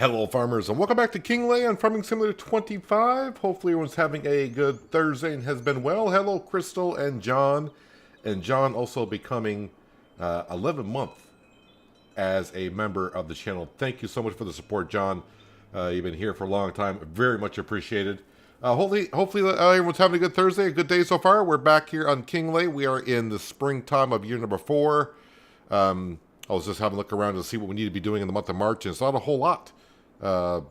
Hello farmers and welcome back to Kinlaig on Farming Simulator 25. Hopefully everyone's having a good Thursday and has been well. Hello Crystal and John. And John also becoming 11 month as a member of the channel. Thank you so much for the support, John. You've been here for a long time. Very much appreciated. Hopefully everyone's having a good Thursday, a good day so far. We're back here on Kinlaig. We are in the springtime of year number 4. I was just having a look around to see what we need to be doing in the month of March, and it's not a whole lot.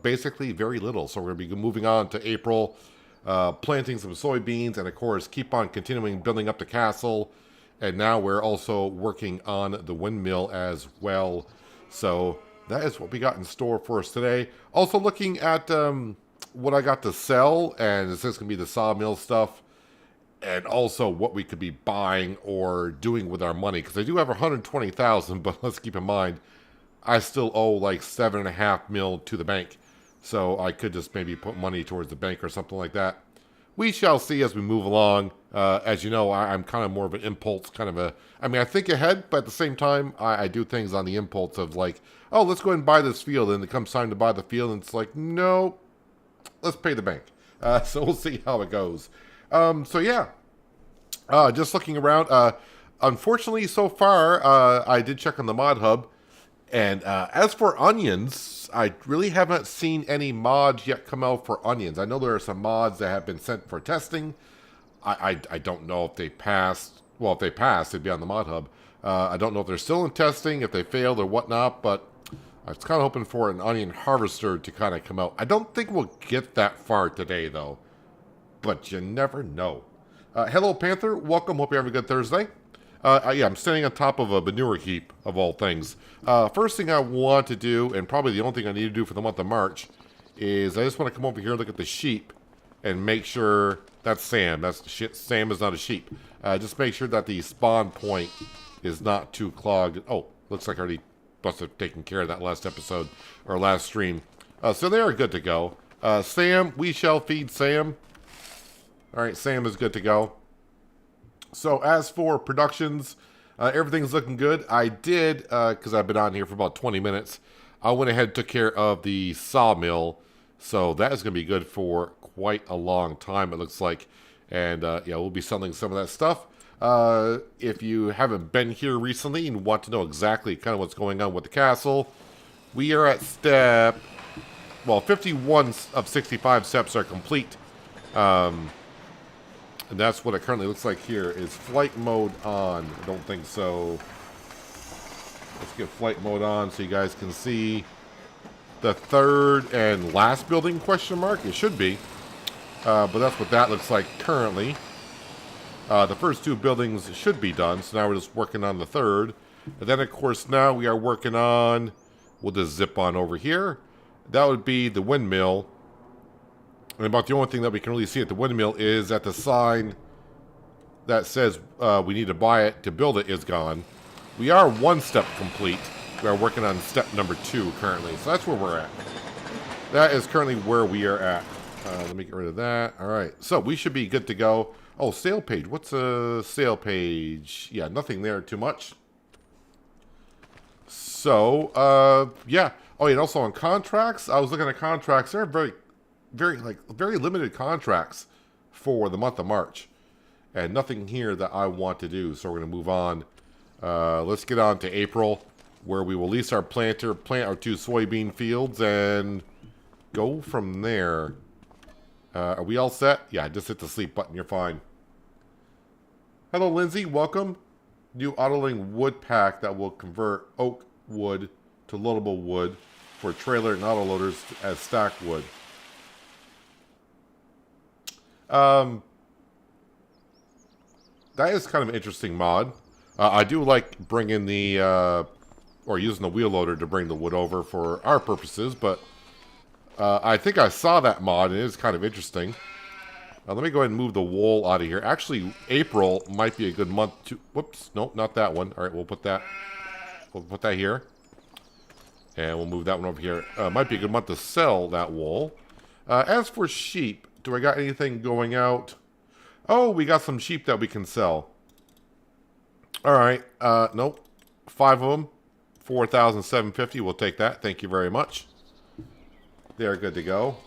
Basically very little. So we're going to be moving on to April, planting some soybeans, and of course keep on continuing building up the castle. And now we're also working on the windmill as well. So that is what we got in store for us today. Also looking at what I got to sell, and this is going to be the sawmill stuff, and also what we could be buying or doing with our money. Because I do have 120,000, but let's keep in mind, I still owe like $7.5 million to the bank. So I could just maybe put money towards the bank or something like that. We shall see as we move along. As you know, I'm kind of more of an impulse kind of a... I mean, I think ahead, but at the same time, I do things on the impulse of like, oh, let's go ahead and buy this field. And it comes time to buy the field, and it's like, no, let's pay the bank. So we'll see how it goes. So yeah, just looking around. Unfortunately, so far, I did check on the mod hub. And as for onions, I really haven't seen any mods yet come out for onions. I know there are some mods that have been sent for testing. I don't know if they passed. Well, if they passed, they'd be on the mod hub. I don't know if they're still in testing, if they failed or whatnot, but I was kind of hoping for an onion harvester to kind of come out. I don't think we'll get that far today, though. But you never know. Hello, Panther. Welcome. Hope you have a good Thursday. Yeah, I'm standing on top of a manure heap, of all things. First thing I want to do, and probably the only thing I need to do for the month of March, is I just want to come over here and look at the sheep and make sure... That's Sam. That's shit. Sam is not a sheep. Just make sure that the spawn point is not too clogged. Oh, looks like I already must have taken care of that last episode, or last stream. So they are good to go. Sam, we shall feed Sam. Alright, Sam is good to go. So as for productions, everything's looking good. I did, because I've been on here for about 20 minutes, I went ahead and took care of the sawmill. So that is going to be good for quite a long time, it looks like. And yeah, we'll be selling some of that stuff. If you haven't been here recently and want to know exactly kind of what's going on with the castle, we are at step... Well, 51 of 65 steps are complete. And that's what it currently looks like here. Is flight mode on? I don't think so. Let's get flight mode on so you guys can see the third and last building, question mark. It should be. But that's what that looks like currently. The first two buildings should be done. So now we're just working on the third. And then, of course, now we are working on... We'll just zip on over here. That would be the windmill. And about the only thing that we can really see at the windmill is that the sign that says we need to buy it to build it is gone. We are one step complete. We are working on step number 2 currently. So that's where we're at. That is currently where we are at. Let me get rid of that. All right. So we should be good to go. Oh, sale page. What's a sale page? Yeah, nothing there too much. So, yeah. Oh, and also on contracts. I was looking at contracts. They're very limited contracts for the month of March, and nothing here that I want to do. So we're going to move on. Let's get on to April, where we will lease our planter, plant our 2 soybean fields, and go from there. Are we all set? Yeah, just hit the sleep button. You're fine. Hello, Lindsay. Welcome. New autoloading wood pack that will convert oak wood to loadable wood for trailer and autoloaders as stacked wood. That is kind of an interesting mod. I do like bringing the, or using the wheel loader to bring the wood over for our purposes, but I think I saw that mod, and it is kind of interesting. Let me go ahead and move the wool out of here. Actually, April might be a good month to... Whoops, nope, not that one. All right, we'll put that here. And we'll move that one over here. Might be a good month to sell that wool. As for sheep, do I got anything going out? Oh, we got some sheep that we can sell. All right. Nope. 5 of them. 4,750. We'll take that. Thank you very much. They're good to go.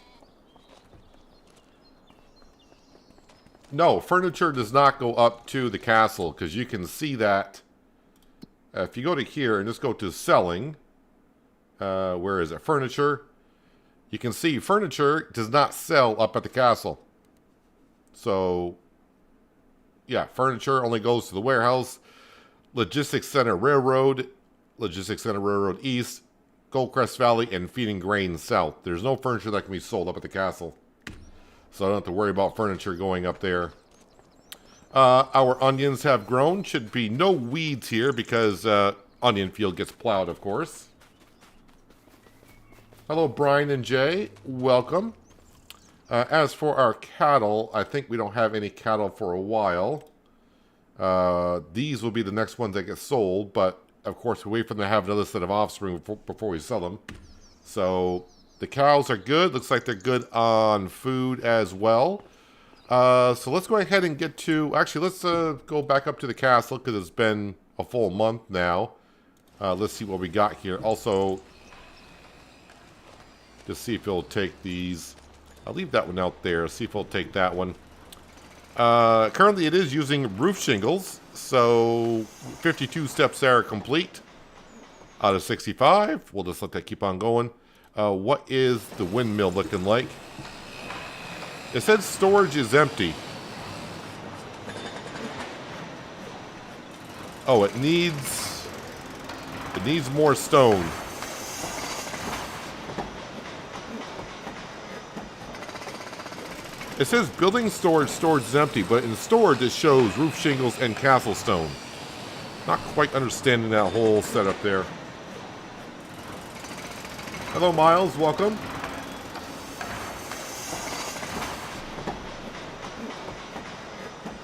No, furniture does not go up to the castle, because you can see that. If you go to here and just go to selling, where is it? Furniture. You can see furniture does not sell up at the castle. So, yeah, furniture only goes to the warehouse. Logistics Center Railroad, Logistics Center Railroad East, Goldcrest Valley, and Feeding Grain South. There's no furniture that can be sold up at the castle. So I don't have to worry about furniture going up there. Our onions have grown. Should be no weeds here because onion field gets plowed, of course. Hello, Brian and Jay. Welcome. As for our cattle, I think we don't have any cattle for a while. These will be the next ones that get sold, but of course we wait for them to have another set of offspring before we sell them. So the cows are good. Looks like they're good on food as well. So let's go ahead and get to... Actually, let's go back up to the castle because it's been a full month now. Let's see what we got here. Also, just see if it'll take these. I'll leave that one out there. See if it'll take that one. Currently, it is using roof shingles. So 52 steps there are complete out of 65. We'll just let that keep on going. What is the windmill looking like? It said storage is empty. Oh, it needs more stone. It says building storage is empty, but in storage it shows roof shingles and castle stone. Not quite understanding that whole setup there. Hello, Miles. Welcome.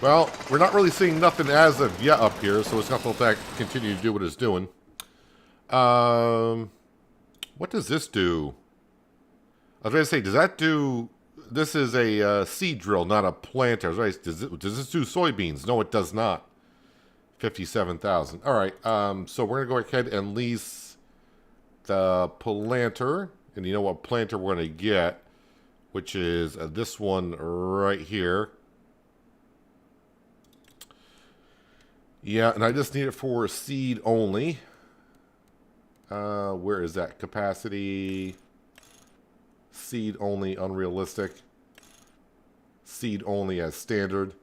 Well, we're not really seeing nothing as of yet up here, so it's not going to continue to do what it's doing. What does this do? I was going to say, does that do... This is a seed drill, not a planter. Right? Does this do soybeans? No, it does not. 57,000. All right, so we're going to go ahead and lease the planter. And you know what planter we're going to get, which is this one right here. Yeah, and I just need it for seed only. Where is that? Capacity... Seed only, unrealistic. Seed only as standard.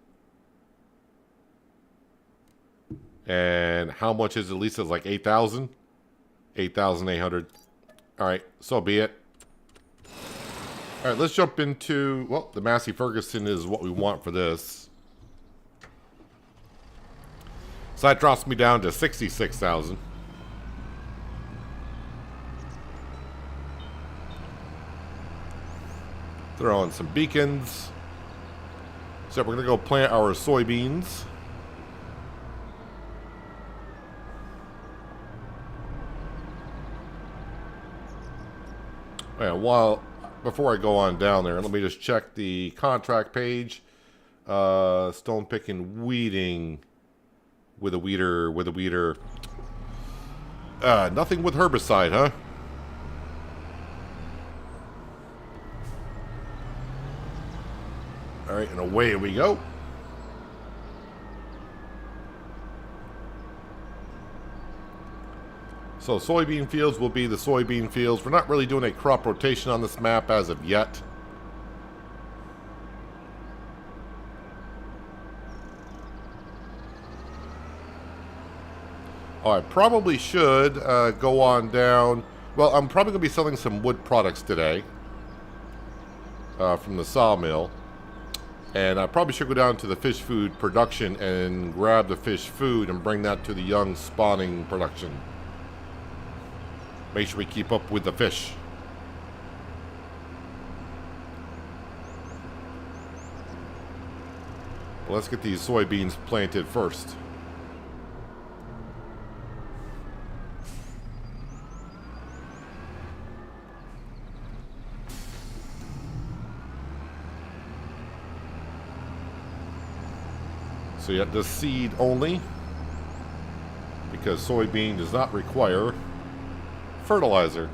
And how much is it? At least it's like 8,000? 8,800. Alright, so be it. Alright, let's jump into... Well, the Massey Ferguson is what we want for this. So that drops me down to 66,000. Throw in some beacons. So we're going to go plant our soybeans. And before I go on down there, let me just check the contract page. Stone picking, weeding with a weeder, nothing with herbicide, huh? All right, and away we go. So soybean fields will be the soybean fields. We're not really doing a crop rotation on this map as of yet. Oh, I probably should go on down. Well, I'm probably going to be selling some wood products today from the sawmill. And I probably should go down to the fish food production and grab the fish food and bring that to the young spawning production. Make sure we keep up with the fish. Well, let's get these soybeans planted first. So you have the seed only, because soybean does not require fertilizer.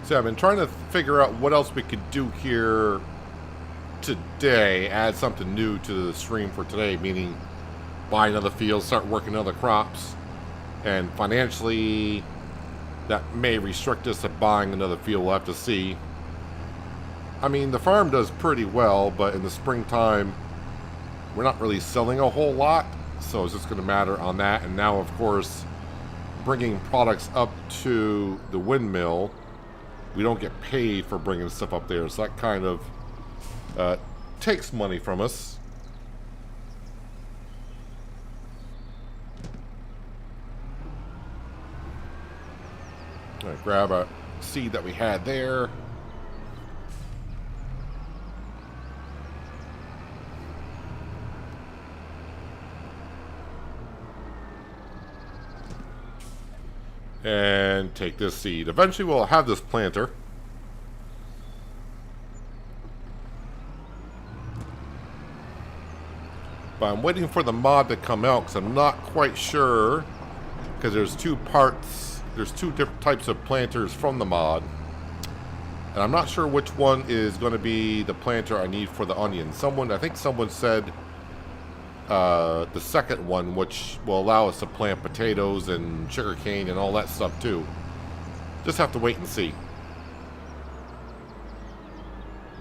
So I've been trying to figure out what else we could do here today, add something new to the stream for today, meaning buy another field, start working other crops. And financially, that may restrict us to buying another field. We'll have to see. I mean, the farm does pretty well, but in the springtime, we're not really selling a whole lot. So it's just going to matter on that. And now, of course, bringing products up to the windmill, we don't get paid for bringing stuff up there. So that kind of takes money from us. I'm going to grab a seed that we had there. And take this seed. Eventually we'll have this planter. But I'm waiting for the mod to come out because I'm not quite sure. Because there's two parts, there's two different types of planters from the mod. And I'm not sure which one is going to be the planter I need for the onion. I think someone said the second one, which will allow us to plant potatoes and sugarcane and all that stuff too. Just have to wait and see.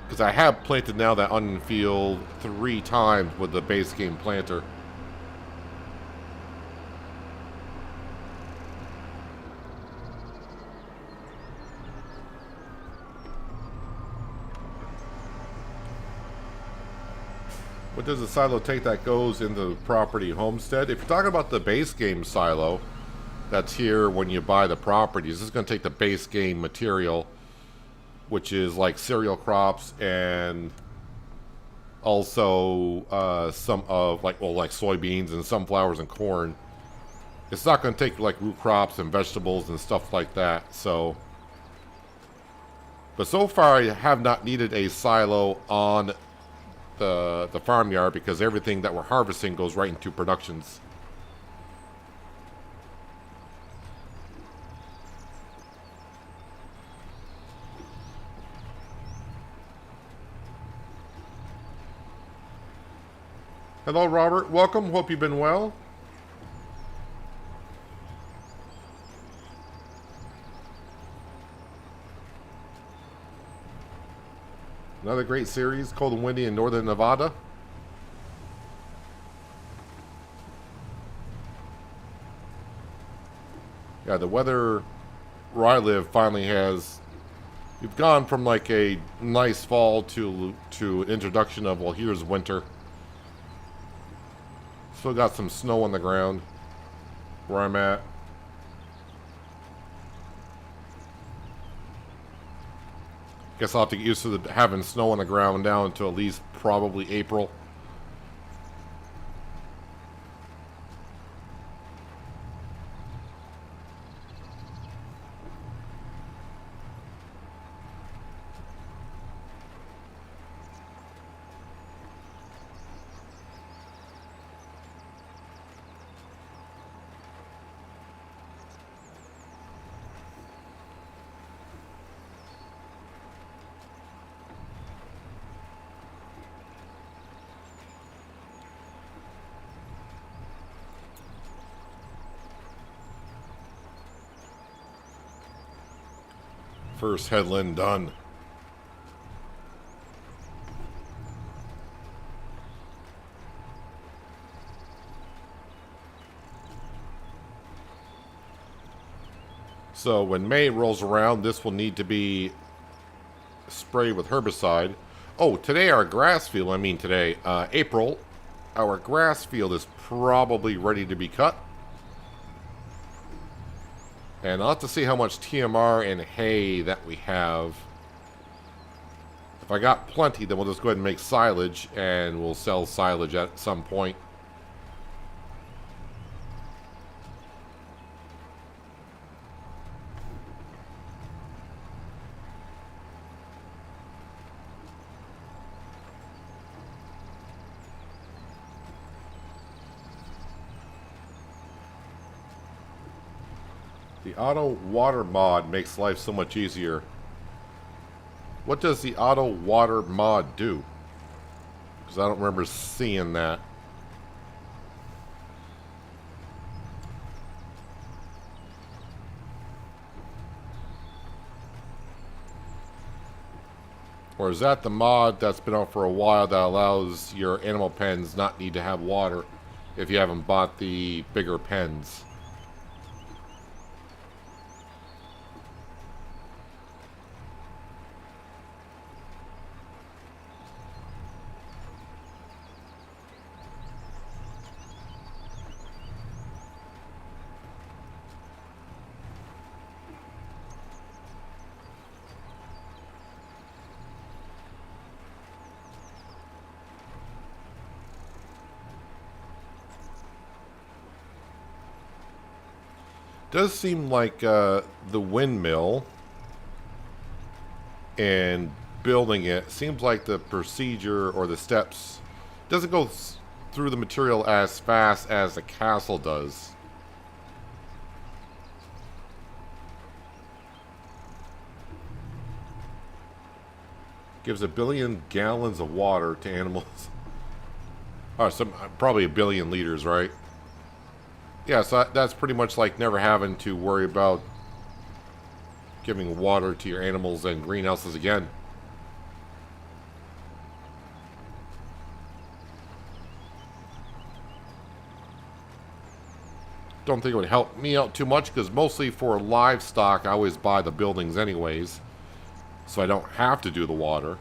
Because I have planted now that onion field 3 times with the base game planter. What does the silo take that goes into the property homestead? If you're talking about the base game silo, that's here when you buy the properties. This is going to take the base game material, which is like cereal crops and also some of like soybeans and sunflowers and corn. It's not going to take like root crops and vegetables and stuff like that. So, but so far I have not needed a silo on the farmyard because everything that we're harvesting goes right into productions. Hello, Robert. Welcome. Hope you've been well. Another great series, cold and windy in northern Nevada. Yeah, the weather where I live finally has... We've gone from like a nice fall to an introduction of, well, here's winter. Still got some snow on the ground where I'm at. Guess I'll have to get used to having snow on the ground now until at least probably April. First headland done. So when May rolls around, this will need to be sprayed with herbicide. Oh, today our grass field, April, our grass field is probably ready to be cut. And I'll have to see how much TMR and hay that we have. If I got plenty, then we'll just go ahead and make silage, and we'll sell silage at some point. The auto water mod makes life so much easier. What does the auto water mod do? Because I don't remember seeing that. Or is that the mod that's been out for a while that allows your animal pens not need to have water if you haven't bought the bigger pens? Does seem like the windmill and building it seems like the procedure or the steps doesn't go through the material as fast as the castle does. Gives 1 billion gallons of water to animals. Oh, probably 1 billion liters, right? Yeah, so that's pretty much like never having to worry about giving water to your animals and greenhouses again. Don't think it would help me out too much because mostly for livestock I always buy the buildings anyways, so I don't have to do the water.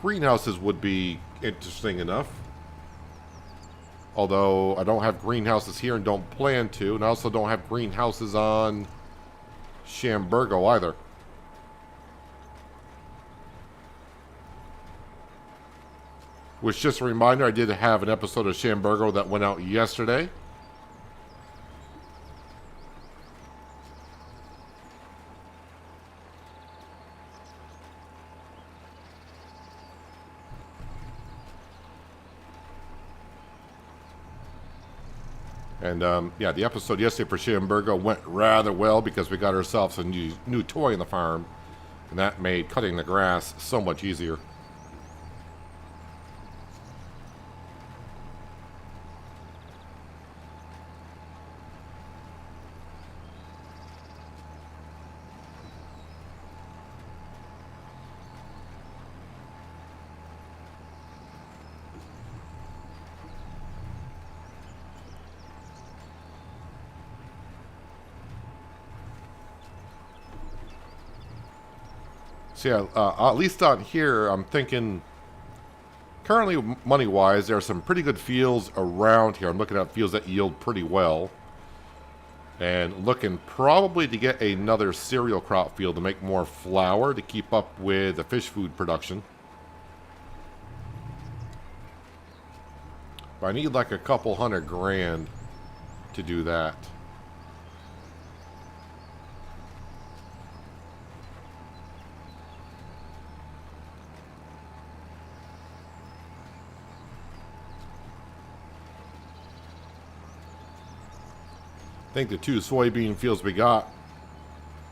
Greenhouses would be interesting enough. Although I don't have greenhouses here and don't plan to. And I also don't have greenhouses on Shamburgo either. Which, just a reminder, I did have an episode of Shamburgo that went out yesterday. And, yeah, the episode yesterday for Shamburgo went rather well because we got ourselves a new toy in the farm. And that made cutting the grass so much easier. So yeah, at least on here, I'm thinking, currently money-wise, there are some pretty good fields around here. I'm looking at fields that yield pretty well. And looking probably to get another cereal crop field to make more flour to keep up with the fish food production. But I need like a couple $100 grand to do that. I think the 2 soybean fields we got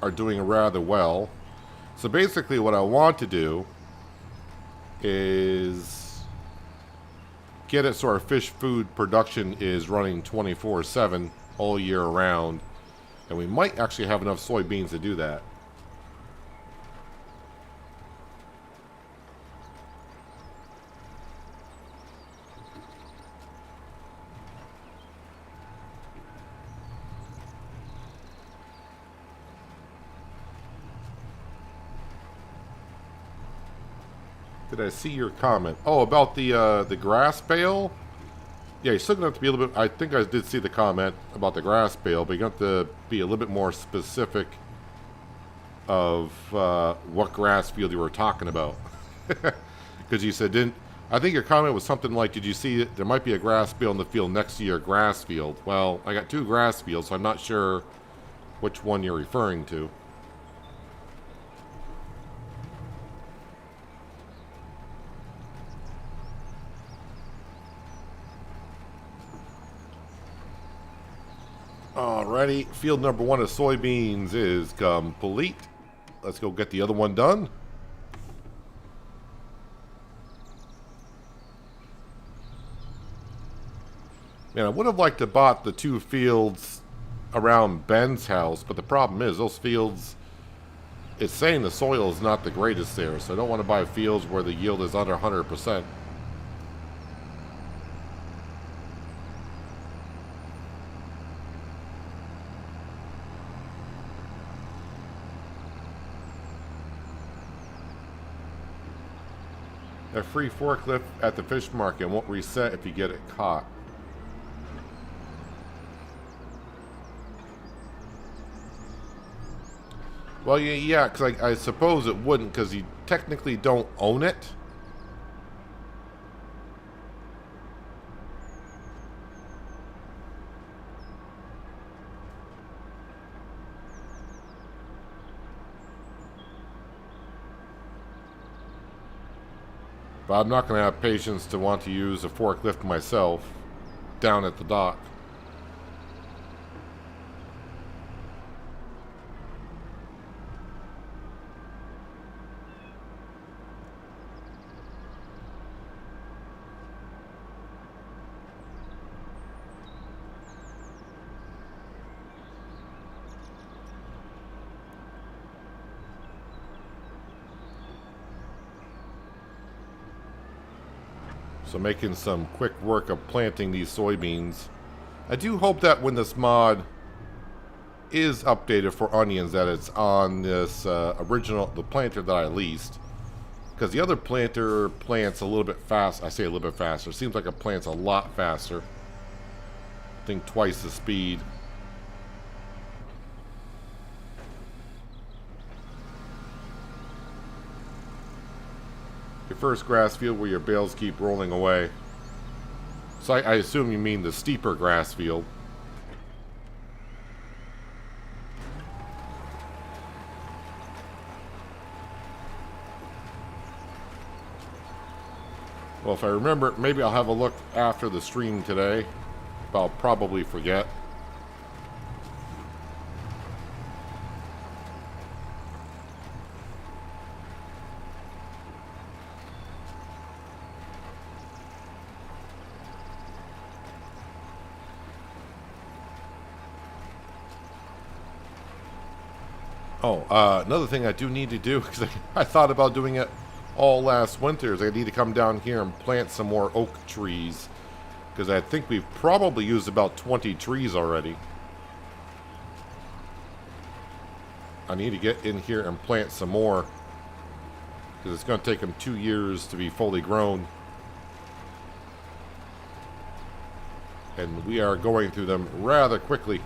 are doing rather well. So basically what I want to do is get it so our fish food production is running 24/7 all year round. And we might actually have enough soybeans to do that. Did I see your comment? Oh, about the grass bale? Yeah, you're still going to have to be a little bit... I think I did see the comment about the grass bale, but you're going to have to be a little bit more specific of what grass field you were talking about. Because you said, didn't... I think your comment was something like, did you see it? There might be a grass bale in the field next to your grass field. Well, I got 2 grass fields, so I'm not sure which one you're referring to. Alrighty, field number 1 of soybeans is complete. Let's go get the other one done. Man, I would have liked to bought the 2 fields around Ben's house, but the problem is those fields, it's saying the soil is not the greatest there, so I don't want to buy fields where the yield is under 100%. A free forklift at the fish market won't reset if you get it caught. Well, yeah, because I suppose it wouldn't, because you technically don't own it. But I'm not going to have patience to want to use a forklift myself down at the dock. So making some quick work of planting these soybeans. I do hope that when this mod is updated for onions, that it's on this the planter that I leased. Because the other planter plants a little bit fast. I say a little bit faster. It seems like it plants a lot faster. I think twice the speed. Your first grass field where your bales keep rolling away. So I assume you mean the steeper grass field. Well, if I remember, maybe I'll have a look after the stream today. But I'll probably forget. Oh, another thing I do need to do, because I thought about doing it all last winter, is I need to come down here and plant some more oak trees. Because I think we've probably used about 20 trees already. I need to get in here and plant some more. Because it's going to take them 2 years to be fully grown. And we are going through them rather quickly.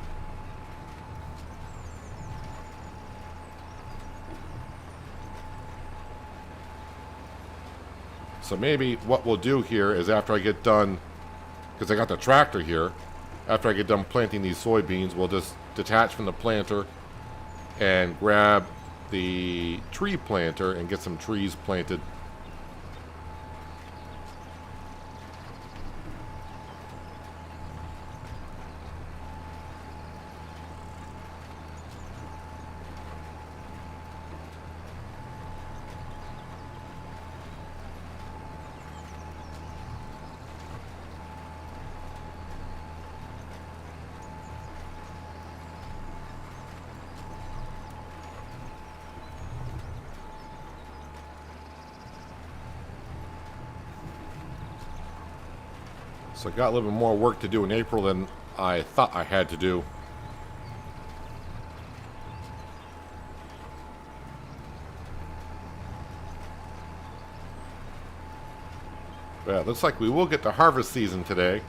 So maybe what we'll do here is after I get done, because I got the tractor here, after I get done planting these soybeans, we'll just detach from the planter and grab the tree planter and get some trees planted. So I got a little bit more work to do in April than I thought I had to do. Yeah, looks like we will get to harvest season today.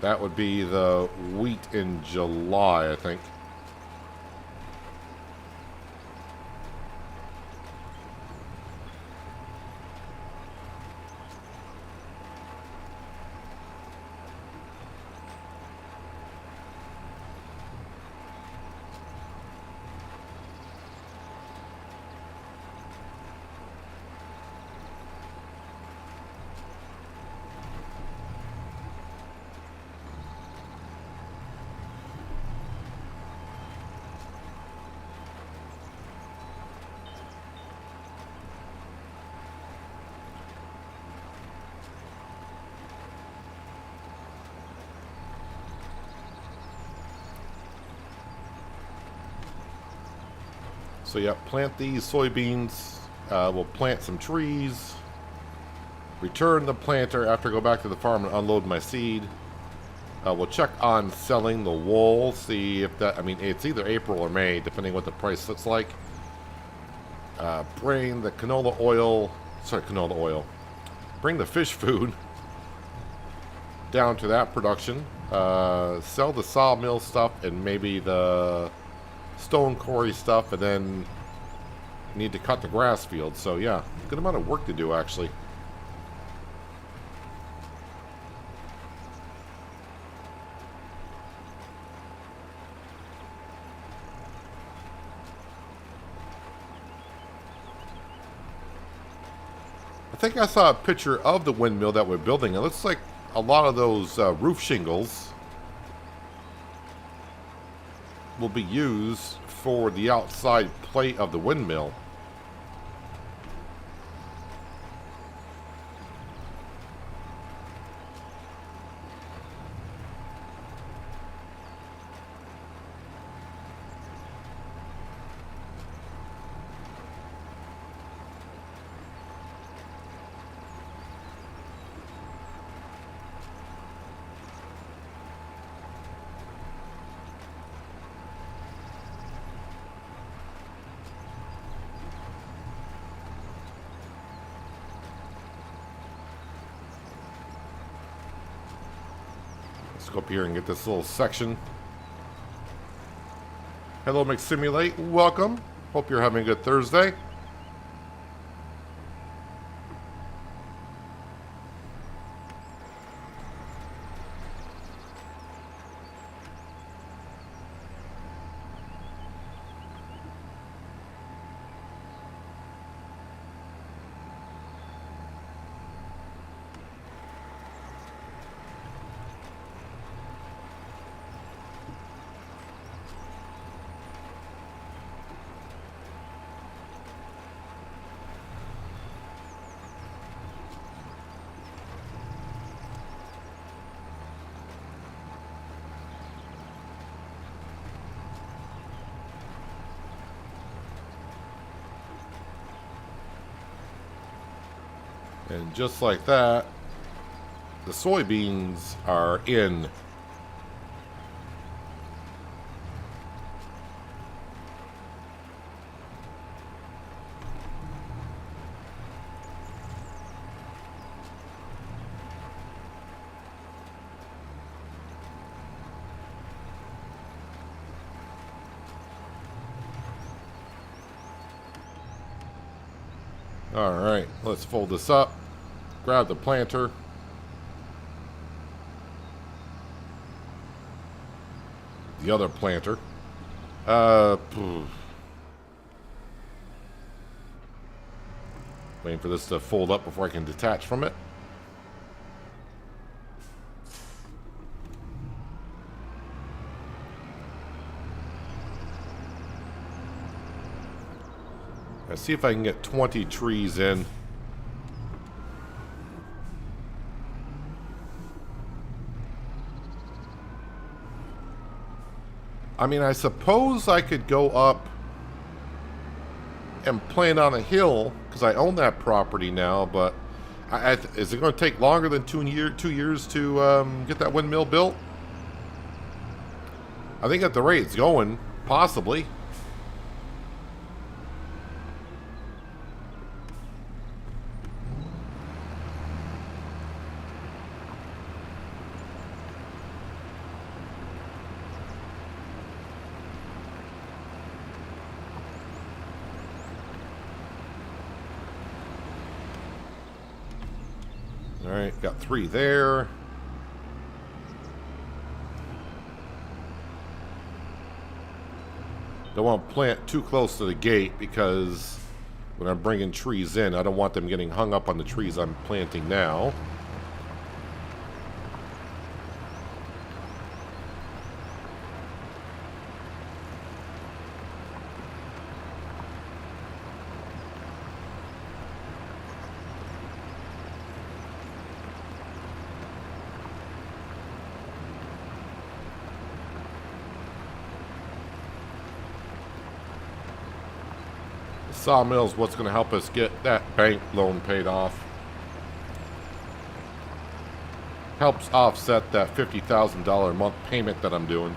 That would be the wheat in July, I think. So yeah, plant these soybeans. We'll plant some trees. Return the planter after I go back to the farm and unload my seed. We'll check on selling the wool. See if that, I mean, it's either April or May, depending what the price looks like. Bring the canola oil. Bring the fish food down to that production. Sell the sawmill stuff and maybe the stone quarry stuff, and then need to cut the grass field. So yeah, good amount of work to do actually. I think I saw a picture of the windmill that we're building. It looks like a lot of those roof shingles will be used for the outside plate of the windmill. Let's go up here and get this little section. Hello, McSimulate. Welcome. Hope you're having a good Thursday. And just like that, the soybeans are in. All right, let's fold this up. Grab the planter. The other planter. Waiting for this to fold up before I can detach from it. Let's see if I can get 20 trees in. I mean, I suppose I could go up and plant on a hill because I own that property now, but is it going to take longer than 2 years to get that windmill built? I think at the rate it's going, possibly. Alright, got 3 there. Don't want to plant too close to the gate because when I'm bringing trees in, I don't want them getting hung up on the trees I'm planting now. The sawmill is what's going to help us get that bank loan paid off. Helps offset that $50,000 a month payment that I'm doing.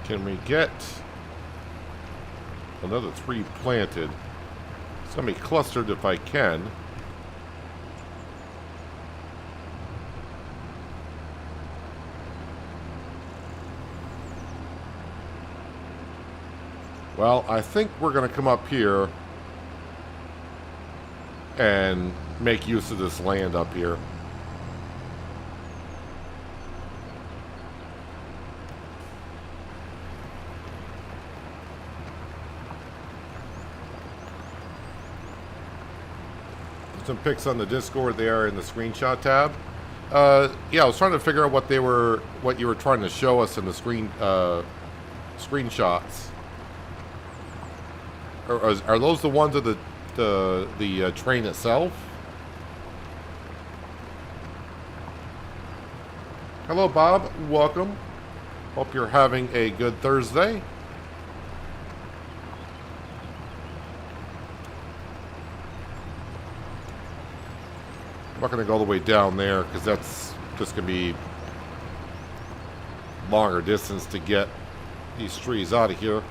Can we get another 3 planted? It's going to be clustered if I can. Well, I think we're going to come up here and make use of this land up here. Some pics on the Discord there in the screenshot tab. Yeah, I was trying to figure out what you were trying to show us in the screenshots. Are those the ones of the train itself? Hello, Bob. Welcome. Hope you're having a good Thursday. I'm not going to go all the way down there because that's just going to be longer distance to get these trees out of here.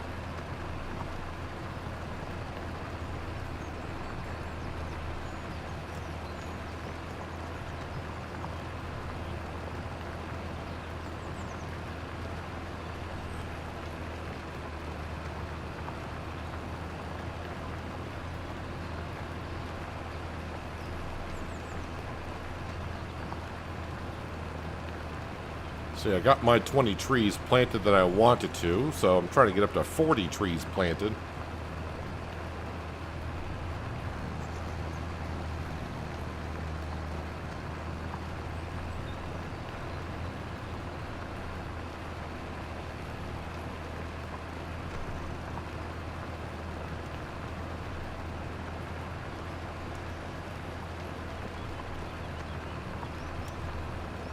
See, I got my 20 trees planted that I wanted to, so I'm trying to get up to 40 trees planted.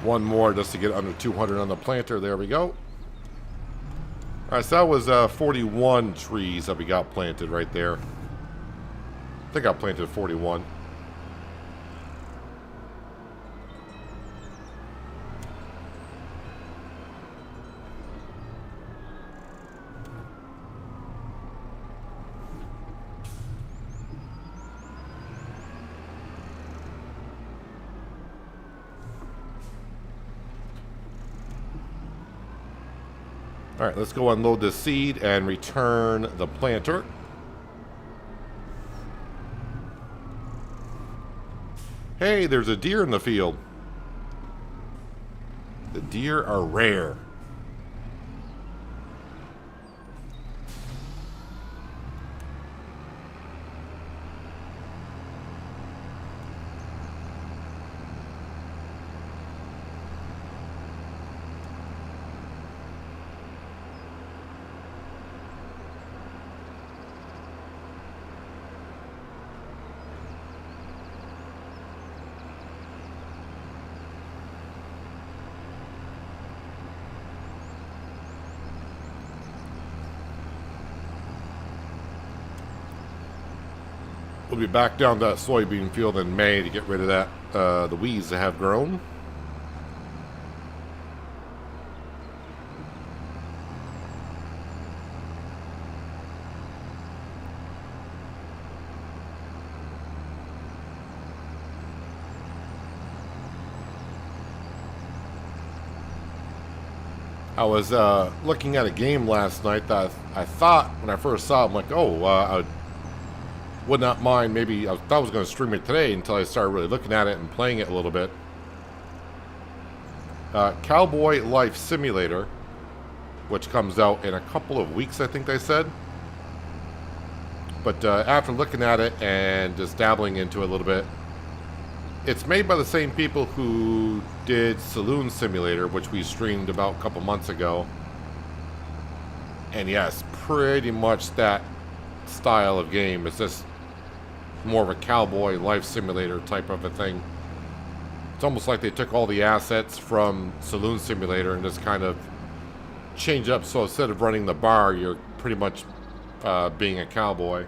One more just to get under 200 on the planter. There we go. All right, so that was 41 trees that we got planted right there. I think I planted 41. All right, let's go unload this seed and return the planter. Hey, there's a deer in the field. The deer are rare. We'll be back down that soybean field in May to get rid of that, the weeds that have grown. I was looking at a game last night that I thought when I first saw it, I'm like, oh, I would not mind. Maybe I thought I was going to stream it today until I started really looking at it and playing it a little bit. Cowboy Life Simulator, which comes out in a couple of weeks, I think they said. But after looking at it and just dabbling into it a little bit, it's made by the same people who did Saloon Simulator, which we streamed about a couple months ago. And yes, pretty much that style of game. It's just more of a cowboy life simulator type of a thing. It's almost like they took all the assets from Saloon Simulator and just kind of changed up. So instead of running the bar, you're pretty much being a cowboy.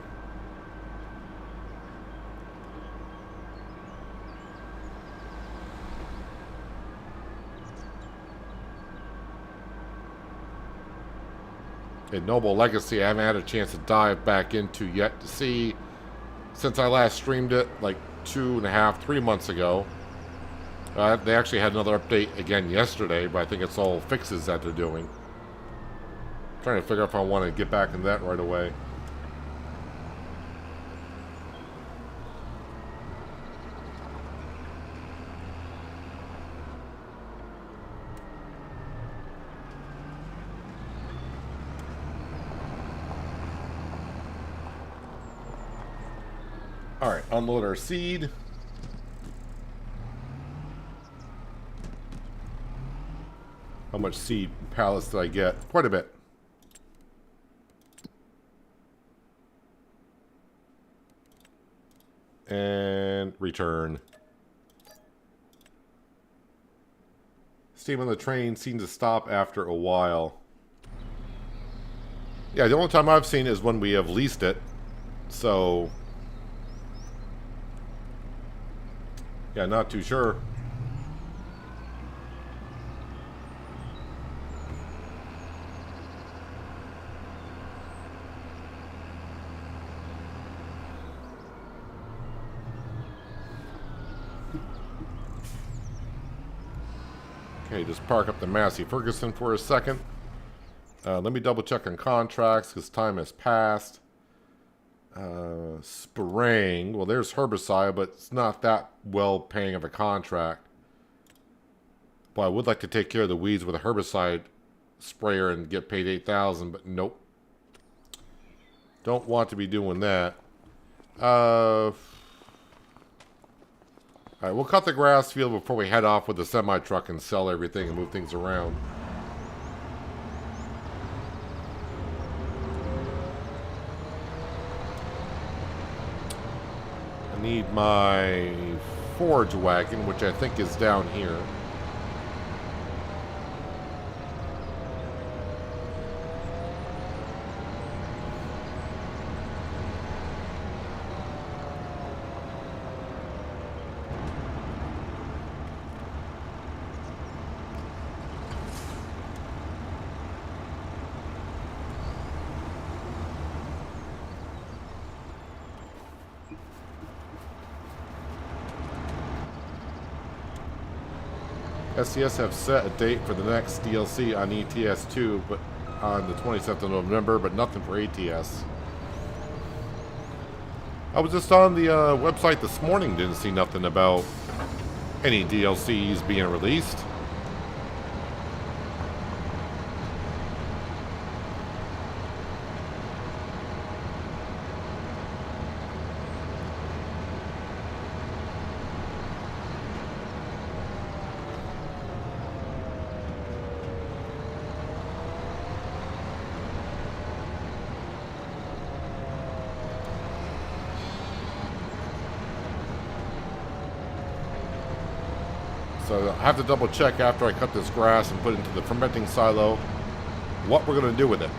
And Noble Legacy, I haven't had a chance to dive back into yet to see, since I last streamed it like 2.5, 3 months ago. They actually had another update again yesterday, but I think it's all fixes that they're doing. I'm trying to figure out if I want to get back into that right away. Alright, unload our seed. How much seed pallets did I get? Quite a bit. And return. Steam on the train seems to stop after a while. Yeah, the only time I've seen is when we have leased it. So... yeah, not too sure. Okay, just park up the Massey Ferguson for a second. Let me double check on contracts because time has passed. Spraying. Well, there's herbicide, but it's not that well paying of a contract. But I would like to take care of the weeds with a herbicide sprayer and get paid $8,000, but nope. Don't want to be doing that. Alright, we'll cut the grass field before we head off with the semi-truck and sell everything and move things around. I need my forage wagon, which I think is down here. SCS have set a date for the next DLC on ETS2, but on the 27th of November, but nothing for ATS. I was just on the website this morning, didn't see nothing about any DLCs being released. So I have to double check after I cut this grass and put it into the fermenting silo what we're going to do with it.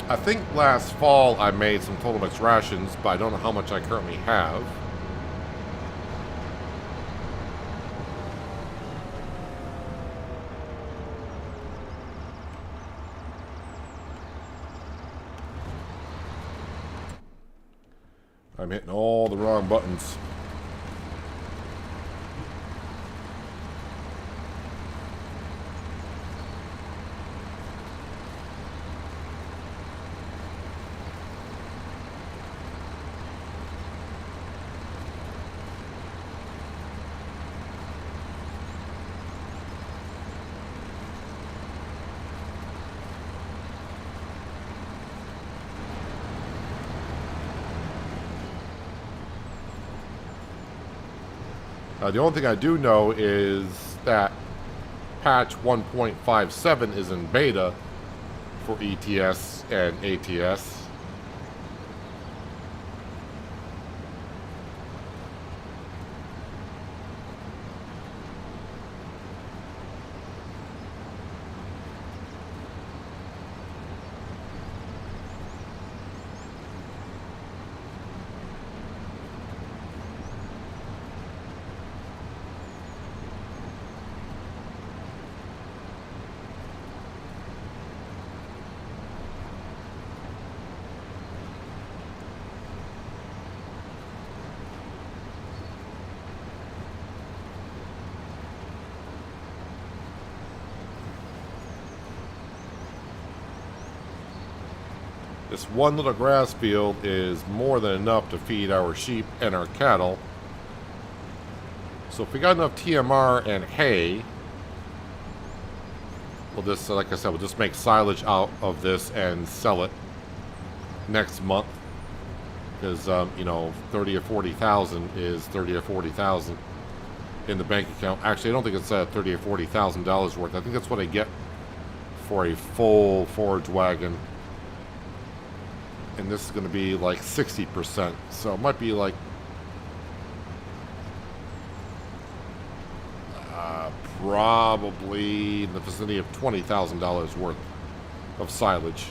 I think last fall I made some Total Mix rations, but I don't know how much I currently have. I'm hitting all the wrong buttons. The only thing I do know is that patch 1.57 is in beta for ETS and ATS. This one little grass field is more than enough to feed our sheep and our cattle. So if we got enough TMR and hay, we'll just, like I said, we'll just make silage out of this and sell it next month. Because, you know, 30 or 40,000 is 30 or 40,000 in the bank account. Actually, I don't think it's $30 or $40,000 worth. I think that's what I get for a full forage wagon. And this is going to be like 60%. So it might be like probably in the vicinity of $20,000 worth of silage.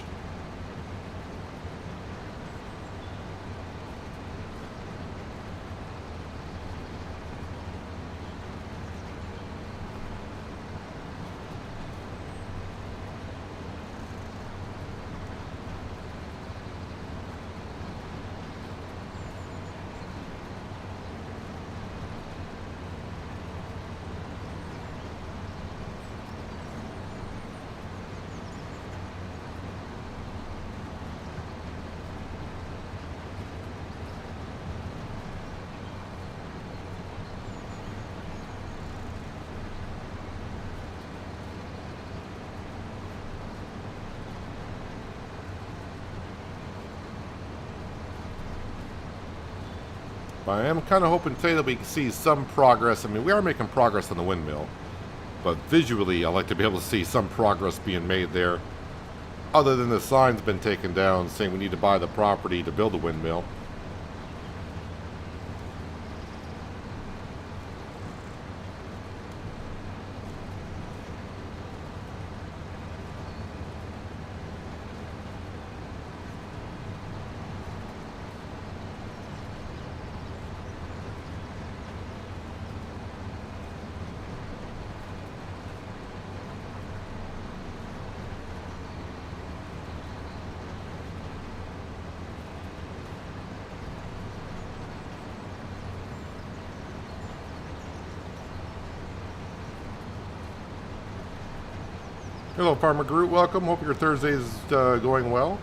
But I am kind of hoping today that we can see some progress. I mean, we are making progress on the windmill. But visually, I like to be able to see some progress being made there. Other than the sign's been taken down saying we need to buy the property to build a windmill. Hello, Farmer Groot. Welcome. Hope your Thursday is going well.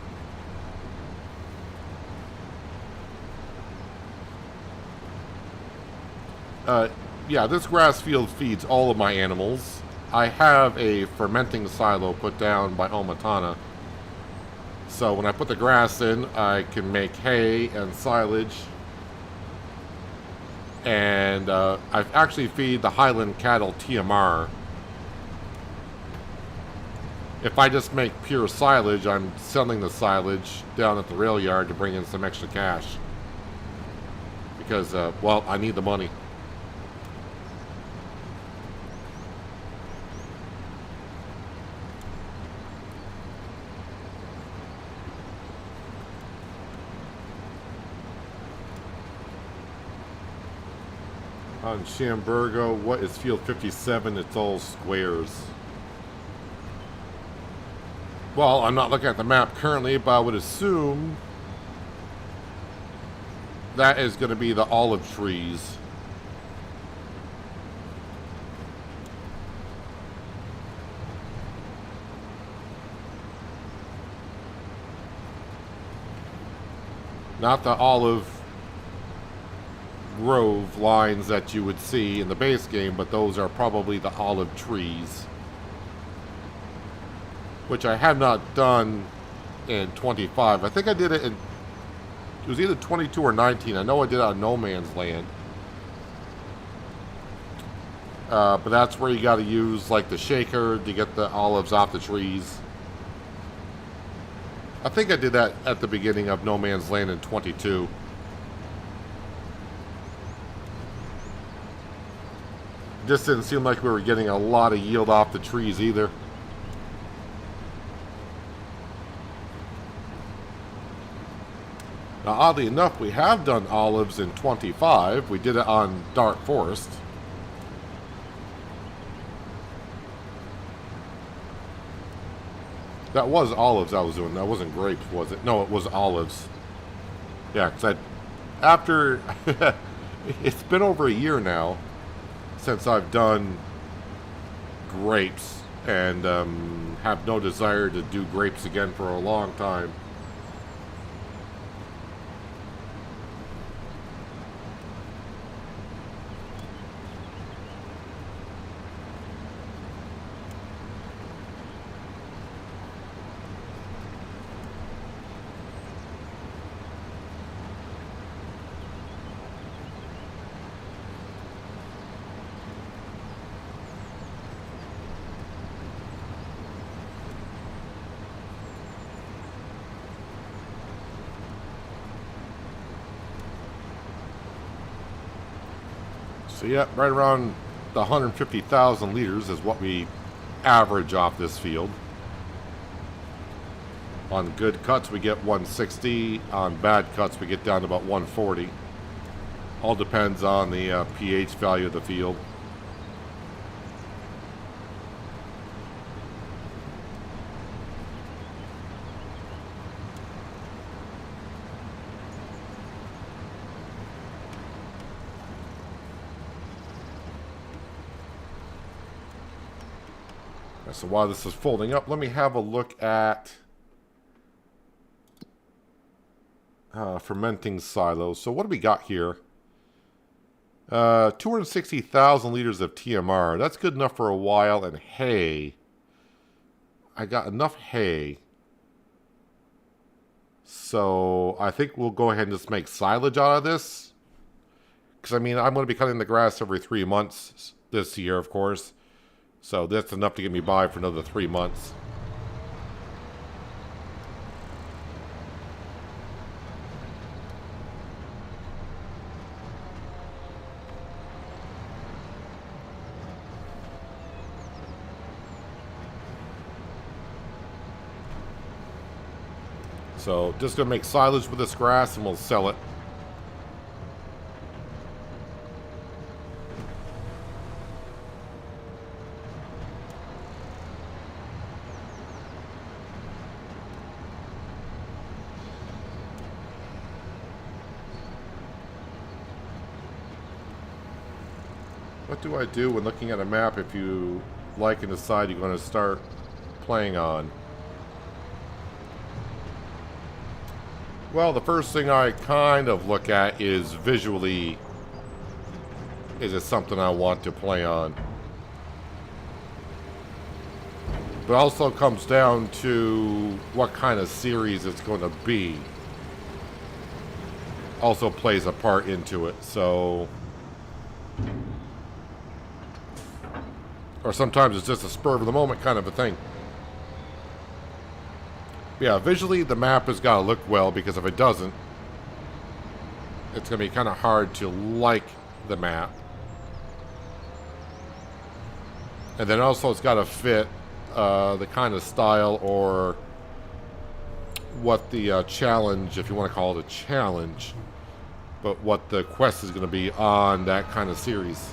Yeah, this grass field feeds all of my animals. I have a fermenting silo put down by Omatana. So when I put the grass in, I can make hay and silage. And I actually feed the Highland cattle TMR. If I just make pure silage, I'm selling the silage down at the rail yard to bring in some extra cash. Because, well, I need the money. On Shamburgo, what is field 57? It's all squares. Well, I'm not looking at the map currently, but I would assume that is going to be the olive trees. Not the olive grove lines that you would see in the base game, but those are probably the olive trees. Which I have not done in 25. I think I did it in... It was either 22 or 19. I know I did it on No Man's Land. But that's where you got to use like the shaker to get the olives off the trees. I think I did that at the beginning of No Man's Land in 22. Just didn't seem like we were getting a lot of yield off the trees either. Now, oddly enough, we have done olives in 25. We did it on Dark Forest. That was olives I was doing. That wasn't grapes, was it? No, it was olives. Yeah, because after... it's been over a year now since I've done grapes. And have no desire to do grapes again for a long time. So yeah, right around the 150,000 liters is what we average off this field. On good cuts we get 160, on bad cuts we get down to about 140. All depends on the pH value of the field. So while this is folding up, let me have a look at fermenting silos. So what do we got here? 260,000 liters of TMR. That's good enough for a while. And hay. I got enough hay. So I think we'll go ahead and just make silage out of this. Because, I mean, I'm going to be cutting the grass every 3 months this year, of course. So that's enough to get me by for another 3 months. So just going to make silage with this grass and we'll sell it. What do I do when looking at a map if you like and decide you're going to start playing on? Well, the first thing I kind of look at is visually, is it something I want to play on? But also comes down to what kind of series it's going to be. Also plays a part into it, so... Or sometimes it's just a spur of the moment kind of a thing. Yeah, visually the map has got to look well, because if it doesn't, it's going to be kind of hard to like the map. And then also it's got to fit the kind of style or what the challenge, if you want to call it a challenge, but what the quest is going to be on that kind of series.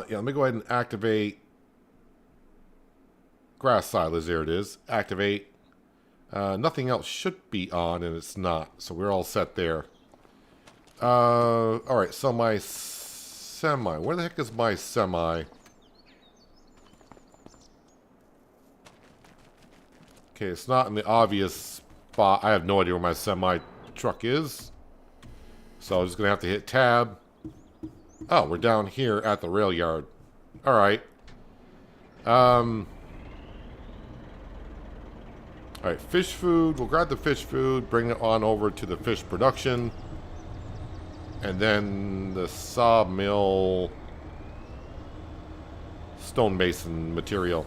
Yeah, let me go ahead and activate grass silage. There it is. Activate. Nothing else should be on, and it's not. So we're all set there. Alright, so my semi. Where the heck is my semi? Okay, it's not in the obvious spot. I have no idea where my semi truck is. So I'm just going to have to hit tab. Oh, we're down here at the rail yard. Alright. All right, fish food. We'll grab the fish food, bring it on over to the fish production, and then the sawmill stonemason material.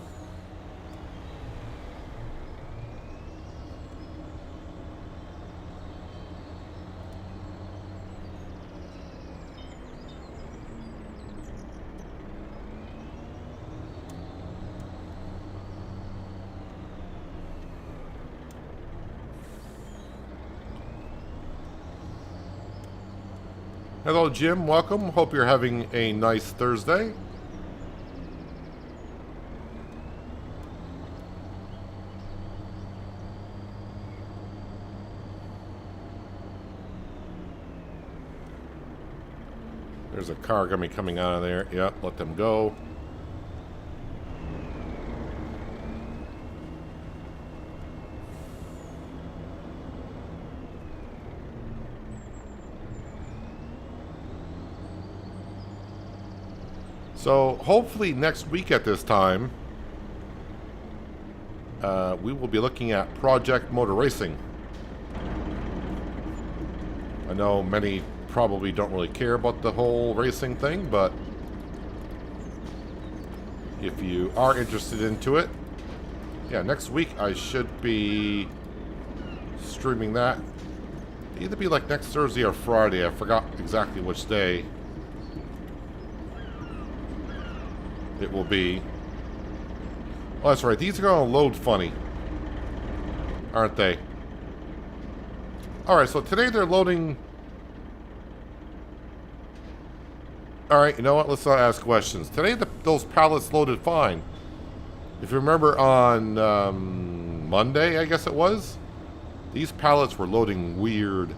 Hello, Jim. Welcome. Hope you're having a nice Thursday. There's a car going to be coming out of there. Yep, let them go. So hopefully next week at this time, we will be looking at Project Motor Racing. I know many probably don't really care about the whole racing thing, but if you are interested into it, yeah, next week I should be streaming that. It'll either be like next Thursday or Friday. I forgot exactly which day it will be. Oh, that's right. These are going to load funny, aren't they? Alright, so today they're loading... Alright, you know what? Let's not ask questions. Today those pallets loaded fine. If you remember on Monday, I guess it was, these pallets were loading weird.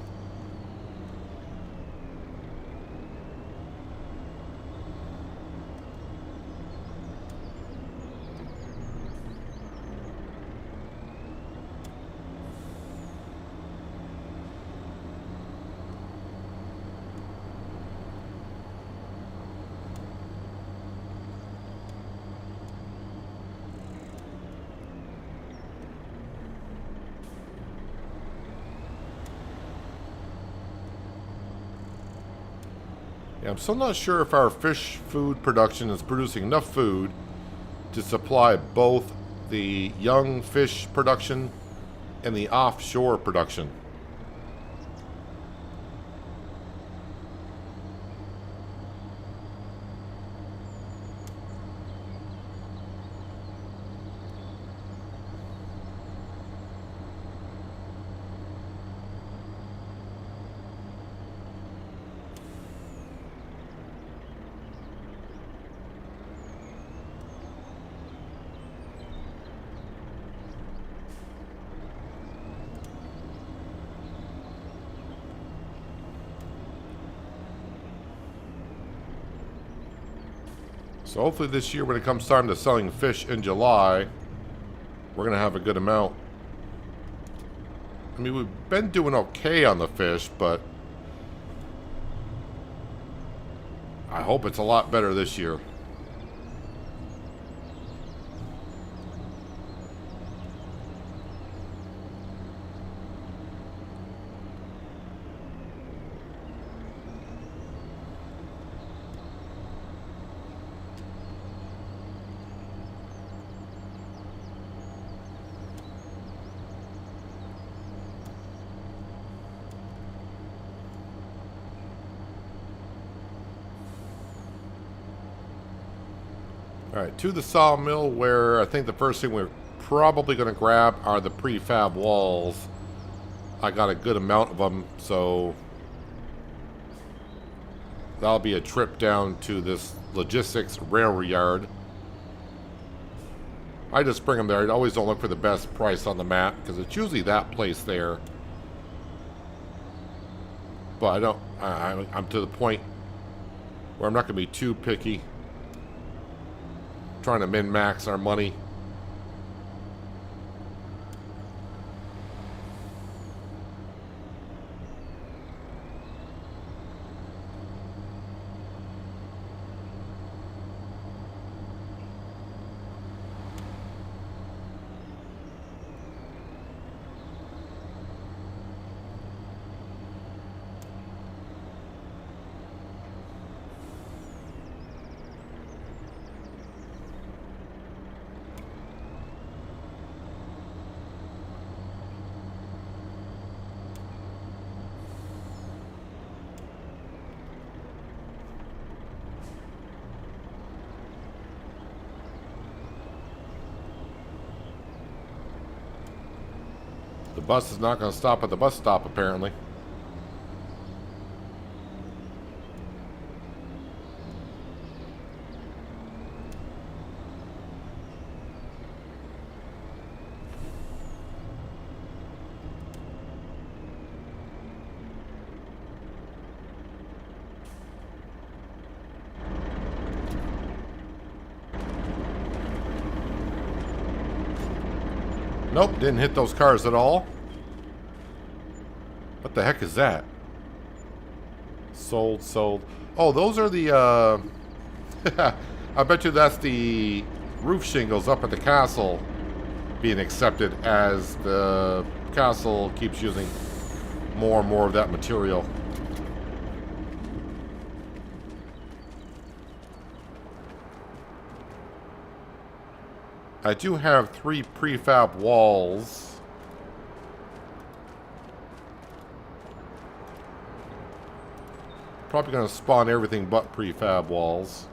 Yeah, I'm still not sure if our fish food production is producing enough food to supply both the young fish production and the offshore production. So hopefully this year when it comes time to selling fish in July, we're going to have a good amount. I mean, we've been doing okay on the fish, but I hope it's a lot better this year. Alright, to the sawmill, where I think the first thing we're probably going to grab are the prefab walls. I got a good amount of them, so that'll be a trip down to this logistics railroad yard. I just bring them there. I always don't look for the best price on the map, because it's usually that place there. But I don't, I'm to the point where I'm not going to be too picky. Trying to min-max our money. bus is not going to stop at the bus stop, apparently. Nope, didn't hit those cars at all. What the heck is that? Sold. Oh, those are the, I bet you that's the roof shingles up at the castle being accepted as the castle keeps using more and more of that material. I do have 3 prefab walls. Probably going to spawn everything but prefab walls.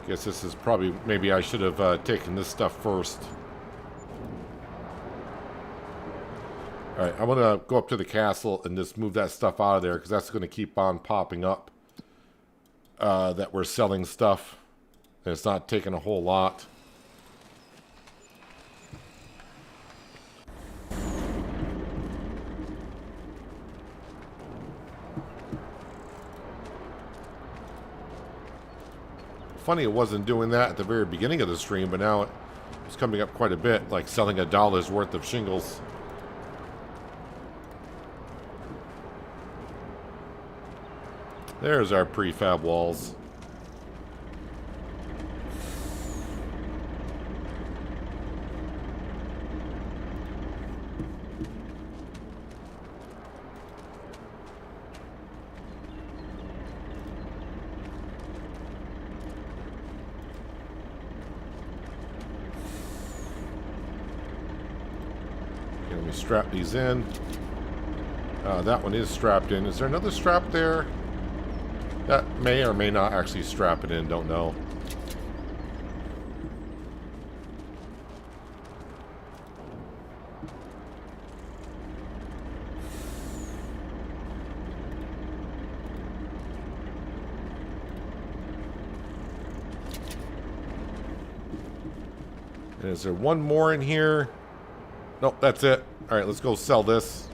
Guess this is probably, maybe I should have taken this stuff first. Alright, I'm going to go up to the castle and just move that stuff out of there, because that's going to keep on popping up that we're selling stuff. And it's not taking a whole lot. Funny it wasn't doing that at the very beginning of the stream, but now it's coming up quite a bit, like selling $1 worth of shingles. There's our prefab walls. Let me strap these in. That one is strapped in. Is there another strap there? That may or may not actually strap it in, don't know. And is there one more in here? Nope, that's it. Alright, let's go sell this.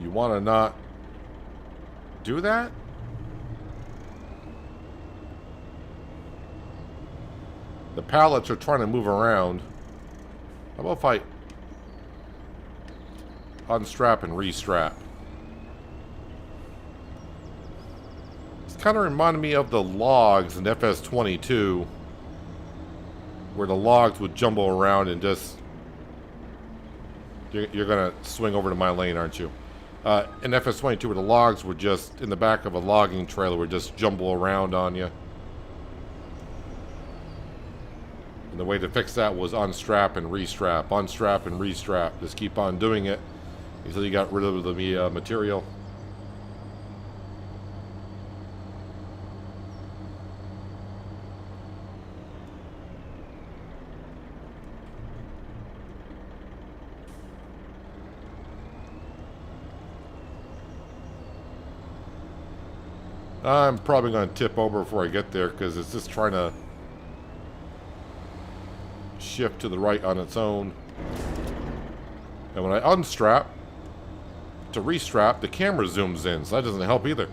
You want to not do that? The pallets are trying to move around. How about if I unstrap and restrap? It's kind of reminded me of the logs in FS22, where the logs would jumble around and just... You're going to swing over to my lane, aren't you? In FS22, where the logs were just in the back of a logging trailer, would just jumble around on you. And the way to fix that was unstrap and restrap, unstrap and restrap. Just keep on doing it until you got rid of the material. I'm probably going to tip over before I get there, because it's just trying to shift to the right on its own. And when I unstrap to restrap, the camera zooms in, so that doesn't help either.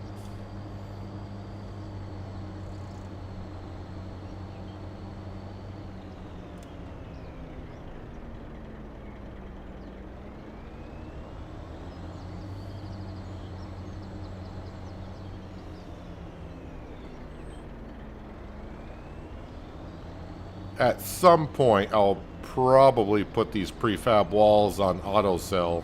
At some point, I'll probably put these prefab walls on auto sell.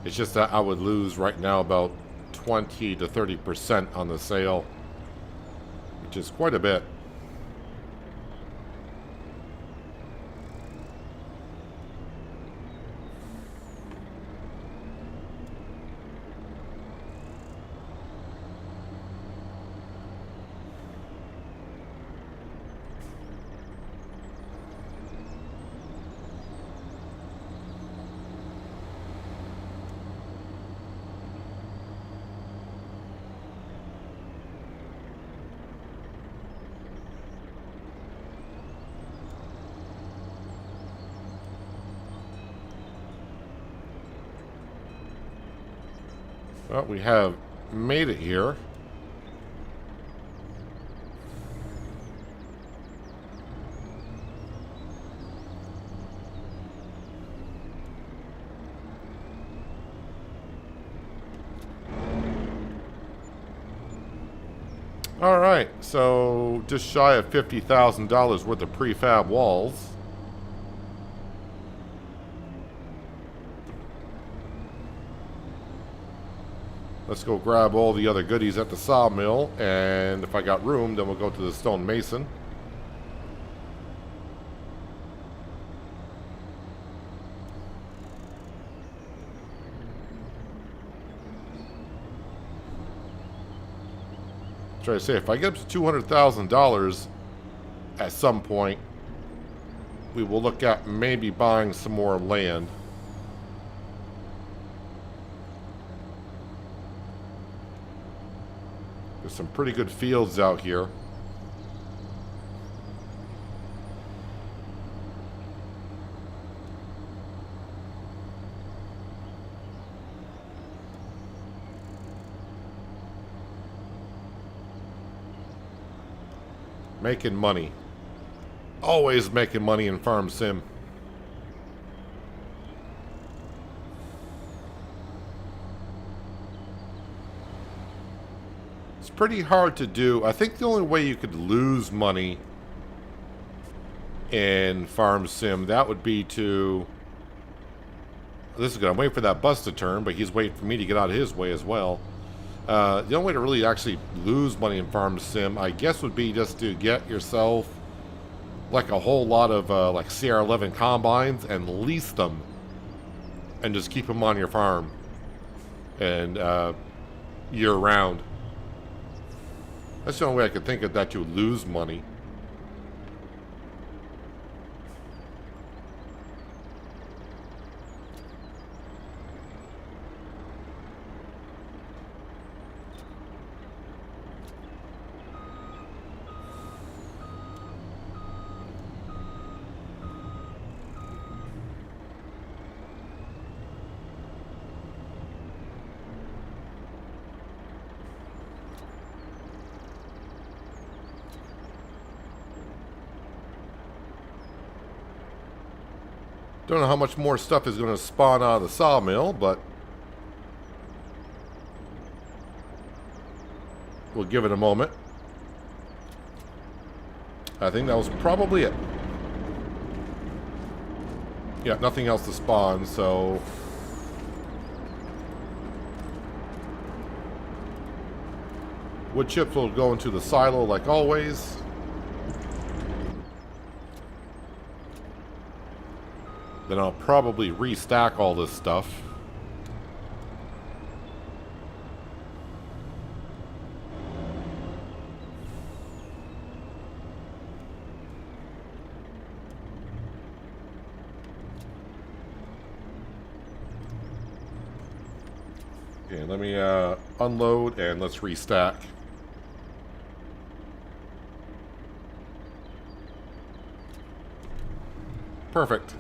It's just that I would lose right now about 20 to 30% on the sale, which is quite a bit. Well, we have made it here. All right, so just shy of $50,000 worth of prefab walls. Let's go grab all the other goodies at the sawmill, and if I got room, then we'll go to the stonemason. Try to say, if I get up to $200,000 at some point, we will look at maybe buying some more land. There's some pretty good fields out here. Making money. Always making money in Farm Sim. It's pretty hard to do. I think the only way you could lose money in Farm Sim, that would be to... This is good. I'm waiting for that bus to turn, but he's waiting for me to get out of his way as well. The only way to really actually lose money in Farm Sim, I guess, would be just to get yourself like a whole lot of like CR11 combines and lease them and just keep them on your farm and year round. That's the only way I could think of that you lose money. Don't know how much more stuff is going to spawn out of the sawmill, but we'll give it a moment. I think that was probably it. Yeah, nothing else to spawn, so... Wood chips will go into the silo like always. Then I'll probably restack all this stuff. Okay, let me unload and let's restack. Perfect.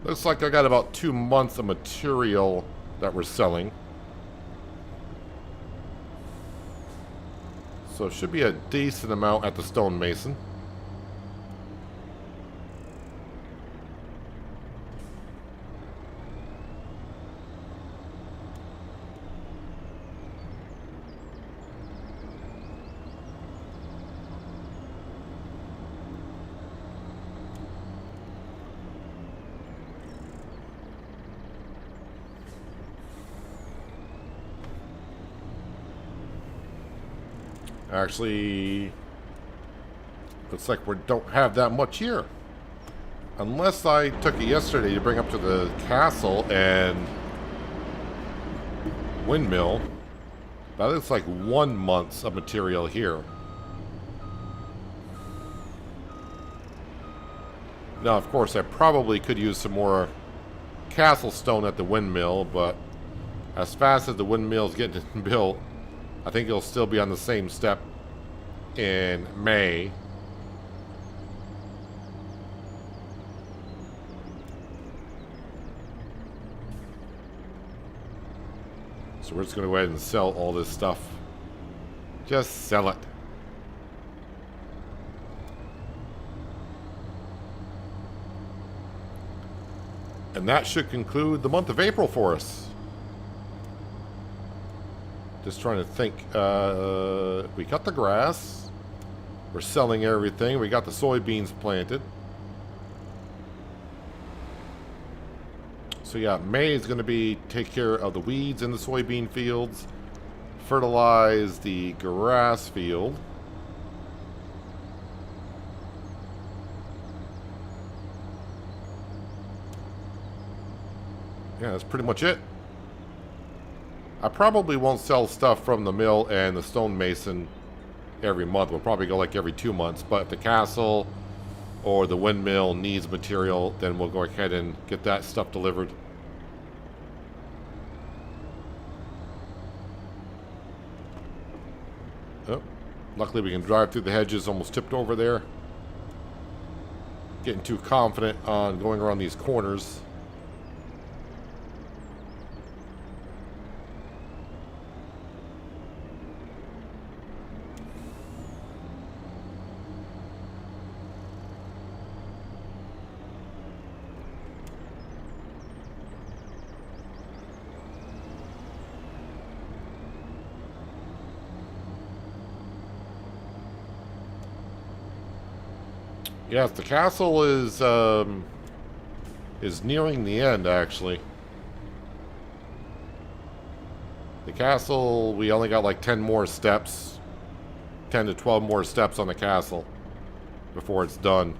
Looks like I got about 2 months of material that we're selling. So it should be a decent amount at the stonemason. Actually, looks like we don't have that much here. Unless I took it yesterday to bring up to the castle and windmill. That looks like 1 month of material here. Now, of course, I probably could use some more castle stone at the windmill, but as fast as the windmill's getting built, I think it'll still be on the same step in May. So we're just going to go ahead and sell all this stuff. Just sell it. And that should conclude the month of April for us. Just trying to think. We cut the grass. We're selling everything. We got the soybeans planted. So yeah, May is going to be take care of the weeds in the soybean fields, fertilize the grass field. Yeah, that's pretty much it. I probably won't sell stuff from the mill and the stonemason every month. We'll probably go like every 2 months. But if the castle or the windmill needs material, then we'll go ahead and get that stuff delivered. Oh, luckily we can drive through the hedges. Almost tipped over there. Getting too confident on going around these corners. Yes, the castle is nearing the end, actually. The castle, we only got like 10 more steps. 10 to 12 more steps on the castle before it's done.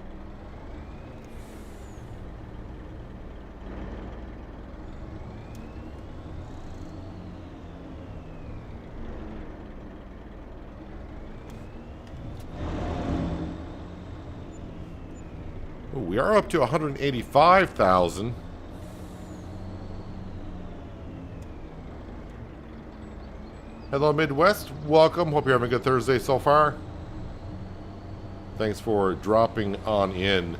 We are up to 185,000. Hello, Midwest. Welcome. Hope you're having a good Thursday so far. Thanks for dropping on in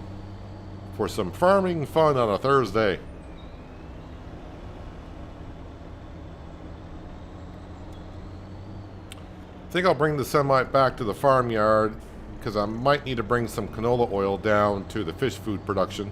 for some farming fun on a Thursday. I think I'll bring the semi back to the farmyard, because I might need to bring some canola oil down to the fish food production.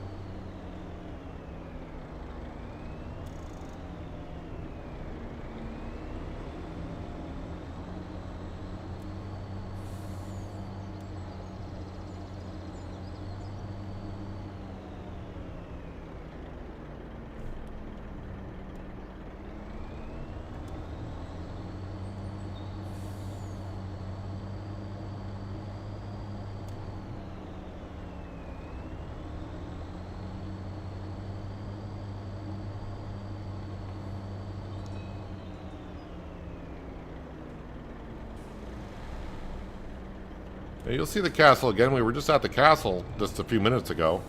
You'll see the castle again. We were just at the castle just a few minutes ago.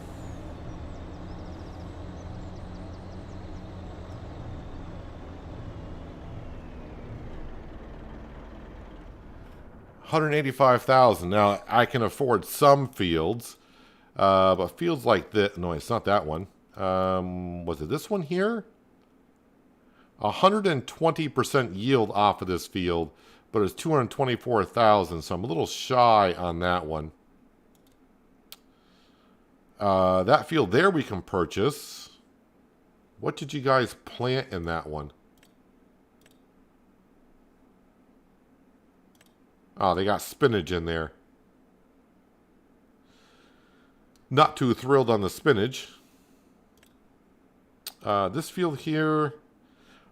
$185,000. Now I can afford some fields, but fields like this. No, it's not that one. Was it this one here? 120% yield off of this field. But it's 224,000, so I'm a little shy on that one. That field there we can purchase. What did you guys plant in that one? Oh, they got spinach in there. Not too thrilled on the spinach. This field here,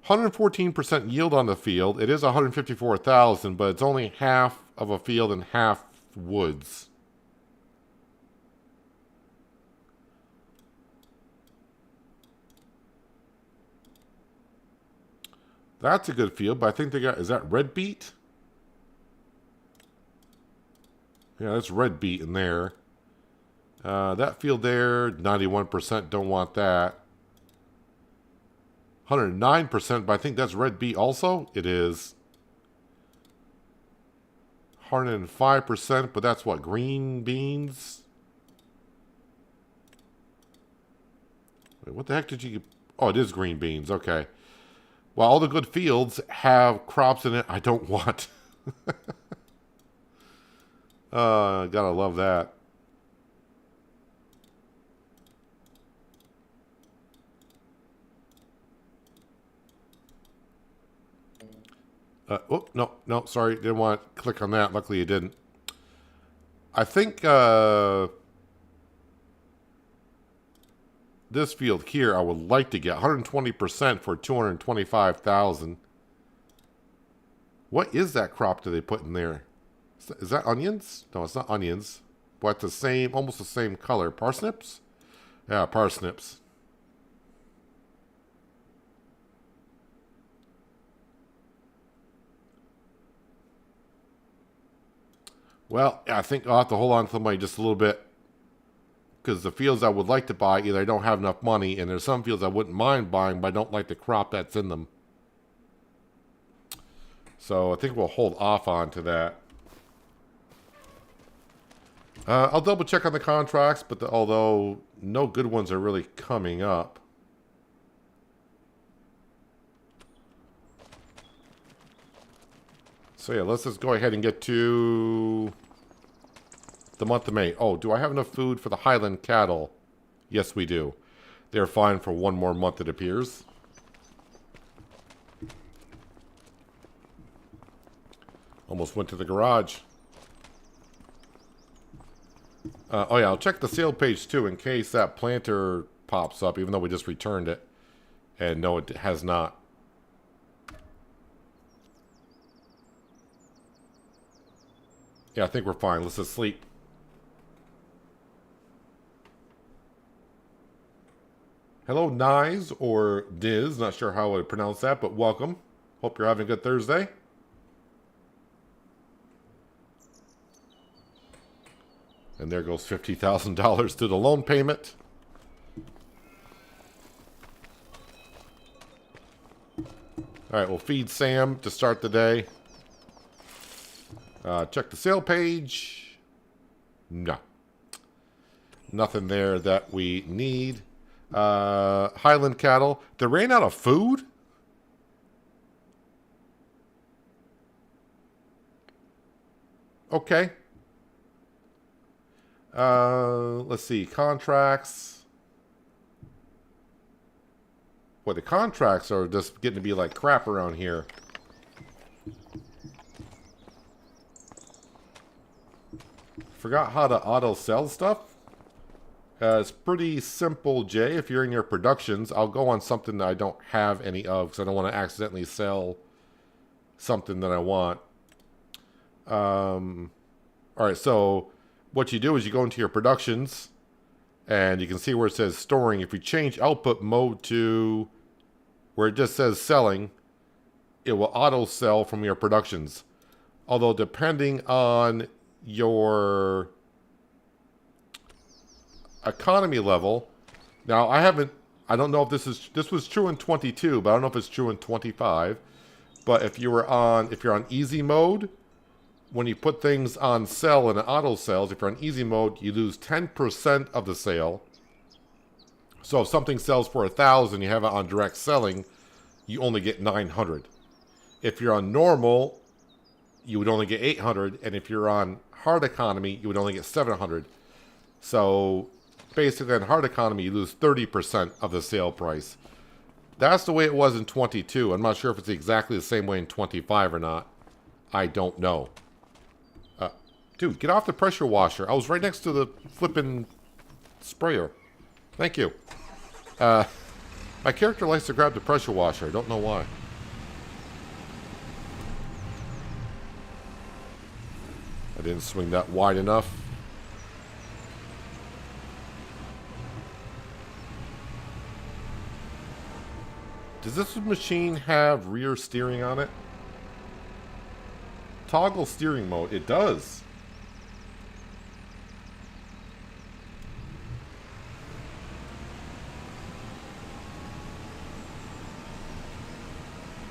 114% yield on the field. It is 154,000, but it's only half of a field and half woods. That's a good field, but I think they got, is that red beet? Yeah, that's red beet in there. That field there, 91%, don't want that. 109%, but I think that's red beet also. It is. 105%, but that's what, green beans? Wait, what the heck did you... Oh, it is green beans, okay. Well, all the good fields have crops in it I don't want. Gotta love that. Oh, no, sorry. Didn't want to click on that. Luckily, you didn't. I think this field here I would like to get 120% for 225,000. What is that crop that they put in there? Is that onions? No, it's not onions. But the same, almost the same color. Parsnips? Yeah, parsnips. Well, I think I'll have to hold on to the money just a little bit. Because the fields I would like to buy, either I don't have enough money, and there's some fields I wouldn't mind buying, but I don't like the crop that's in them. So I think we'll hold off on to that. I'll double check on the contracts, but although no good ones are really coming up. So yeah, let's just go ahead and get to the month of May. Oh, do I have enough food for the Highland cattle? Yes, we do. They're fine for one more month, it appears. Almost went to the garage. Oh yeah, I'll check the sale page too in case that planter pops up, even though we just returned it. And no, it has not. Yeah, I think we're fine. Let's just sleep. Hello, Nize, or Diz. Not sure how I would pronounce that, but welcome. Hope you're having a good Thursday. And there goes $50,000 to the loan payment. All right, we'll feed Sam to start the day. Check the sale page. No. Nothing there that we need. Highland cattle. They ran out of food? Okay. Let's see. Contracts. Boy, the contracts are just getting to be like crap around here. Forgot how to auto sell stuff. It's pretty simple, Jay. If you're in your productions, I'll go on something that I don't have any of because I don't want to accidentally sell something that I want. All right, so what you do is you go into your productions and you can see where it says storing. If you change output mode to where it just says selling, it will auto sell from your productions. Although depending on your economy level, now I don't know if this was true in 22, but I don't know if it's true in 25. But if you're on easy mode, when you put things on sell and auto sells, if you're on easy mode, you lose 10% of the sale. So if something sells for 1,000, you have it on direct selling, you only get 900. If you're on normal, you would only get 800, and if you're on hard economy, you would only get 700. So basically on hard economy, you lose 30% of the sale price. That's the way it was in 22. I'm not sure if it's exactly the same way in 25 or not. I don't know. Dude, get off the pressure washer. I was right next to the flippin' sprayer. Thank you. All My character likes to grab the pressure washer. I don't know why. I didn't swing that wide enough. Does this machine have rear steering on it? Toggle steering mode. It does.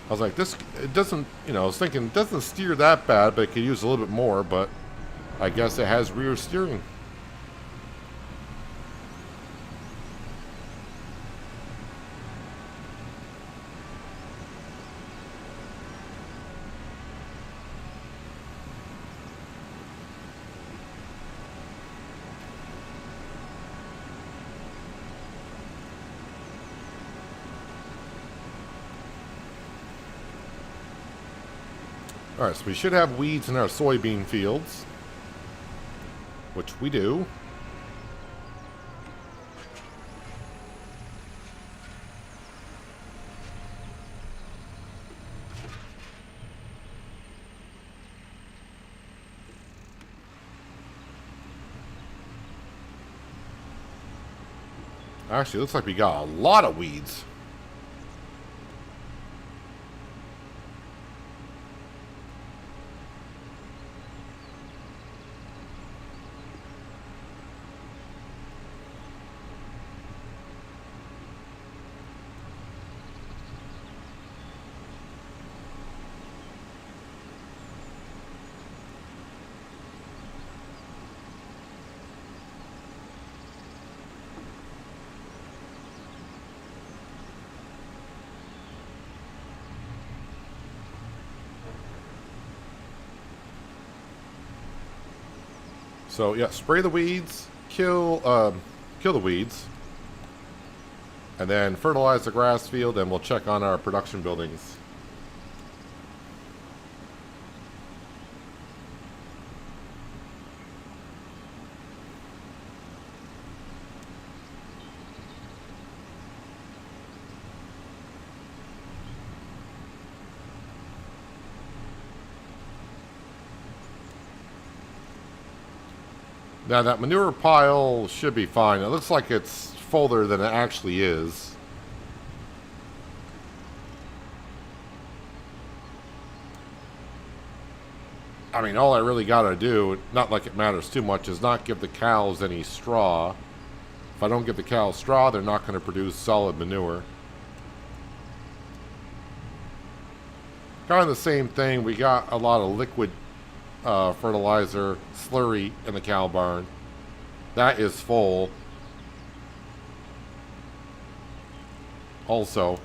I was like, this, it doesn't, you know, I was thinking, it doesn't steer that bad, but it could use a little bit more, but I guess it has rear steering. Alright, so we should have weeds in our soybean fields, which we do. Actually, it looks like we got a lot of weeds. So yeah, spray the weeds, kill the weeds, and then fertilize the grass field, and we'll check on our production buildings. Now that manure pile should be fine. It looks like it's fuller than it actually is. I mean, all I really gotta do, not like it matters too much, is not give the cows any straw. If I don't give the cows straw, they're not going to produce solid manure. Kind of the same thing. We got a lot of liquid fertilizer slurry in the cow barn. That is full. Also,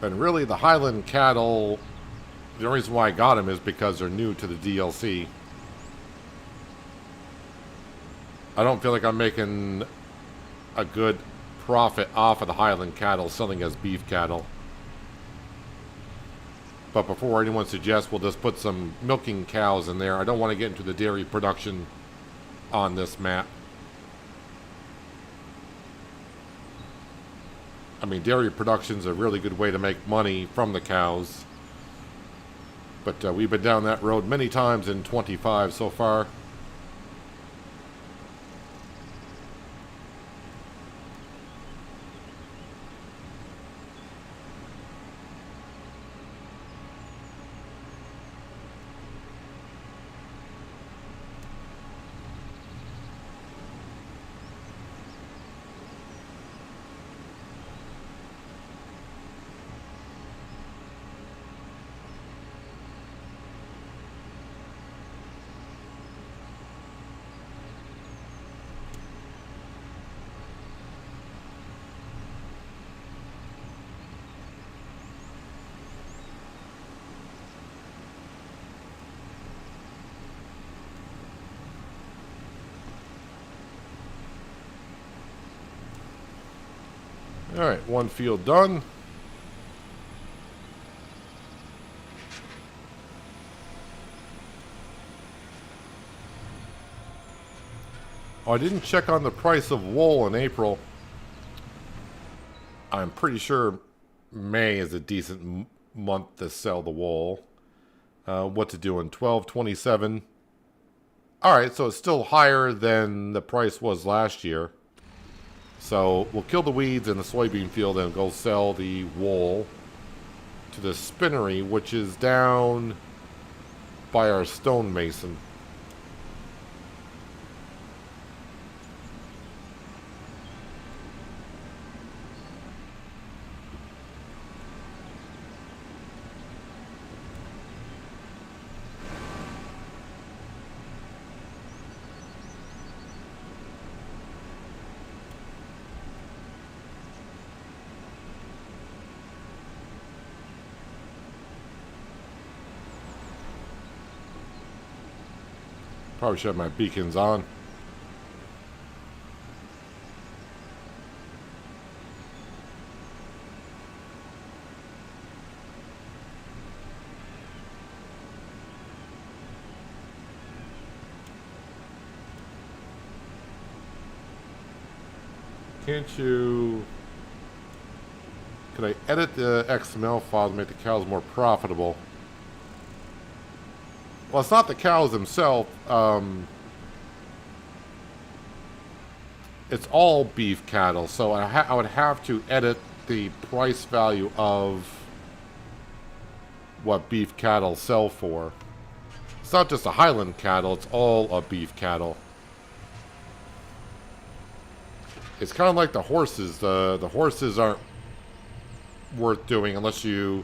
and really the Highland cattle, the only reason why I got them is because they're new to the DLC. I don't feel like I'm making a good profit off of the Highland cattle selling as beef cattle. But before anyone suggests we'll just put some milking cows in there, I don't want to get into the dairy production on this map. I mean, dairy production is a really good way to make money from the cows. But we've been down that road many times in 25 so far. Alright, one field done. Oh, I didn't check on the price of wool in April. I'm pretty sure May is a decent month to sell the wool. What's it doing? 12.27. All right, so it's still higher than the price was last year. So we'll kill the weeds in the soybean field and go sell the wool to the spinnery, which is down by our stonemason. Probably should have my beacons on. Can't you... Could I edit the XML file to make the cows more profitable? Well, it's not the cows themselves. It's all beef cattle, so I would have to edit the price value of what beef cattle sell for. It's not just a Highland cattle, it's all a beef cattle. It's kind of like the horses. The horses aren't worth doing unless you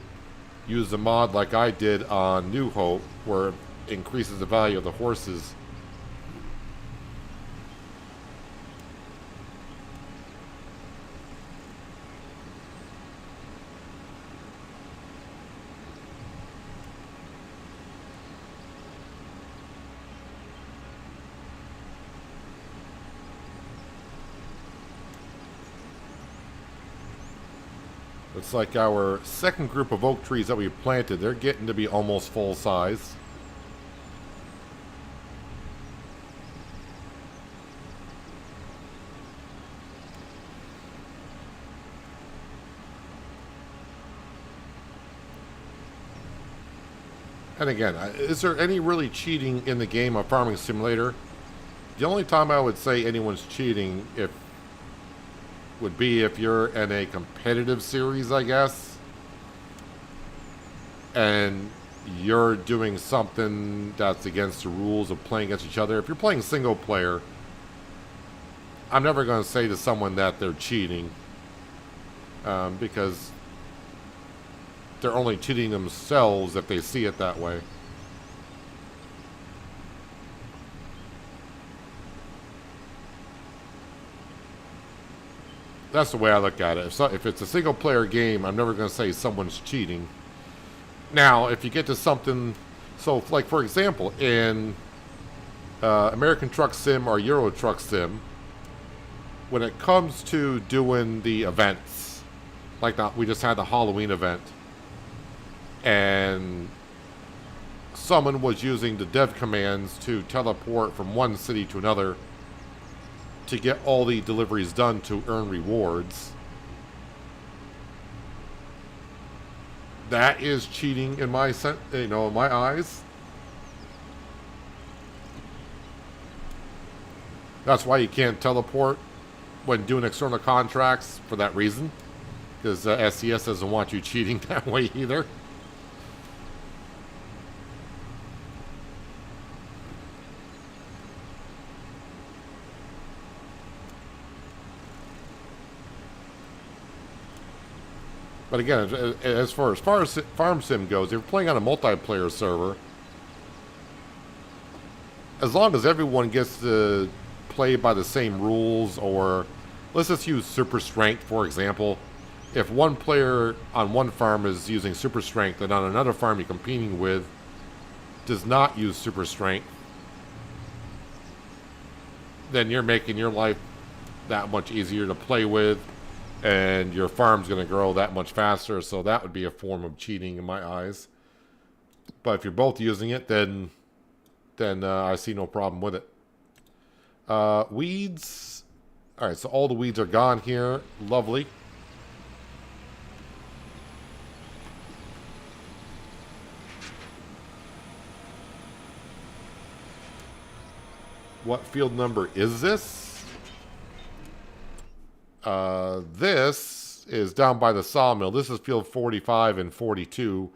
use the mod like I did on New Hope, where it increases the value of the horses. It's like our second group of oak trees that we planted. They're getting to be almost full size. And again, is there any really cheating in the game of Farming Simulator? The only time I would say anyone's cheating would be if you're in a competitive series, I guess, and you're doing something that's against the rules of playing against each other. If you're playing single player, I'm never going to say to someone that they're cheating, because they're only cheating themselves if they see it that way. That's the way I look at it. If it's a single player game, I'm never going to say someone's cheating. Now, if you get to something, so like for example, in American Truck Sim or Euro Truck Sim, when it comes to doing the events, like we just had the Halloween event, and someone was using the dev commands to teleport from one city to another to get all the deliveries done to earn rewards. That is cheating in my in my eyes. That's why you can't teleport when doing external contracts, for that reason, because SCS doesn't want you cheating that way either. But again, as far as Farm Sim goes, if you're playing on a multiplayer server, as long as everyone gets to play by the same rules, or let's just use Super Strength, for example. If one player on one farm is using Super Strength and on another farm you're competing with does not use Super Strength, then you're making your life that much easier to play with, and your farm's going to grow that much faster, so that would be a form of cheating in my eyes. But if you're both using it, then I see no problem with it. Weeds. All right, so all the weeds are gone here. Lovely. What field number is this? This is down by the sawmill. This is field 45 and 42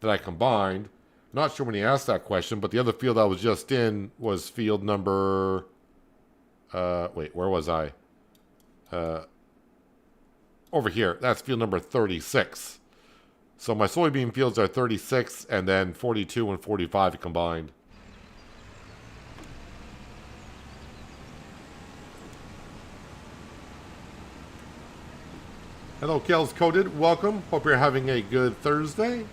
that I combined. Not sure when he asked that question, but the other field I was just in was field number... wait, where was I? Over here. That's field number 36. So my soybean fields are 36 and then 42 and 45 combined. Hello, Kel's Coded. Welcome. Hope you're having a good Thursday.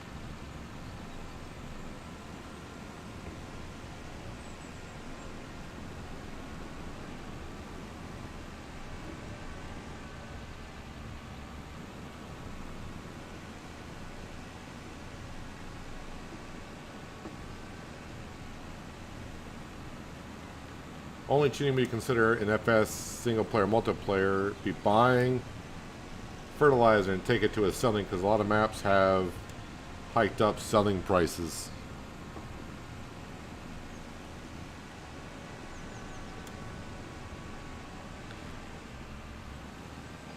Only cheating we consider in FS single player multiplayer be buying fertilizer and take it to a selling, because a lot of maps have hiked up selling prices.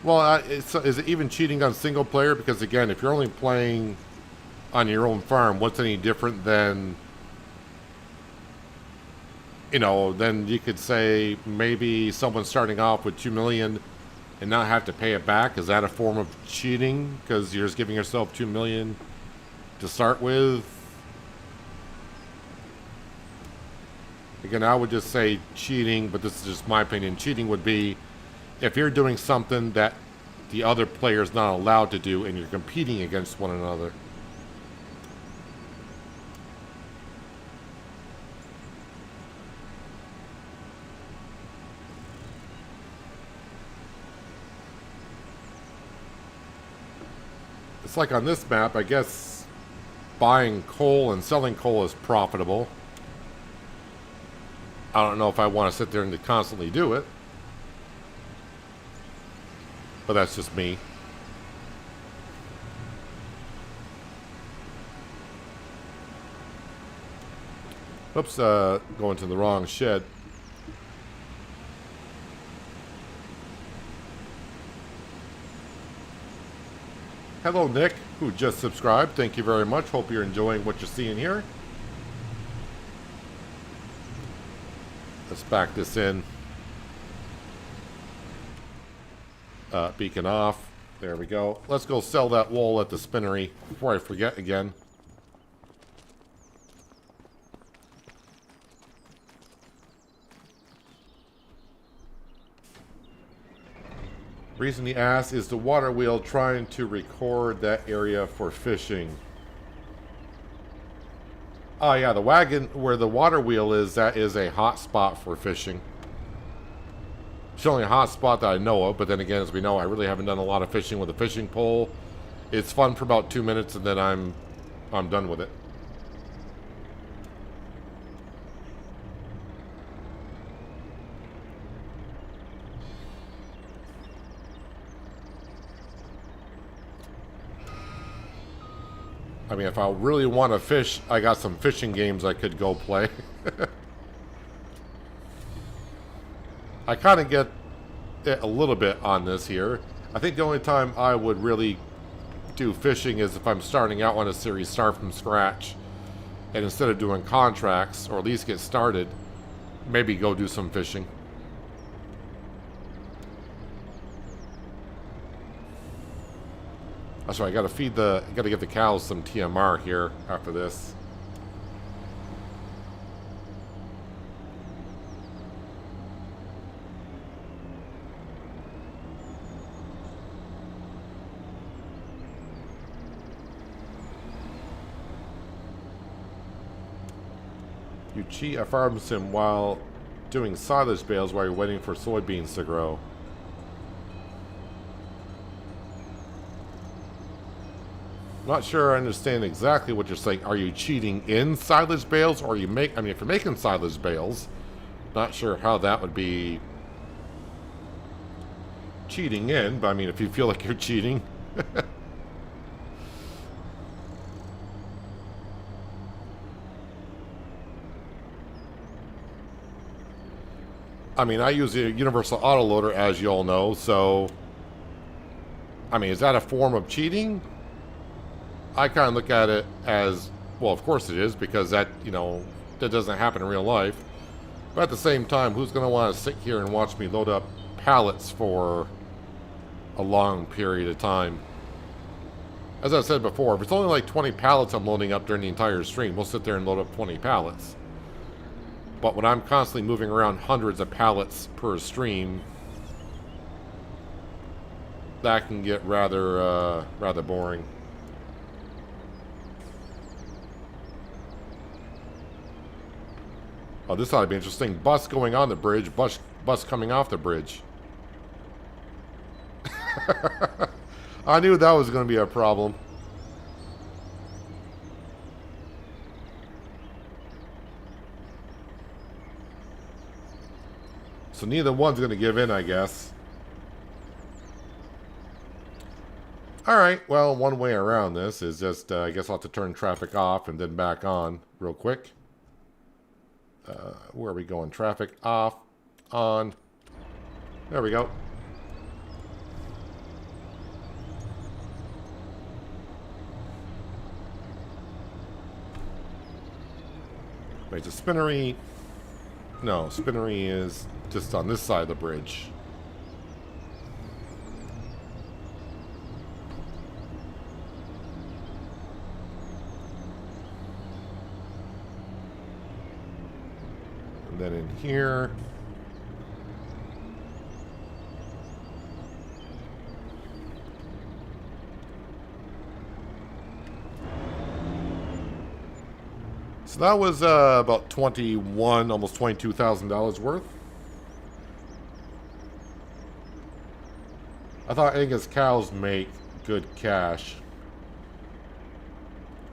Well, is it even cheating on single player? Because again, if you're only playing on your own farm, what's any different than, you know, then you could say maybe someone starting off with 2 million and not have to pay it back. Is that a form of cheating? Because you're just giving yourself 2 million to start with. Again, I would just say cheating, but this is just my opinion. Cheating would be if you're doing something that the other player is not allowed to do and you're competing against one another. It's like on this map, I guess buying coal and selling coal is profitable. I don't know if I want to sit there and constantly do it. But that's just me. Oops, going to the wrong shed. Hello, Nick, who just subscribed. Thank you very much. Hope you're enjoying what you're seeing here. Let's back this in. Beacon off. There we go. Let's go sell that wool at the spinnery before I forget again. Reason he asked is the water wheel trying to record that area for fishing. Oh yeah, the wagon where the water wheel is, that is a hot spot for fishing. It's only a hot spot that I know of, but then again, as we know, I really haven't done a lot of fishing with a fishing pole. It's fun for about 2 minutes and then I'm done with it. I mean, if I really want to fish, I got some fishing games I could go play. I kind of get it a little bit on this here. I think the only time I would really do fishing is if I'm starting out on a series, start from scratch. And instead of doing contracts, or at least get started, maybe go do some fishing. That's right, I gotta give the cows some TMR here after this. You cheat a farm sim while doing silage bales while you're waiting for soybeans to grow. Not sure I understand exactly what you're saying. Are you cheating in silage bales, or are you I mean, if you're making silage bales, Not sure how that would be cheating in, but I mean, if you feel like you're cheating. I mean, I use a universal autoloader, as you all know, so... I mean, is that a form of cheating? I kind of look at it as... Well, of course it is, because that, you know, that doesn't happen in real life. But at the same time, who's going to want to sit here and watch me load up pallets for a long period of time? As I said before, if it's only like 20 pallets I'm loading up during the entire stream, we'll sit there and load up 20 pallets. But when I'm constantly moving around hundreds of pallets per stream, that can get rather boring. Oh, this ought to be interesting. Bus going on the bridge, bus coming off the bridge. I knew that was going to be a problem. So neither one's going to give in, I guess. Alright, well, one way around this is just, I guess I'll have to turn traffic off and then back on real quick. Where are we going? Traffic off, on. There we go. Wait, the spinnery... No, spinnery is just on this side of the bridge. And then in here... So that was about $21,000, almost $22,000 worth. I thought Angus cows make good cash.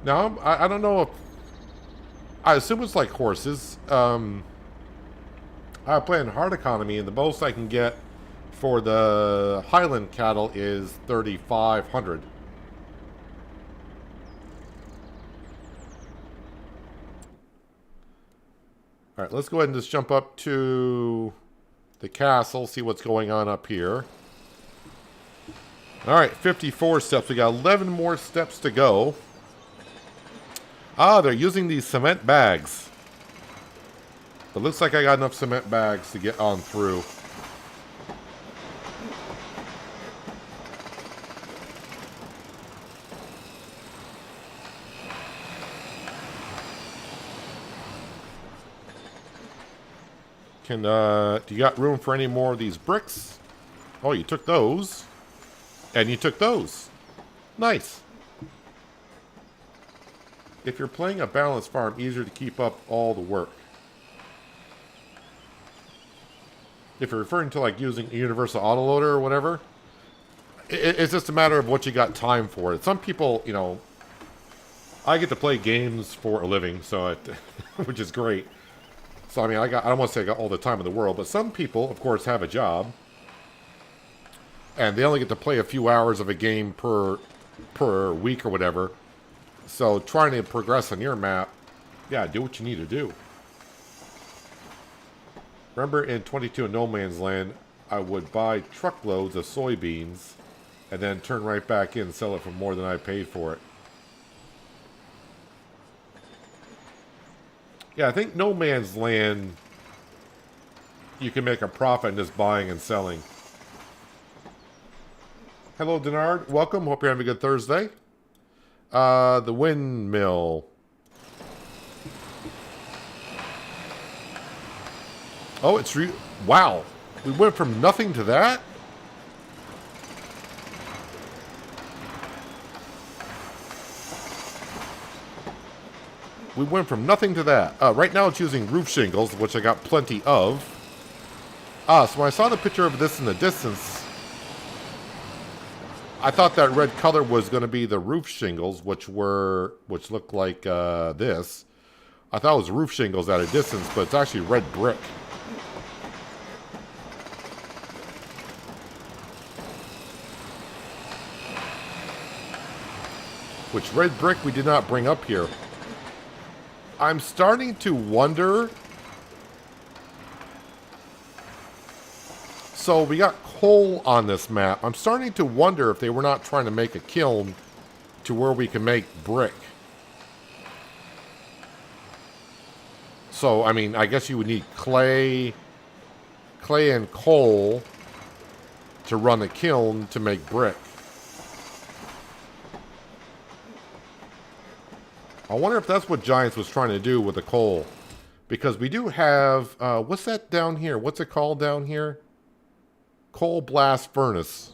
Now, I don't know if... I assume it's like horses. I play in hard economy, and the most I can get for the Highland cattle is 3,500. Alright, let's go ahead and just jump up to the castle, see what's going on up here. Alright, 54 steps. We got 11 more steps to go. Ah, they're using these cement bags. It looks like I got enough cement bags to get on through. Do you got room for any more of these bricks? Oh, you took those. And you took those. Nice. If you're playing a balanced farm, easier to keep up all the work. If you're referring to like using a universal autoloader or whatever, it's just a matter of what you got time for. Some people, you know, I get to play games for a living, so which is great. So, I mean, I don't want to say I got all the time in the world, but some people, of course, have a job. And they only get to play a few hours of a game per week or whatever. So, trying to progress on your map, yeah, do what you need to do. Remember in 22 in No Man's Land, I would buy truckloads of soybeans and then turn right back in and sell it for more than I paid for it. Yeah, I think No Man's Land, you can make a profit in just buying and selling. Hello, Denard. Welcome. Hope you're having a good Thursday. The windmill. Oh, it's wow. We went from nothing to that? We went from nothing to that. Right now it's using roof shingles, which I got plenty of. So when I saw the picture of this in the distance, I thought that red color was going to be the roof shingles, which looked like this. I thought it was roof shingles at a distance, but it's actually red brick. which red brick we did not bring up here. I'm starting to wonder. So we got coal on this map. I'm starting to wonder if they were not trying to make a kiln to where we can make brick. So, I mean, I guess you would need clay and coal to run a kiln to make brick. I wonder if that's what Giants was trying to do with the coal. Because we do have, what's that down here? What's it called down here? Coal blast furnace.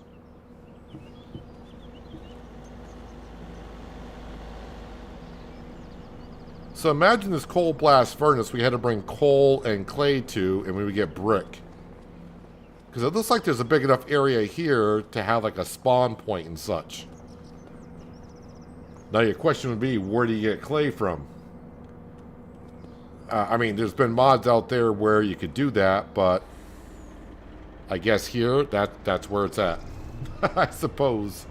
So imagine this coal blast furnace we had to bring coal and clay to, and we would get brick. Because it looks like there's a big enough area here to have like a spawn point and such. Now your question would be, where do you get clay from? I mean, there's been mods out there where you could do that, but I guess here, that's where it's at. I suppose.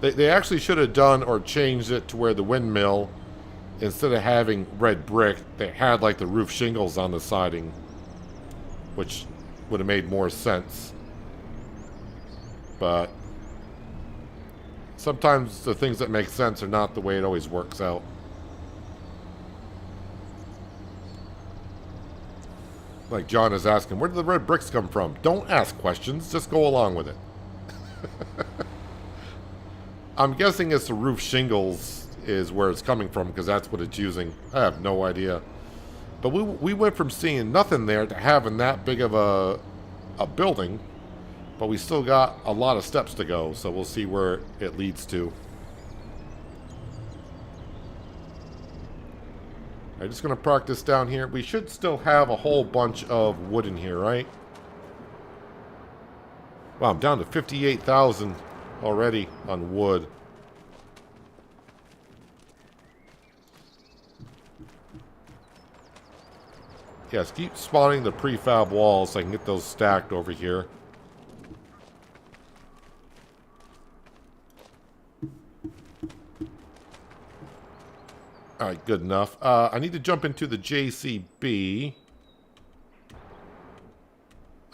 They actually should have done or changed it to where the windmill, instead of having red brick, they had like the roof shingles on the siding, which would have made more sense. But sometimes the things that make sense are not the way it always works out. Like John is asking, where did the red bricks come from? Don't ask questions, just go along with it. I'm guessing it's the roof shingles is where it's coming from, because that's what it's using. I have no idea. But we went from seeing nothing there to having that big of a building. But we still got a lot of steps to go, so we'll see where it leads to. I'm just going to park this down here. We should still have a whole bunch of wood in here, right? Wow, I'm down to 58,000 already on wood. Yes, keep spawning the prefab walls so I can get those stacked over here. Alright, good enough. I need to jump into the JCB.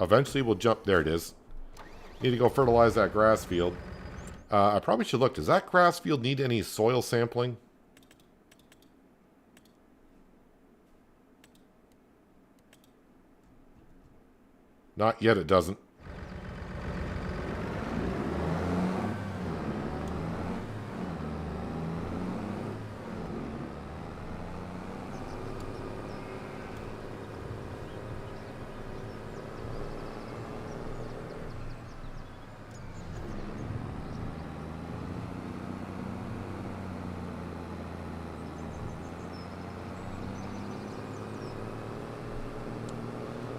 Eventually we'll jump. There it is. Need to go fertilize that grass field. I probably should look. Does that grass field need any soil sampling? Not yet, it doesn't.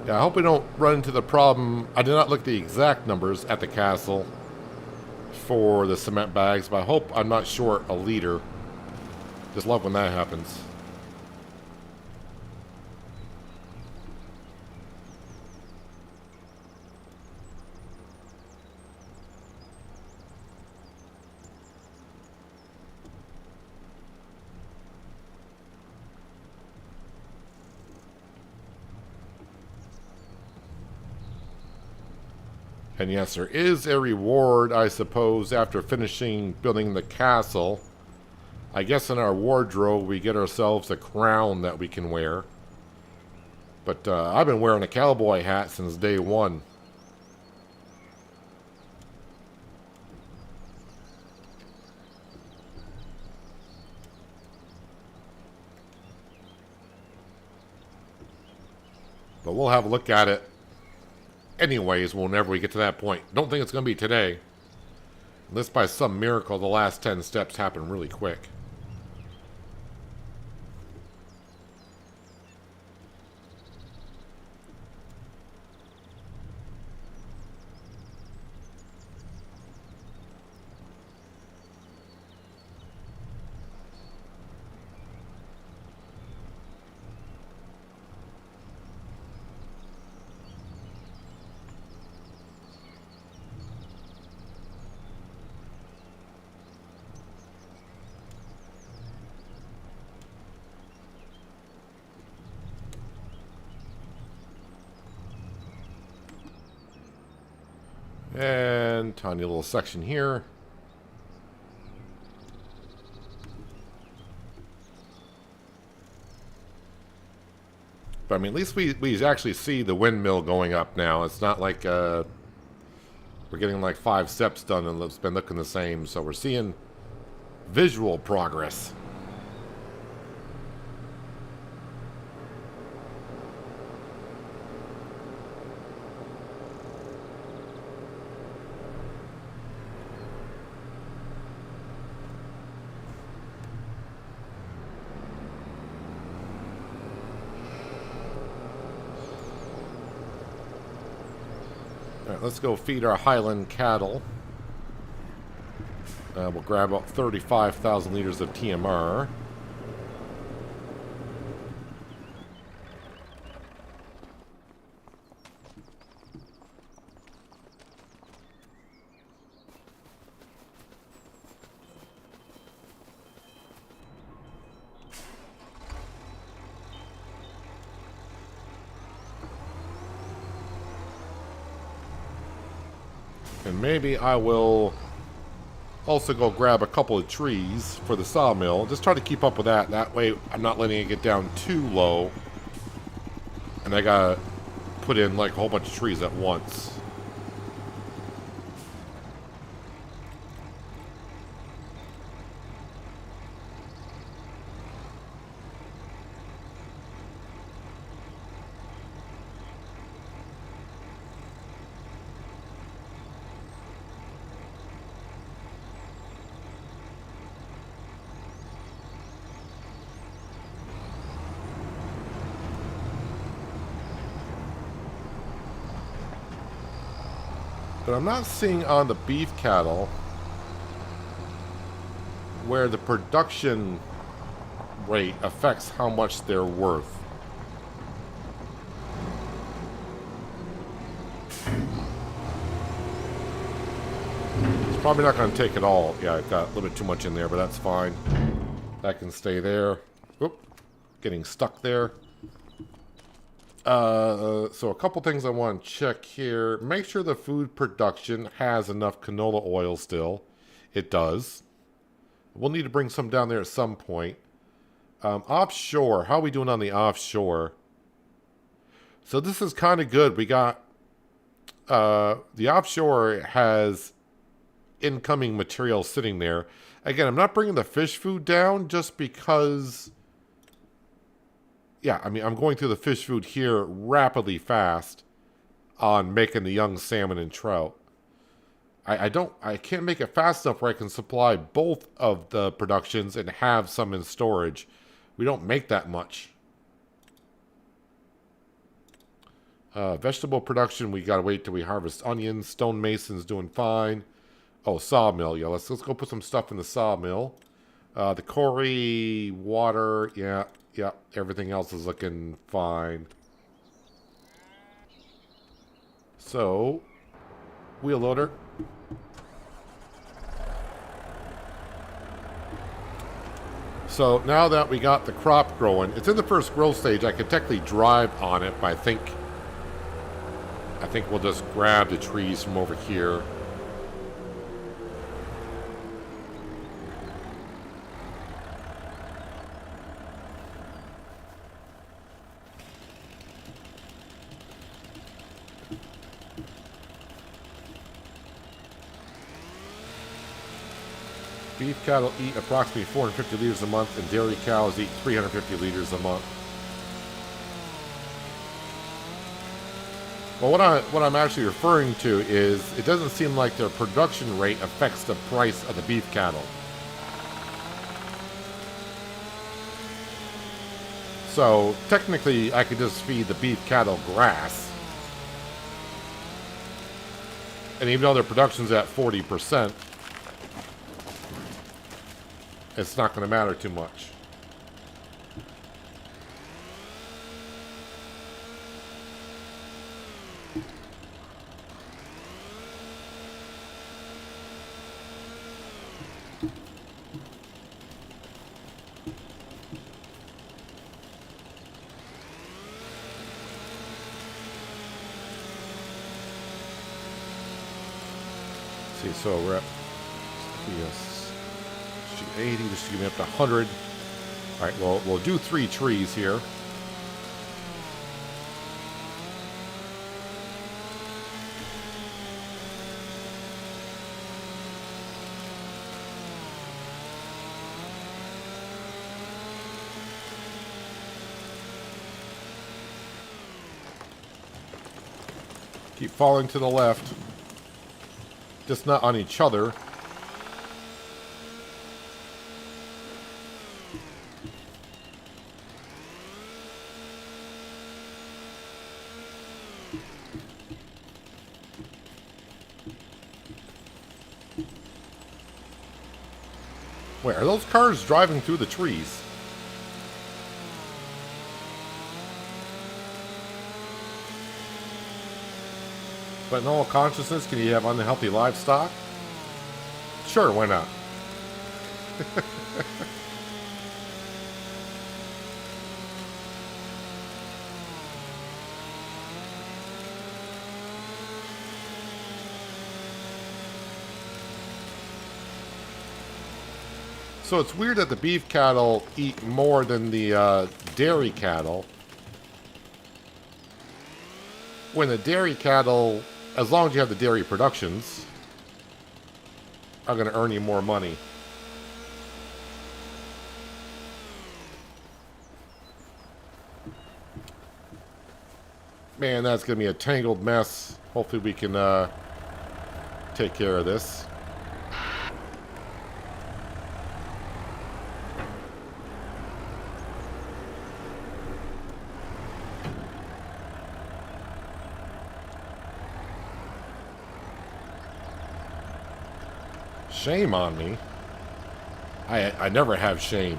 Yeah, I hope we don't run into the problem. I did not look at the exact numbers at the castle for the cement bags, but I hope I'm not short a liter. Just love when that happens. And yes, there is a reward, I suppose, after finishing building the castle. I guess in our wardrobe we get ourselves a crown that we can wear. But I've been wearing a cowboy hat since day one. But we'll have a look at it anyways whenever we get to that point. Don't think it's going to be today. Unless by some miracle the last 10 steps happen really quick. And tiny little section here. But I mean, at least we actually see the windmill going up now. It's not like we're getting like 5 steps done and it's been looking the same. So we're seeing visual progress. Alright, let's go feed our Highland cattle. We'll grab about 35,000 liters of TMR. And maybe I will also go grab a couple of trees for the sawmill. Just try to keep up with that. That way I'm not letting it get down too low. And I gotta put in like a whole bunch of trees at once. But I'm not seeing on the beef cattle where the production rate affects how much they're worth. It's probably not going to take it all. Yeah, I've got a little bit too much in there, but that's fine. That can stay there. Oop, getting stuck there. So a couple things I want to check here. Make sure the food production has enough canola oil still. It does. We'll need to bring some down there at some point. Offshore. How are we doing on the offshore? So this is kind of good. We got... the offshore has incoming material sitting there. Again, I'm not bringing the fish food down just because... Yeah, I mean, I'm going through the fish food here rapidly fast on making the young salmon and trout. I can't make it fast enough where I can supply both of the productions and have some in storage. We don't make that much. Vegetable production, we gotta wait till we harvest onions. Stonemason's doing fine. Oh, sawmill, yeah, let's go put some stuff in the sawmill. The quarry, water, yeah, everything else is looking fine. So, wheel loader. So, now that we got the crop growing, it's in the first growth stage. I could technically drive on it, but I think we'll just grab the trees from over here. Beef cattle eat approximately 450 liters a month, and dairy cows eat 350 liters a month. Well, what I'm actually referring to is it doesn't seem like their production rate affects the price of the beef cattle. So technically, I could just feed the beef cattle grass, and even though their production's at 40%. It's not going to matter too much. so we're at yes, 80. This should give me up to 100. All right, well, we'll do 3 trees here. Keep falling to the left. Just not on each other. Wait, are those cars driving through the trees? But in all consciousness, can you have unhealthy livestock? Sure, why not? So it's weird that the beef cattle eat more than the dairy cattle. When the dairy cattle, as long as you have the dairy productions, are going to earn you more money. Man, that's going to be a tangled mess. Hopefully we can take care of this. Shame on me. I never have shame.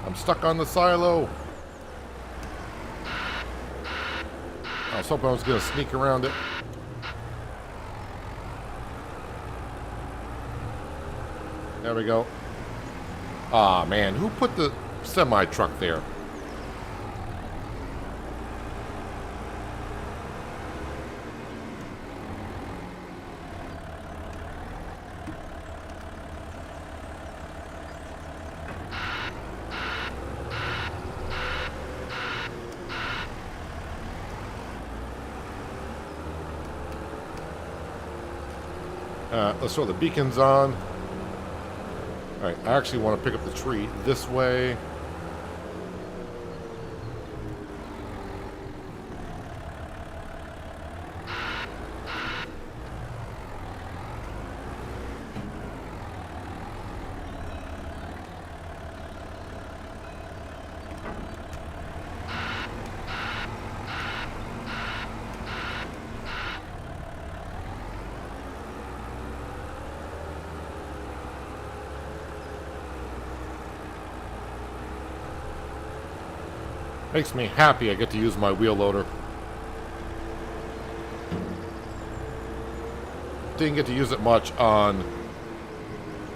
I'm stuck on the silo. I was hoping I was going to sneak around it. There we go. Ah, man. Who put the semi-truck there? Let's throw the beacons on. Alright, I actually want to pick up the tree this way. Makes me happy I get to use my wheel loader. Didn't get to use it much on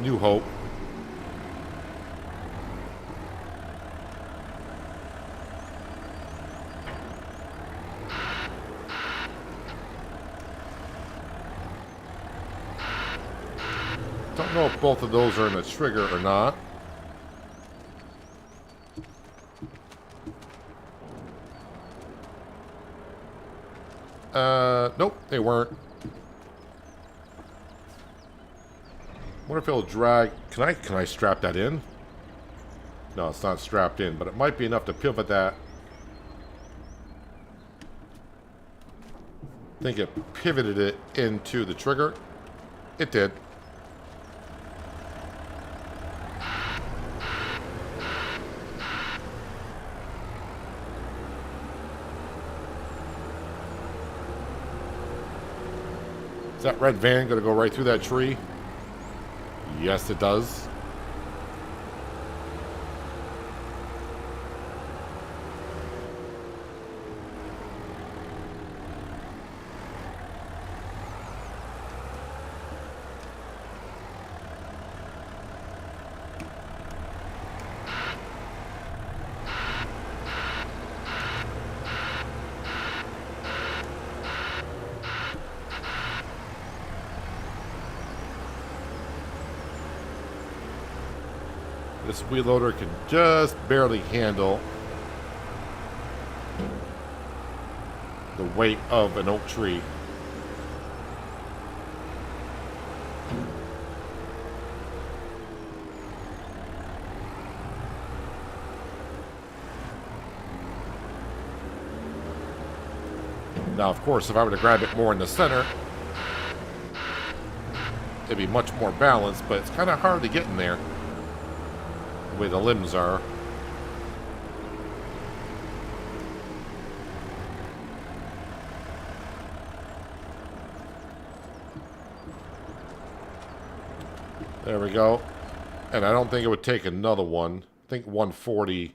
New Hope. Don't know if both of those are in the trigger or not. Nope, they weren't. Wonder if it'll drag. Can I strap that in? No, it's not strapped in, but it might be enough to pivot that. I think it pivoted it into the trigger. It did. Is that red van going to go right through that tree? Yes, it does. This wheel loader can just barely handle the weight of an oak tree. Now, of course, if I were to grab it more in the center, it'd be much more balanced, but it's kind of hard to get in there, the way the limbs are. There we go. And I don't think it would take another one. I think 140...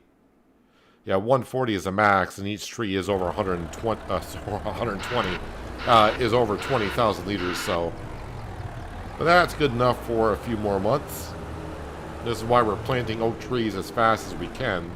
Yeah, 140 is the max, and each tree is over 120. 120 is over 20,000 liters. So, but that's good enough for a few more months. This is why we're planting oak trees as fast as we can.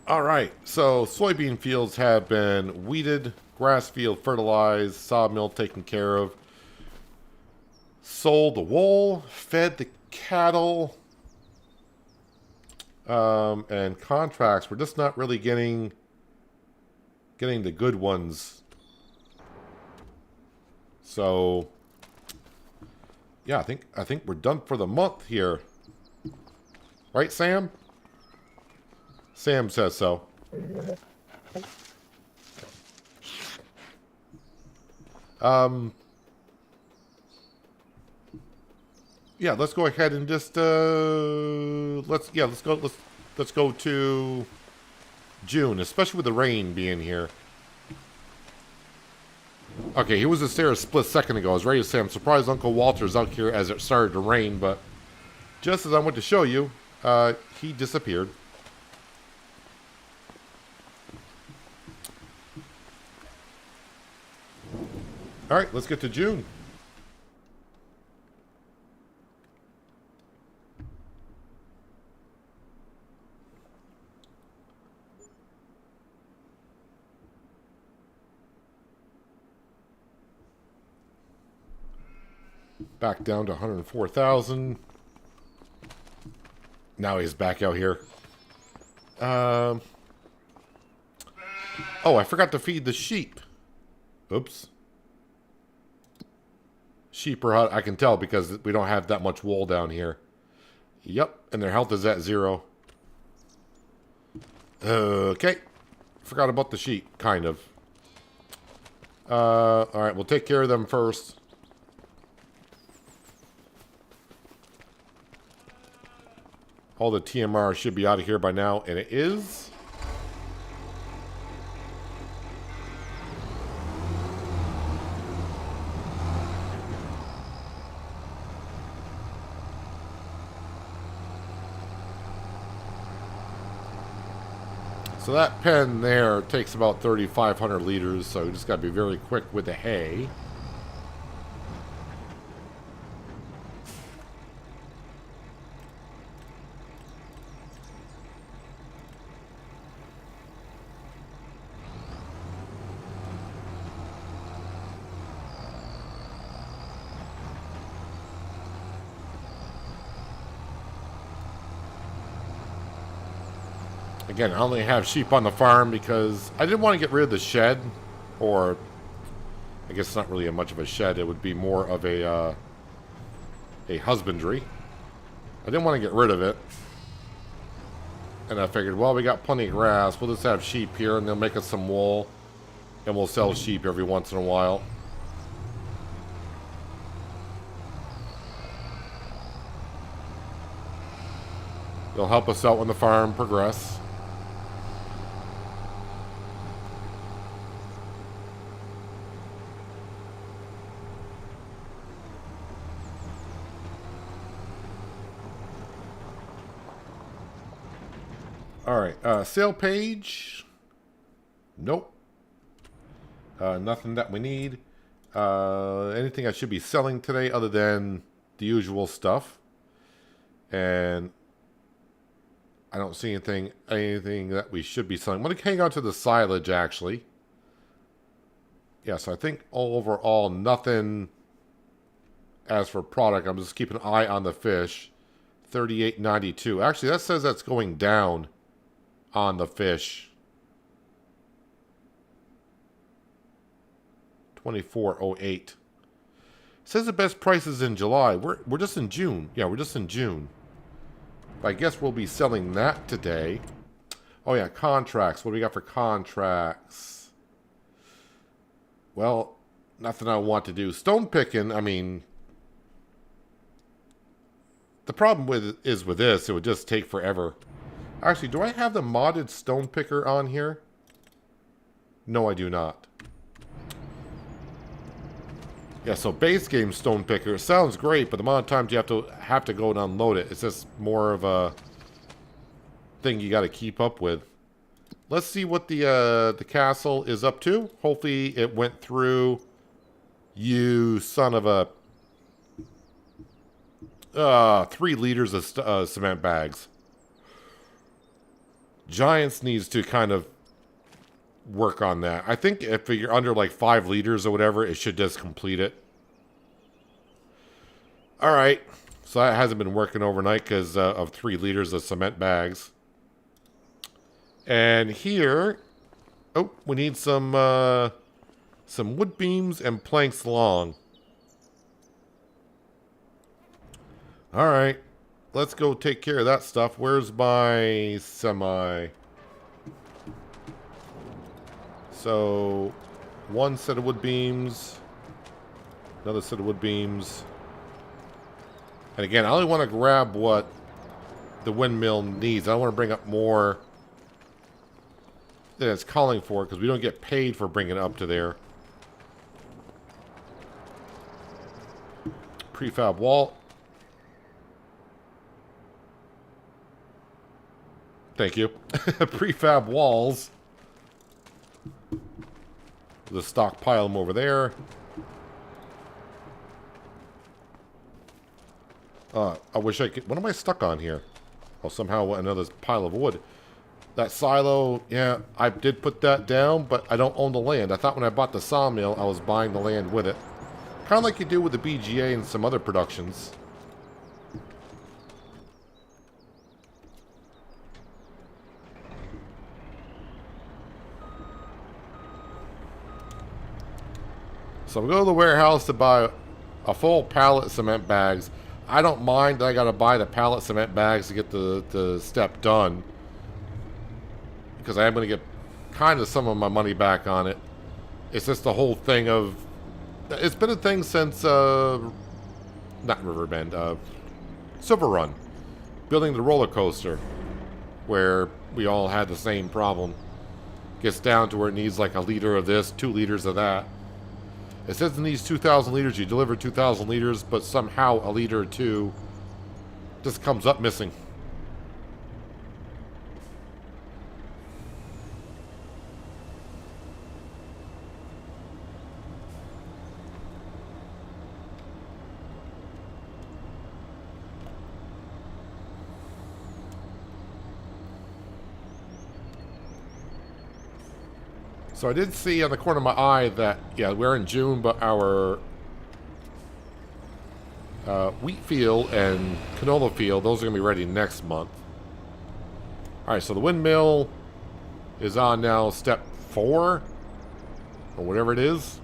All right, so soybean fields have been weeded, grass field fertilized, sawmill taken care of. Sold the wool, fed the cattle, and contracts. We're just not really getting the good ones. So, yeah, I think we're done for the month here, right, Sam? Sam says so. Yeah, let's go ahead and just let's go to June, especially with the rain being here. Okay, he was just there a split second ago. I was ready to say I'm surprised Uncle Walter's out here as it started to rain, but just as I went to show you, he disappeared. All right, let's get to June. Back down to 104,000. Now he's back out here. Oh, I forgot to feed the sheep. Oops. Sheep are, I can tell because we don't have that much wool down here. Yep, and their health is at 0. Okay. Forgot about the sheep, kind of. Alright, we'll take care of them first. All the TMR should be out of here by now, and it is. So that pen there takes about 3,500 liters, so you just got to be very quick with the hay. Again, I only have sheep on the farm because I didn't want to get rid of the shed, or I guess it's not really much of a shed. It would be more of a husbandry. I didn't want to get rid of it, and I figured, well, we got plenty of grass. We'll just have sheep here, and they'll make us some wool, and we'll sell sheep every once in a while. They'll help us out when the farm progresses. Alright, sale page. Nope. Nothing that we need. Anything I should be selling today other than the usual stuff. And I don't see anything that we should be selling. I'm going to hang on to the silage, actually. Yeah, so I think overall nothing as for product. I'm just keeping an eye on the fish. 38.92. Actually, that says that's going down on the fish. 24.08. Says the best price is in July. We're just in June. Yeah, we're just in June. But I guess we'll be selling that today. Oh yeah, contracts. What do we got for contracts? Well, nothing I want to do. Stone picking, I mean, the problem with this, it would just take forever. Actually, do I have the modded stone picker on here? No, I do not. Yeah, so base game stone picker sounds great, but the amount of times you have to go and unload it, it's just more of a thing you got to keep up with. Let's see what the castle is up to. Hopefully it went through. You son of a 3 liters of cement bags. Giants needs to kind of work on that. I think if you're under like 5 liters or whatever, it should just complete it. Alright. So that hasn't been working overnight because of 3 liters of cement bags. And here, oh, we need some wood beams and planks long. Alright. Let's go take care of that stuff. Where's my semi? So, 1 set of wood beams, another set of wood beams. And again, I only want to grab what the windmill needs. I don't want to bring up more than it's calling for because we don't get paid for bringing it up to there. Prefab wall. Thank you. Prefab walls. Just stockpile them over there. I wish I could... What am I stuck on here? Oh, somehow another pile of wood. That silo, yeah, I did put that down, but I don't own the land. I thought when I bought the sawmill, I was buying the land with it. Kind of like you do with the BGA and some other productions. So we go to the warehouse to buy a full pallet of cement bags. I don't mind that I got to buy the pallet cement bags to get the step done. Because I am going to get kind of some of my money back on it. It's just the whole thing of... It's been a thing since... not Riverbend. Silver Run. Building the roller coaster. Where we all had the same problem. Gets down to where it needs like a liter of this, 2 liters of that. It says it needs 2,000 liters. You deliver 2,000 liters, but somehow a liter or 2 just comes up missing. So I did see on the corner of my eye that, yeah, we're in June, but our wheat field and canola field, those are going to be ready next month. Alright, so the windmill is on now step 4, or whatever it is.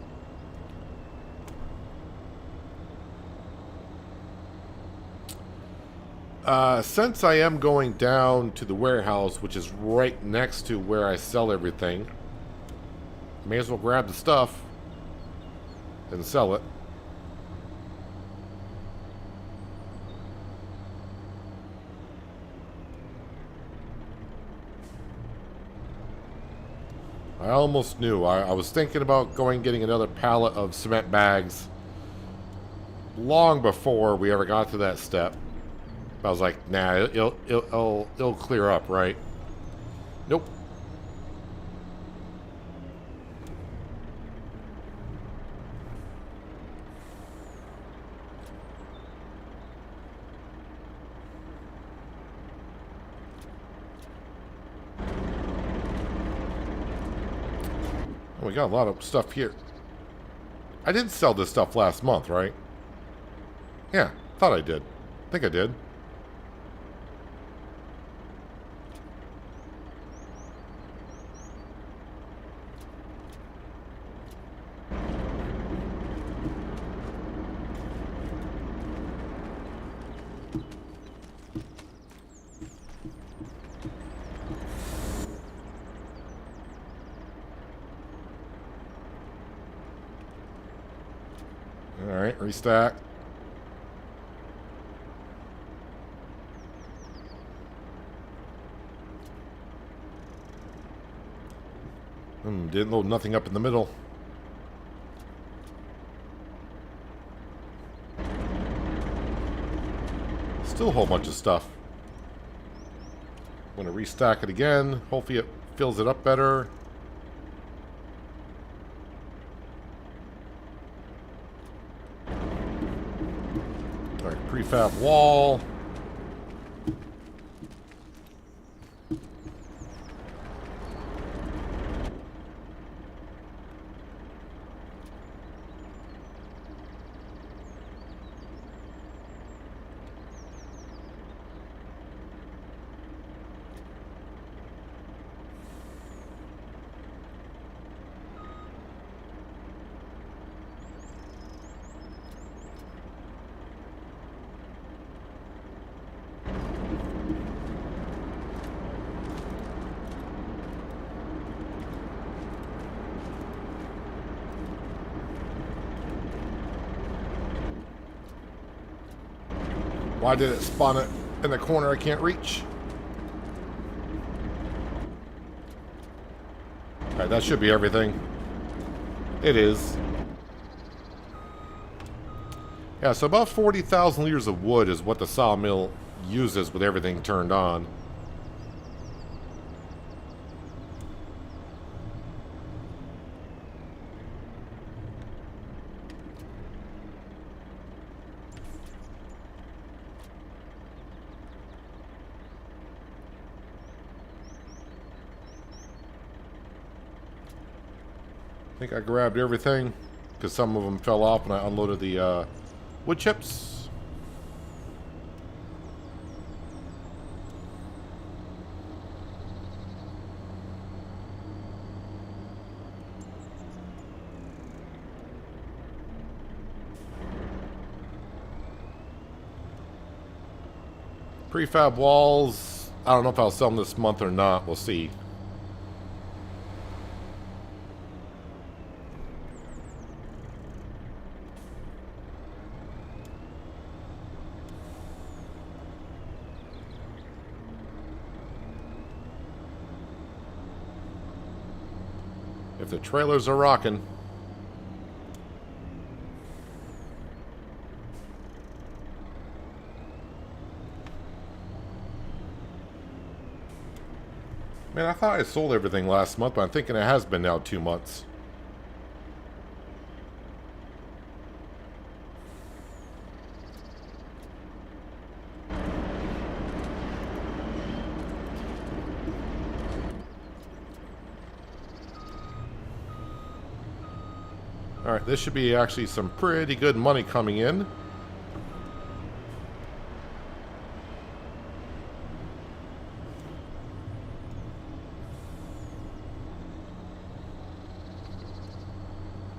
Since I am going down to the warehouse, which is right next to where I sell everything, may as well grab the stuff and sell it. I almost knew. I was thinking about getting another pallet of cement bags long before we ever got to that step. I was like, nah, it'll clear up, right? Nope. We got a lot of stuff here. I did sell this stuff last month, right? Yeah, thought I did. Think I did. Alright, restack. Didn't load nothing up in the middle. Still a whole bunch of stuff. I'm going to restack it again. Hopefully it fills it up better. Alright, prefab wall. Why did it spawn it in the corner I can't reach? Alright, that should be everything. It is. Yeah, so about 40,000 liters of wood is what the sawmill uses with everything turned on. I think I grabbed everything because some of them fell off when I unloaded the wood chips. Prefab walls. I don't know if I'll sell them this month or not. We'll see. If the trailers are rocking. Man, I thought I sold everything last month, but I'm thinking it has been now 2 months. Alright, this should be actually some pretty good money coming in.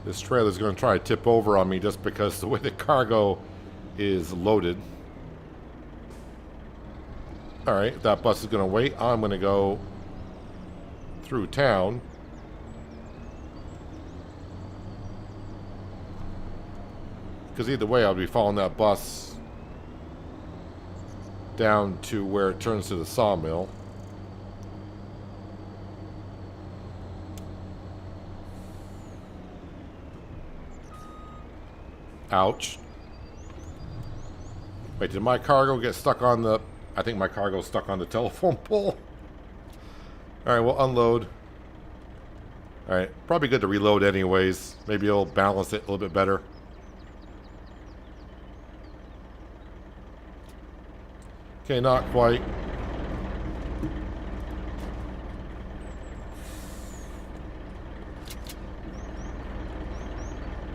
This trailer's going to try to tip over on me just because the way the cargo is loaded. Alright, if that bus is going to wait, I'm going to go through town. Because either way, I'll be following that bus down to where it turns to the sawmill. Ouch. Wait, did my cargo get stuck on the... I think my cargo's stuck on the telephone pole. Alright, we'll unload. Alright, probably good to reload anyways. Maybe it'll balance it a little bit better. Okay, not quite.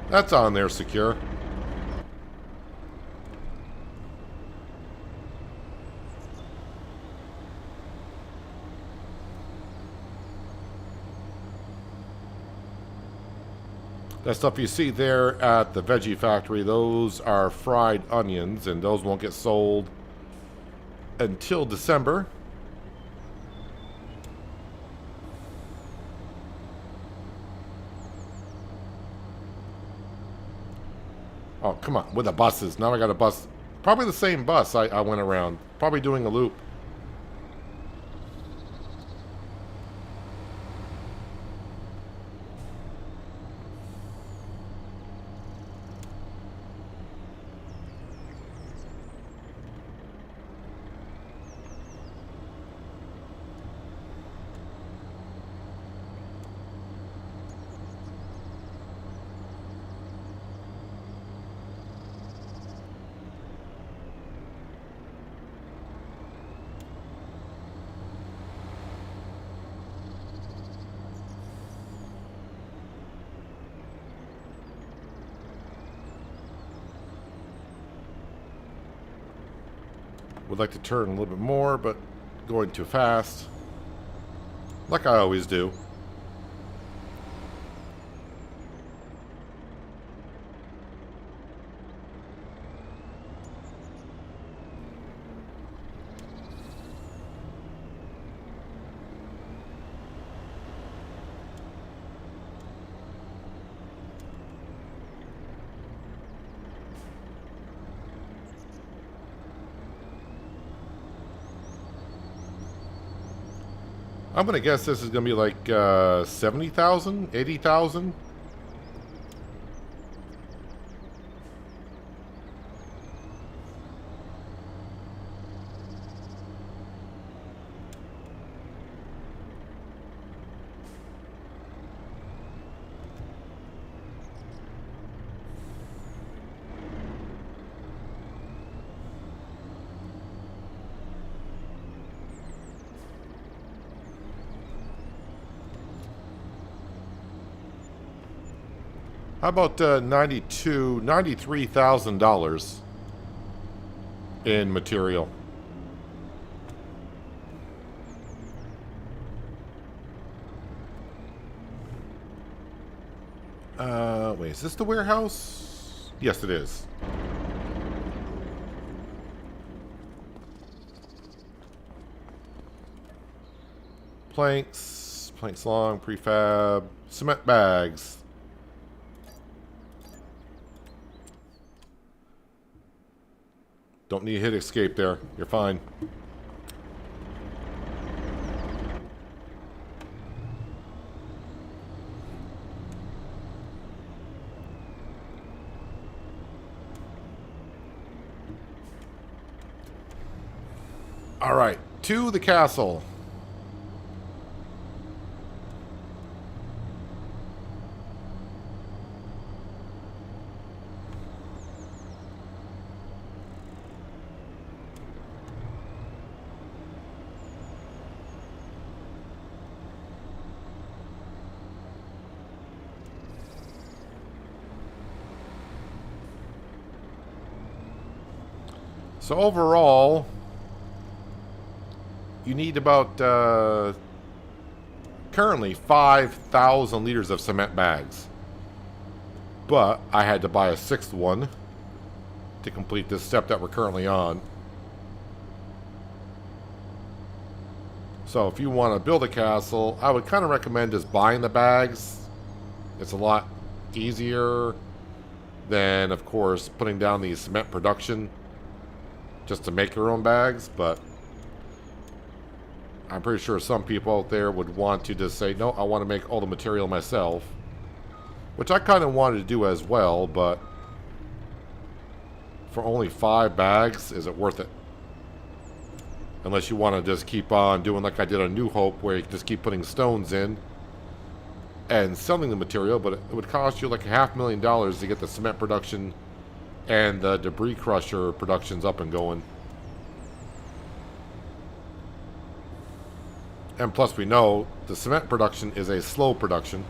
That's on there secure. That stuff you see there at the veggie factory, those are fried onions, and those won't get sold until December. Oh, come on, with the buses. Now I got a bus. Probably the same bus I went around. Probably doing a loop. Would like to turn a little bit more, but going too fast. Like I always do. I'm going to guess this is going to be like 70,000, 80,000. How about $93,000 in material? Wait, is this the warehouse? Yes, it is. Planks long, prefab, cement bags. Don't need to hit escape there. You're fine. All right, to the castle. So overall, you need about currently 5,000 liters of cement bags. But I had to buy a sixth one to complete this step that we're currently on. So if you want to build a castle, I would kind of recommend just buying the bags. It's a lot easier than, of course, putting down the cement production just to make your own bags, but I'm pretty sure some people out there would want to just say, no, I want to make all the material myself, which I kind of wanted to do as well, but for only 5 bags, is it worth it? Unless you want to just keep on doing like I did on New Hope, where you can just keep putting stones in and selling the material, but it would cost you like $500,000 to get the cement production and the debris crusher productions up and going. And plus we know the cement production is a slow production.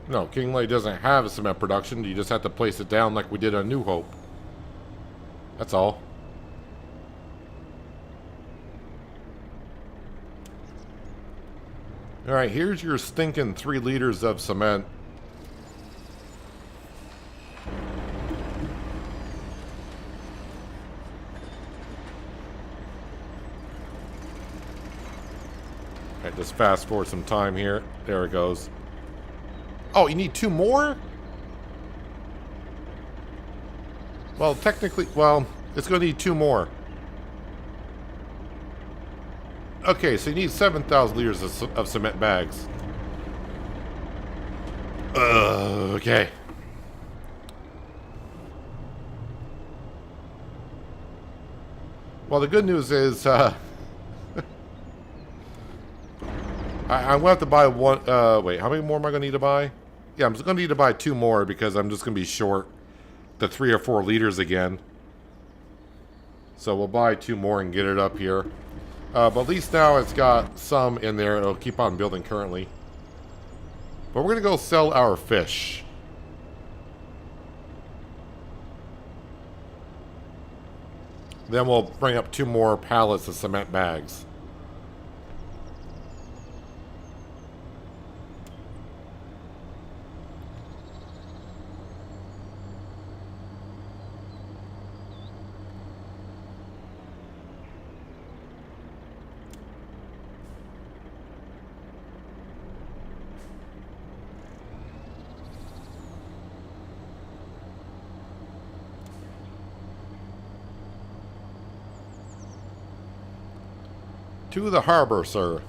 No, Kinlaig doesn't have a cement production. You just have to place it down like we did on New Hope. That's all. Alright, here's your stinking 3 liters of cement. Alright, just fast forward some time here. There it goes. Oh, you need 2 more? Well, technically, well, it's going to need 2 more. Okay, so you need 7,000 liters of cement bags. Okay. Well, the good news is, I'm going to have to buy one, wait, how many more am I going to need to buy? Yeah, I'm just going to need to buy 2 more because I'm just going to be short the 3 or 4 liters again. So we'll buy 2 more and get it up here. But at least now it's got some in there. It'll keep on building currently. But we're going to go sell our fish. Then we'll bring up 2 more pallets of cement bags. To the harbor, sir.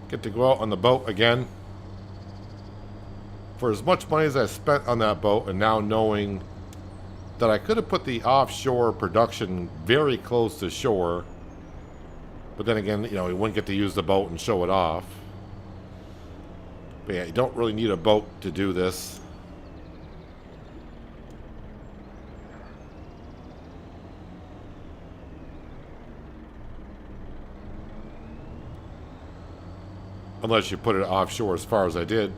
Get to go out on the boat again. For as much money as I spent on that boat, and now knowing that I could have put the offshore production very close to shore, but then again, you know, we wouldn't get to use the boat and show it off. But yeah, you don't really need a boat to do this. Unless you put it offshore as far as I did.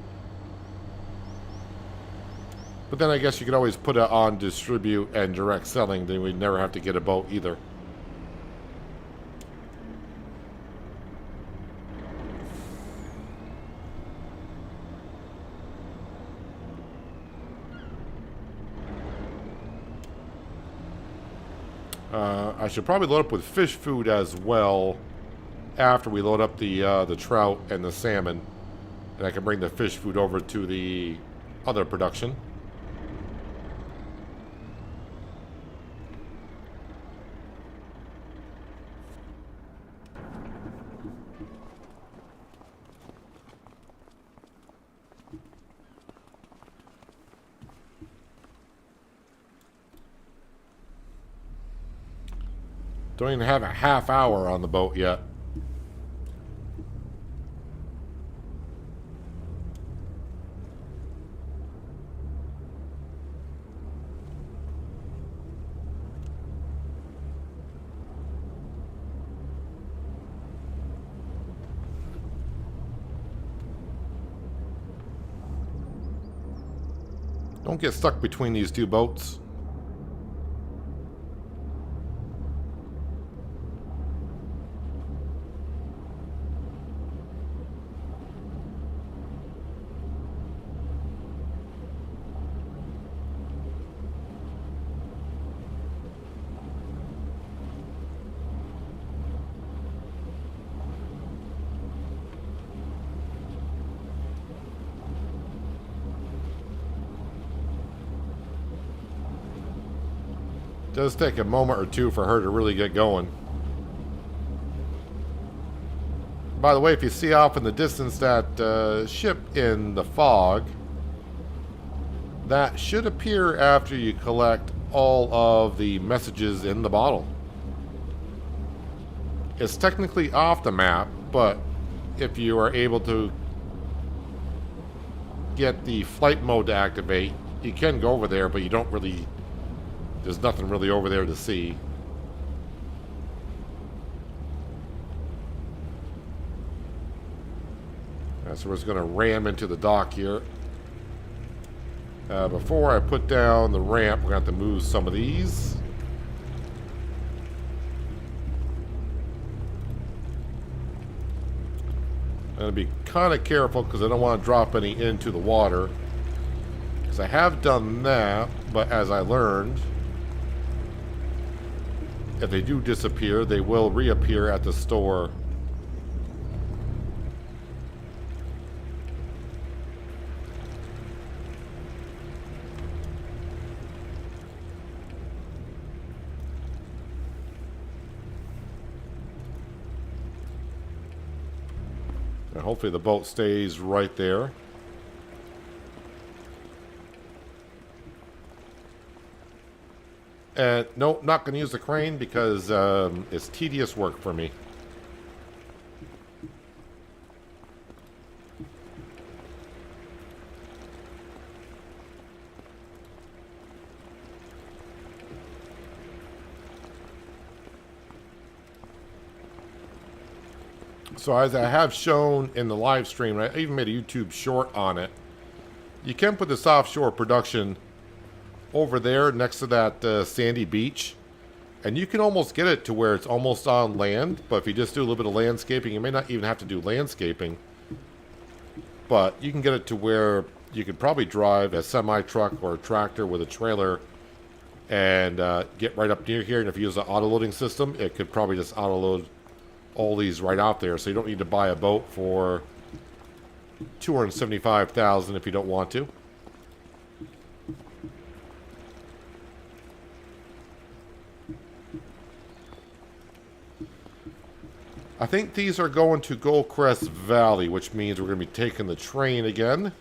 But then I guess you could always put it on distribute and direct selling. Then we'd never have to get a boat either. I should probably load up with fish food as well after we load up the trout and the salmon. And I can bring the fish food over to the other production. Don't even have a half hour on the boat yet. Don't get stuck between these 2 boats. It does take a moment or 2 for her to really get going. By the way, if you see off in the distance that ship in the fog, that should appear after you collect all of the messages in the bottle. It's technically off the map, but if you are able to get the flight mode to activate, you can go over there, but you don't really... There's nothing really over there to see. So we're just going to ram into the dock here. Before I put down the ramp, we're going to have to move some of these. I'm going to be kind of careful because I don't want to drop any into the water. Because I have done that, but as I learned, if they do disappear, they will reappear at the store. And hopefully the boat stays right there. And nope, not going to use the crane because it's tedious work for me. So as I have shown in the live stream, I even made a YouTube short on it. You can put this offshore production over there next to that sandy beach. And you can almost get it to where it's almost on land. But if you just do a little bit of landscaping, you may not even have to do landscaping. But you can get it to where you could probably drive a semi-truck or a tractor with a trailer and get right up near here. And if you use the auto-loading system, it could probably just auto-load all these right out there, so you don't need to buy a boat for $275,000 if you don't want to. I think these are going to Goldcrest Valley, which means we're going to be taking the train again.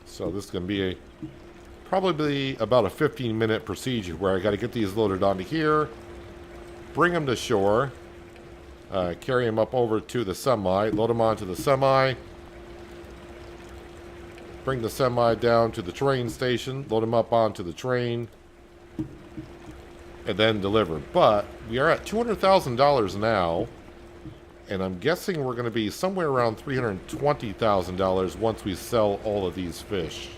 So this is going to be probably about a 15-minute procedure where I got to get these loaded onto here, bring them to shore, carry them up over to the semi, load them onto the semi, bring the semi down to the train station, load them up onto the train, and then deliver. But we are at $200,000 now, and I'm guessing we're going to be somewhere around $320,000 once we sell all of these fish.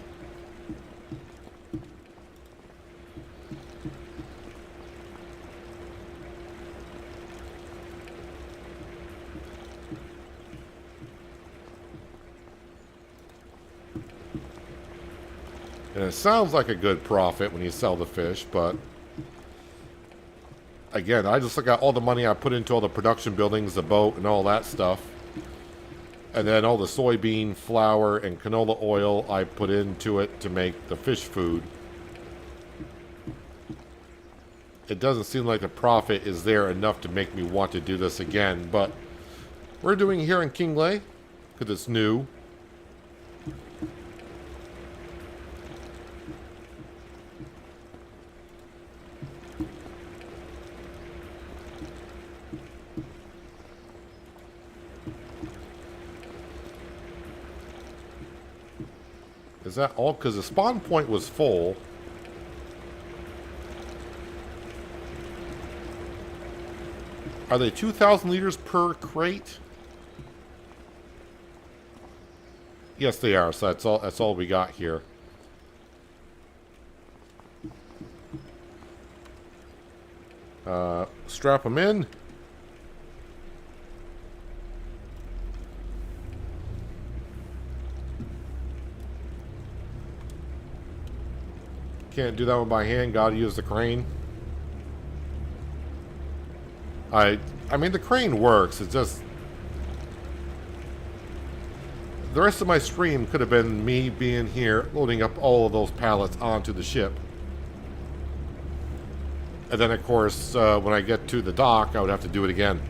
And it sounds like a good profit when you sell the fish, but again, I just look at all the money I put into all the production buildings, the boat, and all that stuff. And then all the soybean, flour, and canola oil I put into it to make the fish food. It doesn't seem like the profit is there enough to make me want to do this again. But we're doing it here in Kinlaig because it's new. Is that all? Because the spawn point was full. Are they 2,000 liters per crate? Yes, they are. So that's all we got here. Strap them in. Can't do that one by hand. Gotta use the crane. I mean, the crane works. It's just... the rest of my stream could have been me being here, loading up all of those pallets onto the ship. And then, of course, when I get to the dock, I would have to do it again.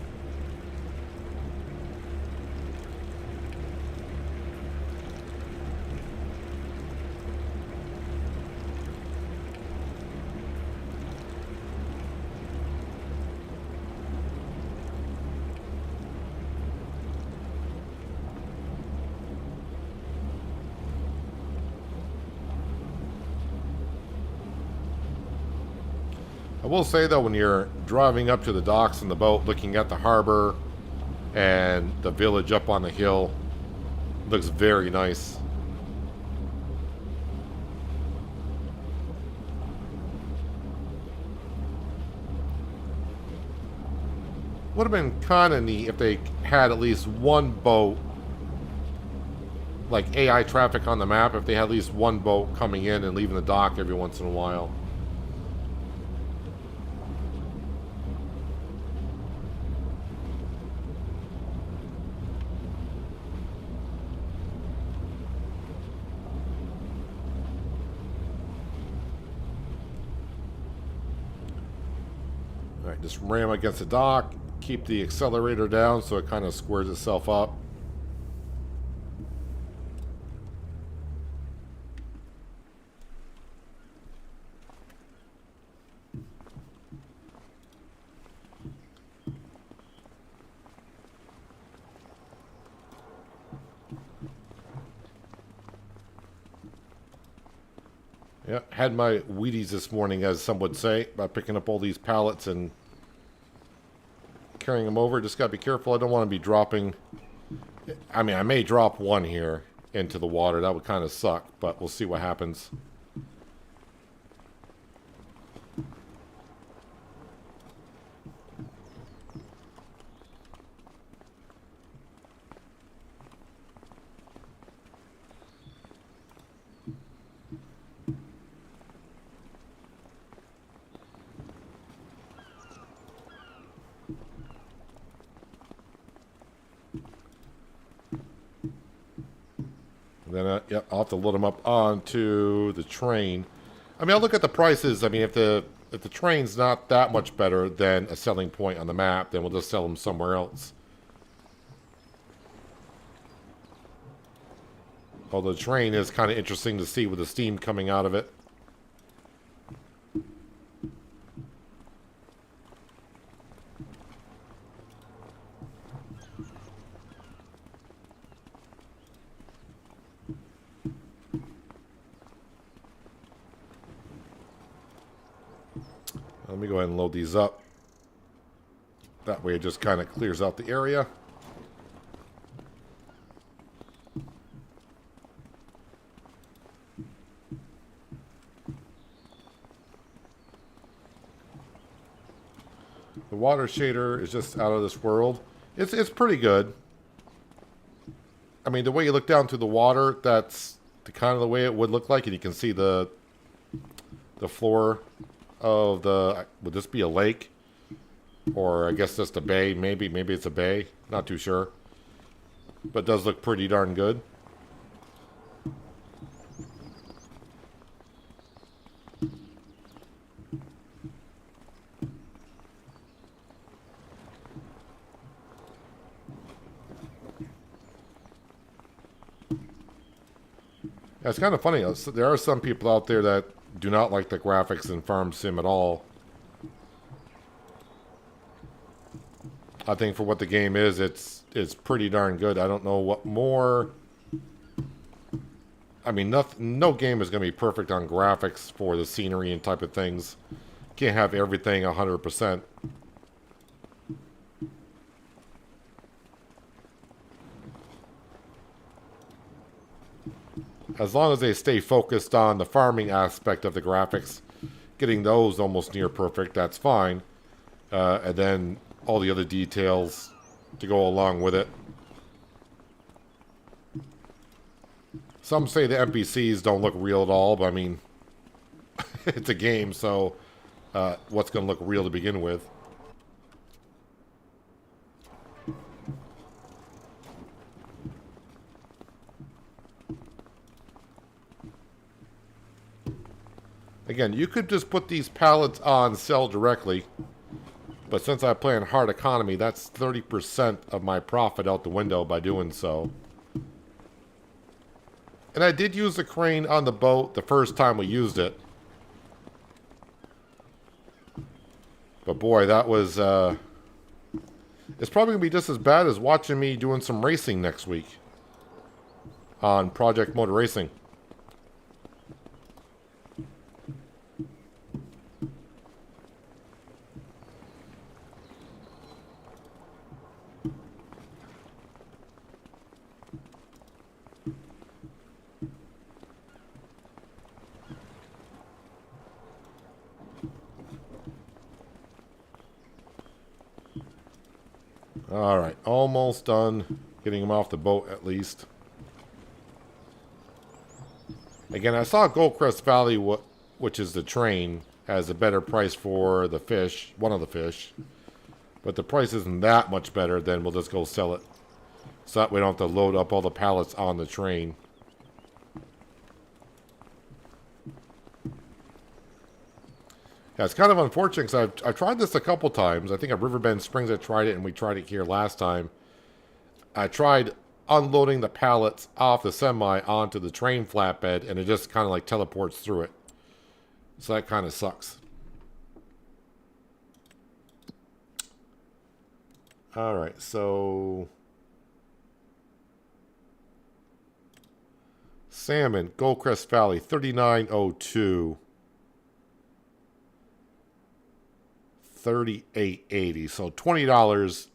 I will say, though, when you're driving up to the docks in the boat, looking at the harbor and the village up on the hill, it looks very nice. Would have been kind of neat if they had at least one boat, like AI traffic on the map, if they had at least one boat coming in and leaving the dock every once in a while. Alright, just ram against the dock. Keep the accelerator down so it kind of squares itself up. Yeah, had my Wheaties this morning, as some would say, by picking up all these pallets and carrying them over. Just got to be careful. I don't want to be dropping. I mean, I may drop one here into the water. That would kind of suck, but we'll see what happens. Then, yep, I'll have to load them up onto the train. I mean, I'll look at the prices. I mean, if the train's not that much better than a selling point on the map, then we'll just sell them somewhere else. Although the train is kind of interesting to see with the steam coming out of it. Let me go ahead and load these up. That way it just kind of clears out the area. The water shader is just out of this world. It's pretty good. I mean, the way you look down through the water, that's the kind of the way it would look like, and you can see the floor of the, would this be a lake? Or I guess just a bay, maybe it's a bay, not too sure. But it does look pretty darn good. Yeah, it's kind of funny. There are some people out there that do not like the graphics in Farm Sim at all. I think for what the game is, it's pretty darn good. I don't know what more. I mean, no game is going to be perfect on graphics for the scenery and type of things. Can't have everything 100%. As long as they stay focused on the farming aspect of the graphics, getting those almost near perfect, that's fine. And then all the other details to go along with it. Some say the NPCs don't look real at all, but I mean, it's a game, so what's going to look real to begin with? Again, you could just put these pallets on sell directly, but since I play in hard economy, that's 30% of my profit out the window by doing so. And I did use the crane on the boat the first time we used it. But boy, that was, it's probably going to be just as bad as watching me doing some racing next week on Project Motor Racing. All right, almost done getting them off the boat at least. Again, I saw Goldcrest Valley, which is the train, has a better price for the fish, one of the fish. But the price isn't that much better, then we'll just go sell it. So that we don't have to load up all the pallets on the train. Yeah, it's kind of unfortunate because I've tried this a couple times. I think at Riverbend Springs I tried it, and we tried it here last time. I tried unloading the pallets off the semi onto the train flatbed, and it just kind of like teleports through it. So that kind of sucks. Alright, so... salmon, Goldcrest Valley, $39.02. $38.80. So $20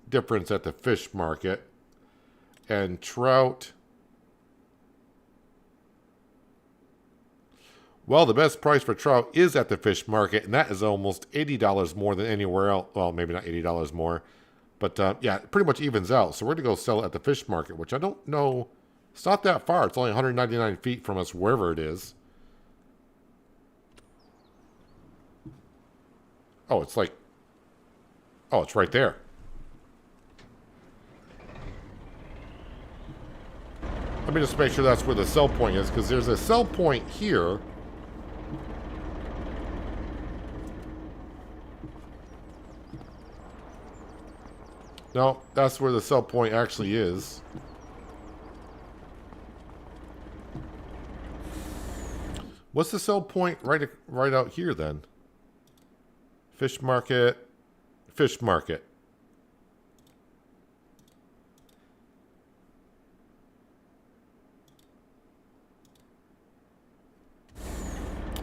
difference at the fish market. And trout... well, the best price for trout is at the fish market, and that is almost $80 more than anywhere else. Well, maybe not $80 more. But, yeah, it pretty much evens out. So we're going to go sell it at the fish market, which I don't know. It's not that far. It's only 199 feet from us, wherever it is. Oh, it's like... oh, it's right there. Let me just make sure that's where the sell point is, because there's a sell point here. No, that's where the sell point actually is. What's the sell point right out here then? Fish market. Fish market.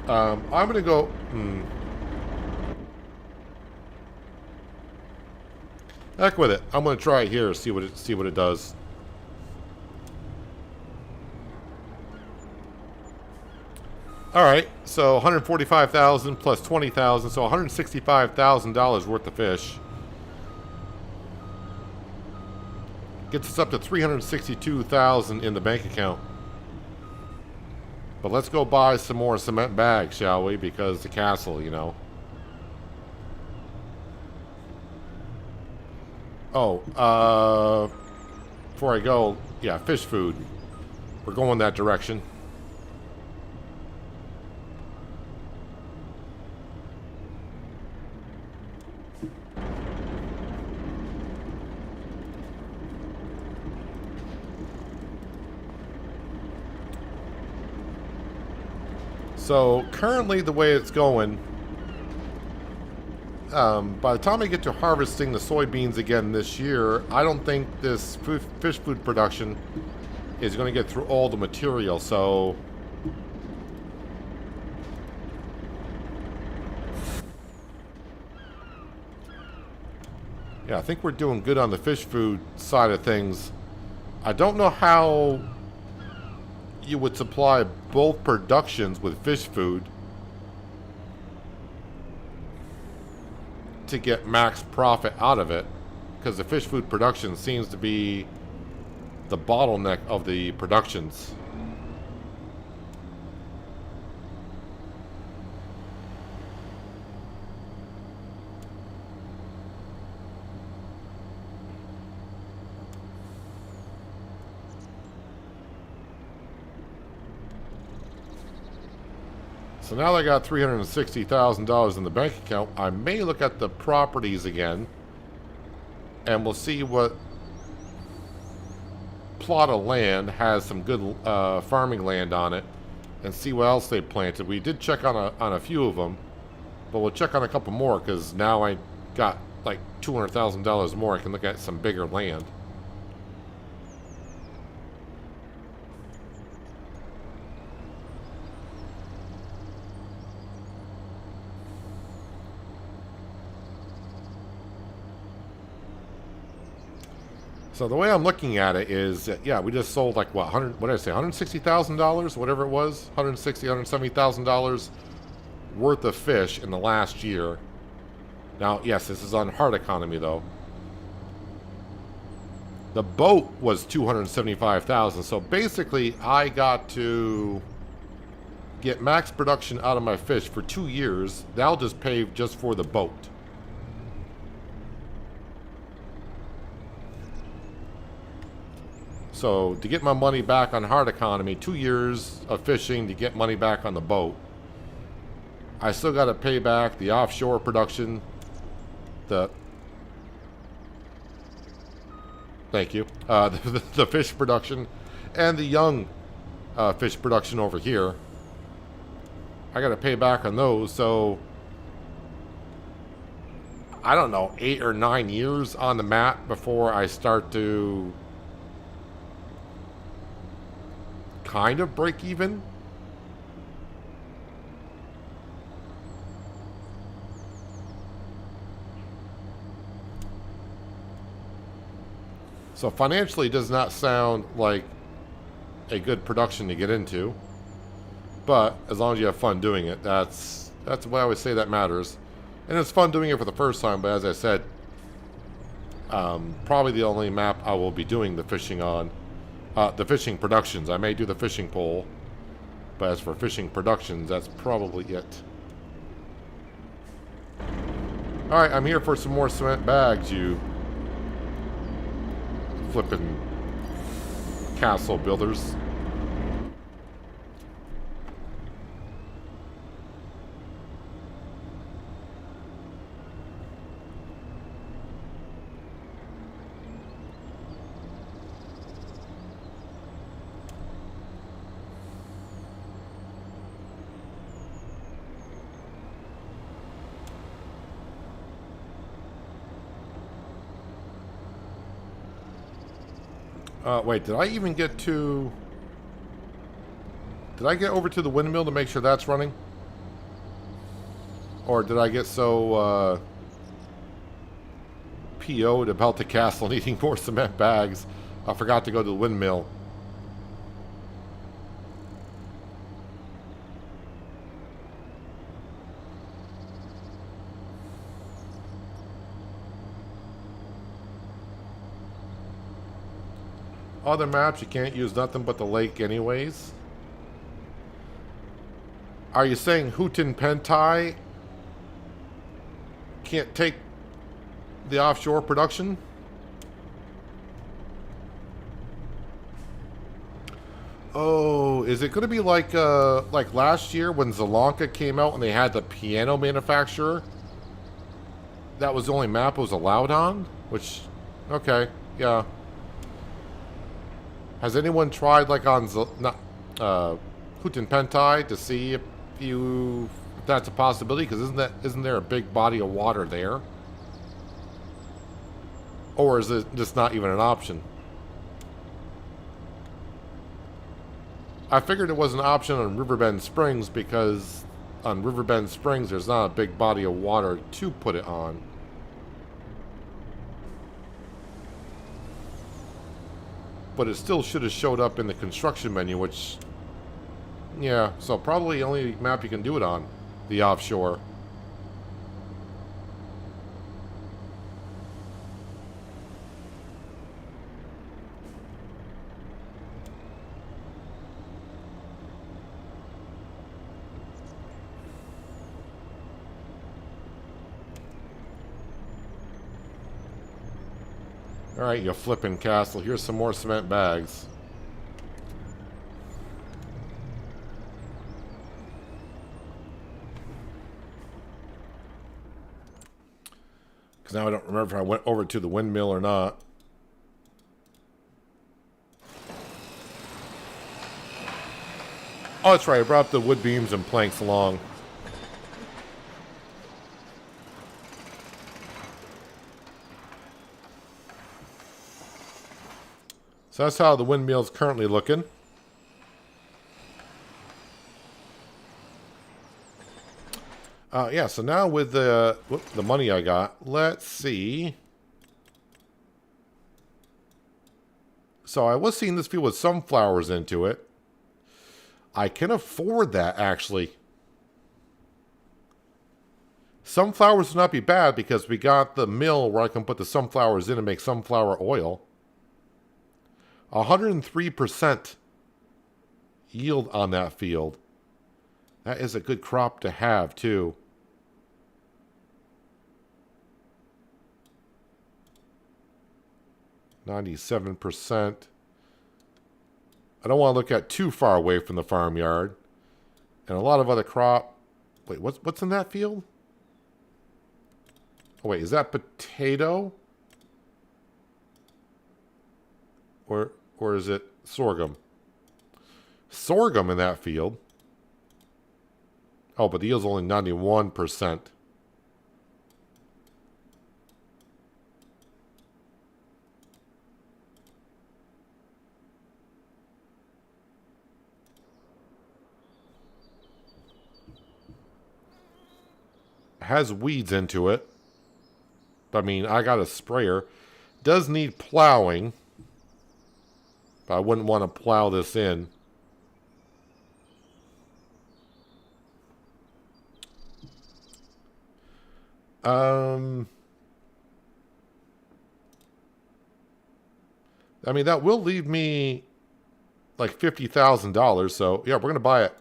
I'm going to go... heck with it. I'm going to try it here, see what it does. All right, so $145,000 plus $20,000, so $165,000 worth of fish. Gets us up to $362,000 in the bank account. But let's go buy some more cement bags, shall we? Because the castle, you know. Oh, before I go, yeah, fish food. We're going that direction. So, currently the way it's going, by the time I get to harvesting the soybeans again this year, I don't think this fish food production is going to get through all the material, so... yeah, I think we're doing good on the fish food side of things. I don't know how you would supply both productions with fish food to get max profit out of it, because the fish food production seems to be the bottleneck of the productions. So now that I got $360,000 in the bank account, I may look at the properties again, and we'll see what plot of land has some good farming land on it, and see what else they planted. We did check on a few of them, but we'll check on a couple more, because now I got like $200,000 more. I can look at some bigger land. So the way I'm looking at it is, yeah, we just sold like what, what did I say, $160,000, whatever it was, $170,000 worth of fish in the last year. Now, yes, this is on hard economy though. The boat was 275,000. So basically, I got to get max production out of my fish for 2 years. That'll just pay just for the boat. So to get my money back on hard economy, 2 years of fishing to get money back on the boat. I still got to pay back the offshore production, thank you, the fish production, and the young fish production over here. I got to pay back on those, so I don't know, 8 or 9 years on the mat before I start to kind of break even. So financially, it does not sound like a good production to get into. But as long as you have fun doing it, that's what I always say that matters. And it's fun doing it for the first time, but as I said, probably the only map I will be doing the fishing on. The fishing productions. I may do the fishing pole, but as for fishing productions, that's probably it. Alright, I'm here for some more cement bags, you flippin' castle builders. Wait, did I even get to... Did I get over to the windmill to make sure that's running? Or did I get so, PO'd about the castle needing more cement bags, I forgot to go to the windmill? Other maps, you can't use nothing but the lake anyways. Are you saying Houghton Pentai can't take the offshore production? Oh, is it going to be like last year when Zalanka came out and they had the piano manufacturer? That was the only map it was allowed on? Which, okay, yeah. Has anyone tried like on Houghton Pentai to see if that's a possibility? Because isn't there a big body of water there? Or is it just not even an option? I figured it was an option on Riverbend Springs because on Riverbend Springs there's not a big body of water to put it on. But it still should have showed up in the construction menu, which... Yeah, so probably the only map you can do it on. The offshore. Alright, you flippin' castle. Here's some more cement bags. Because now I don't remember if I went over to the windmill or not. Oh, that's right. I brought the wood beams and planks along. So that's how the windmill's currently looking. Yeah, so now with the money I got, let's see. So I was seeing this field with sunflowers into it. I can afford that, actually. Sunflowers would not be bad because we got the mill where I can put the sunflowers in and make sunflower oil. 103% yield on that field. That is a good crop to have, too. %. I don't want to look at too far away from the farmyard. And a lot of other crop. Wait, what's in that field? Oh, wait, is that potato? Or is it sorghum? Sorghum in that field. Oh, but the yield's only 91%. Has weeds into it. I mean, I got a sprayer. Does need plowing. But I wouldn't want to plow this in. I mean, that will leave me like $50,000. So, yeah, we're going to buy it.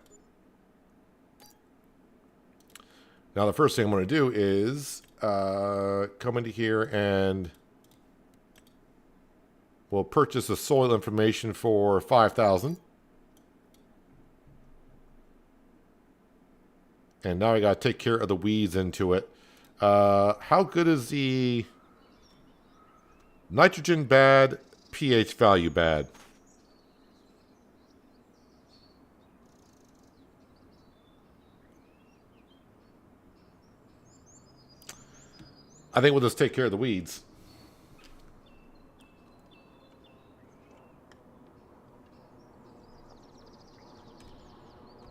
Now, the first thing I'm going to do is come into here and we'll purchase the soil information for $5,000. And now I got to take care of the weeds into it. How good is the nitrogen bad, pH value bad? I think we'll just take care of the weeds.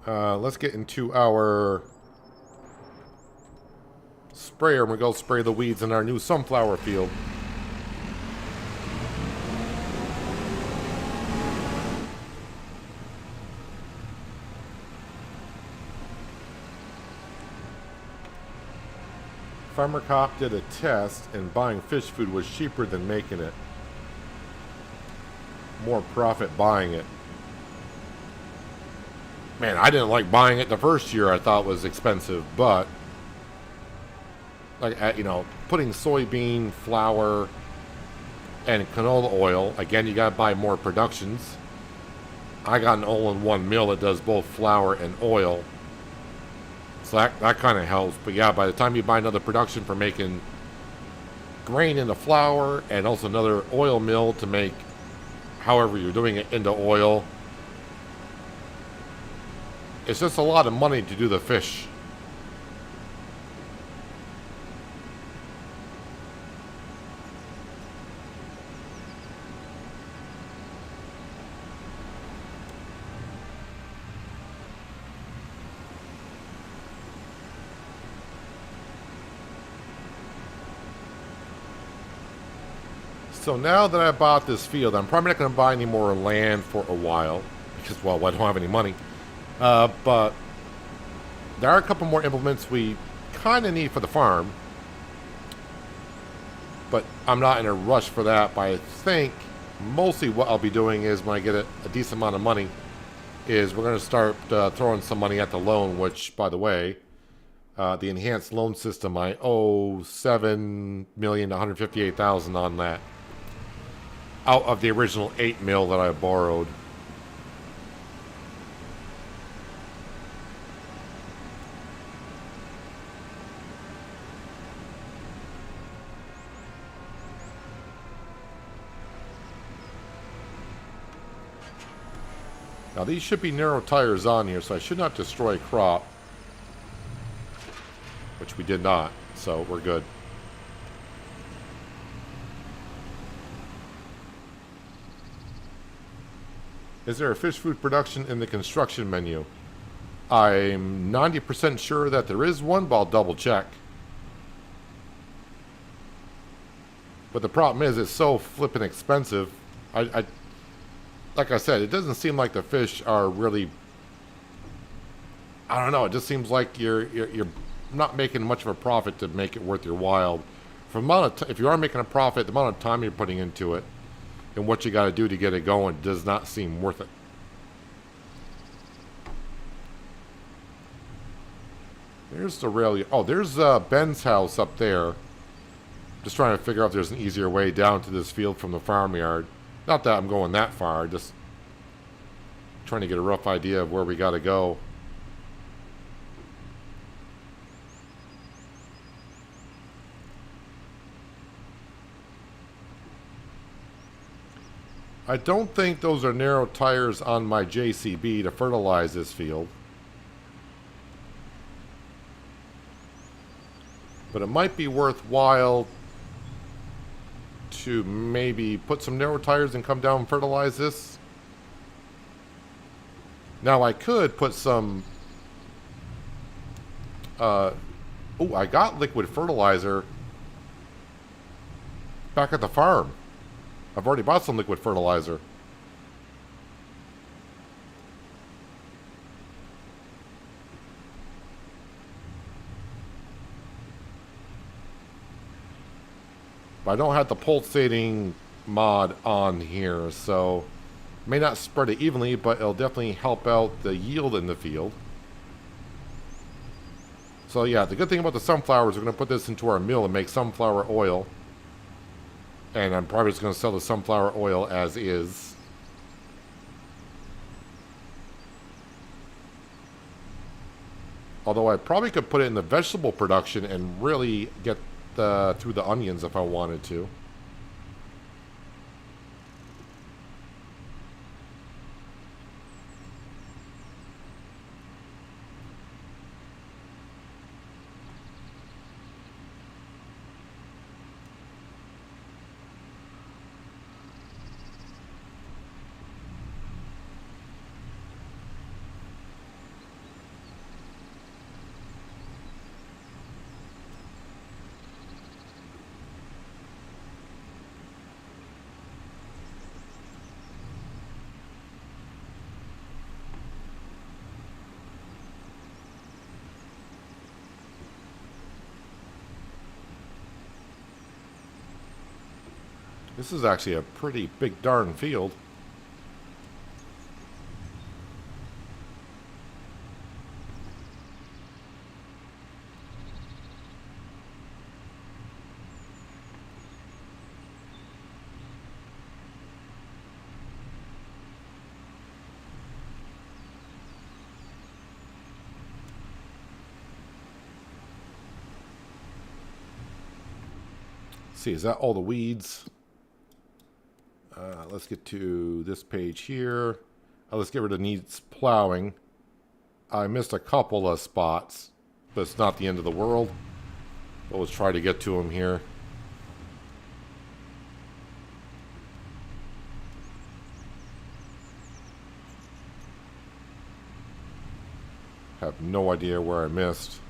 Let's get into our sprayer and we'll go spray the weeds in our new sunflower field. Farmer Cop did a test and buying fish food was cheaper than making it. More profit buying it. Man, I didn't like buying it the first year. I thought it was expensive, but like you know, putting soybean, flour, and canola oil. Again, you gotta buy more productions. I got an all-in-one mill that does both flour and oil, so that kind of helps. But yeah, by the time you buy another production for making grain into flour, and also another oil mill to make however you're doing it into oil, it's just a lot of money to do the fish. So now that I bought this field, I'm probably not going to buy any more land for a while because, well, I don't have any money. But there are a couple more implements we kind of need for the farm. But I'm not in a rush for that. But I think mostly what I'll be doing is when I get a decent amount of money is we're going to start throwing some money at the loan, which, by the way, the enhanced loan system, I owe $7,158,000 on that. Out of the original $8 million that I borrowed. Now these should be narrow tires on here, so I should not destroy crop. Which we did not, so we're good. Is there a fish food production in the construction menu? I'm 90% sure that there is one, but I'll double check. But the problem is, it's so flippin' expensive. Like I said, it doesn't seem like the fish are really. I don't know. It just seems like you're not making much of a profit to make it worth your while. For amount of if you are making a profit, the amount of time you're putting into it and what you got to do to get it going does not seem worth it. There's the rail. Oh, there's Ben's house up there. Just trying to figure out if there's an easier way down to this field from the farmyard. Not that I'm going that far, just trying to get a rough idea of where we got to go. I don't think those are narrow tires on my JCB to fertilize this field. But it might be worthwhile to maybe put some narrow tires and come down and fertilize this. Now I could put some... oh, I got liquid fertilizer back at the farm. I've already bought some liquid fertilizer. But I don't have the pulsating mod on here, so may not spread it evenly, but it'll definitely help out the yield in the field. So yeah, the good thing about the sunflowers, we're going to put this into our mill and make sunflower oil. And I'm probably just going to sell the sunflower oil as is. Although I probably could put it in the vegetable production and really get through the onions if I wanted to. This is actually a pretty big darn field. Let's see, is that all the weeds? Let's get to this page here. Let's get rid of needs plowing. I missed a couple of spots, but it's not the end of the world. But let's try to get to them here. Have no idea where I missed.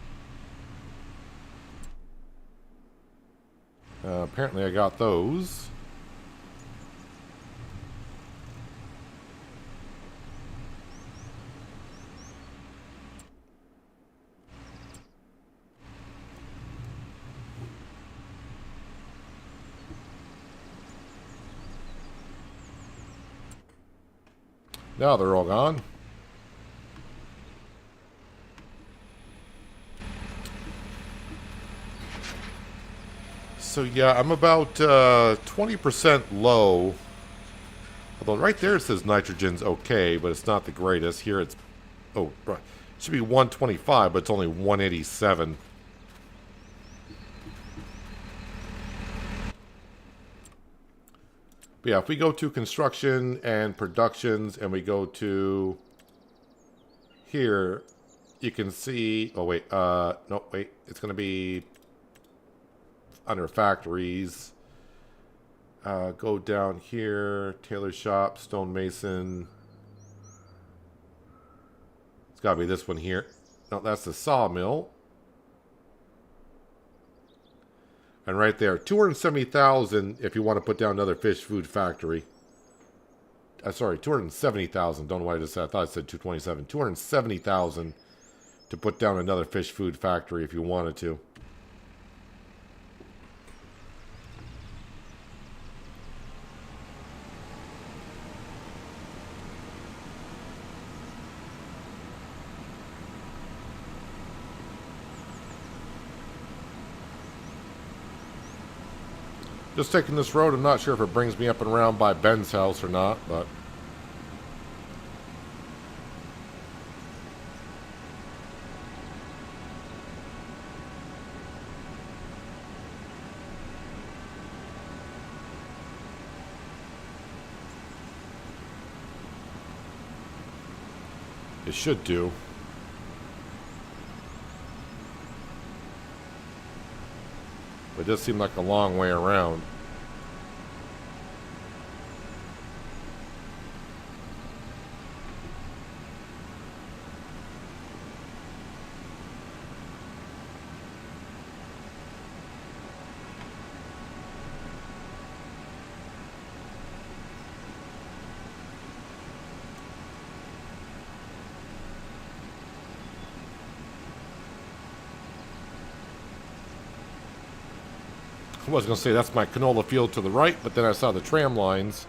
Apparently I got those. Now they're all gone. So yeah, I'm about 20% low. Although right there it says nitrogen's okay, but it's not the greatest. Here it's, oh, right. It should be 125, but it's only 187. But yeah, if we go to construction and productions and we go to here, you can see, oh wait, no, wait, it's going to be under factories. Go down here, tailor shop, stonemason. It's got to be this one here. No, that's the sawmill. And right there, 270,000 if you want to put down another fish food factory. Sorry, 270,000. Don't know why I just said. I thought I said 227. 270,000 to put down another fish food factory if you wanted to. Just taking this road. I'm not sure if it brings me up and around by Ben's house or not, but... it should do. It does seem like a long way around. I was going to say that's my canola field to the right, but then I saw the tram lines.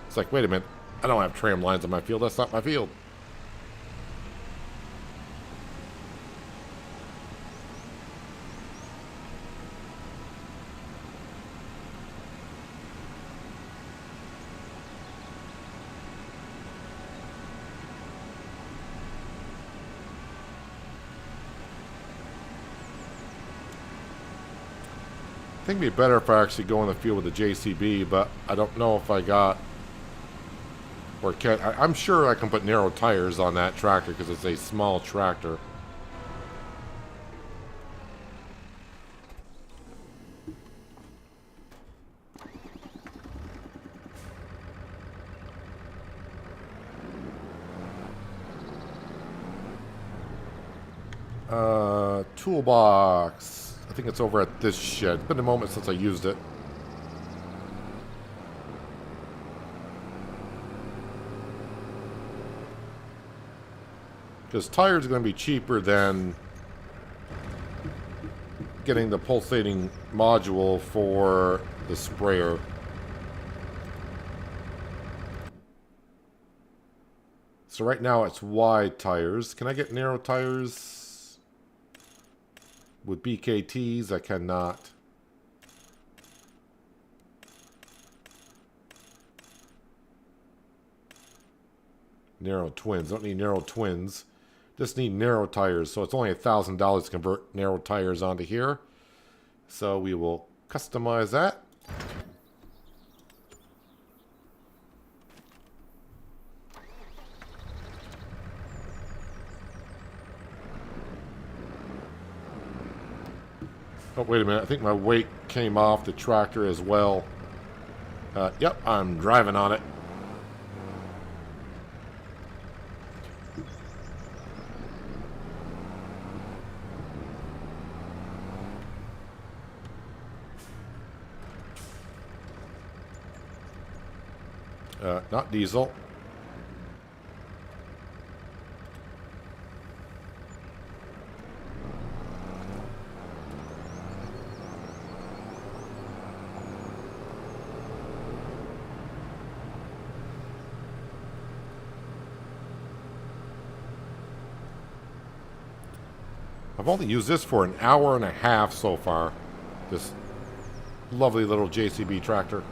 It's like, wait a minute, I don't have tram lines on my field. That's not my field. I think it'd be better if I actually go in the field with the JCB, but I don't know if I got or can. I'm sure I can put narrow tires on that tractor because it's a small tractor. Toolbox. I think it's over at this shed. It's been a moment since I used it. Because tires are going to be cheaper than getting the pulsating module for the sprayer. So right now it's wide tires. Can I get narrow tires? With BKTs, I cannot. Narrow twins. Don't need narrow twins. Just need narrow tires. So it's only $1,000 to convert narrow tires onto here. So we will customize that. Oh, wait a minute. I think my weight came off the tractor as well. Yep, I'm driving on it. Not diesel. I've only used this for an hour and a half so far. This lovely little JCB tractor.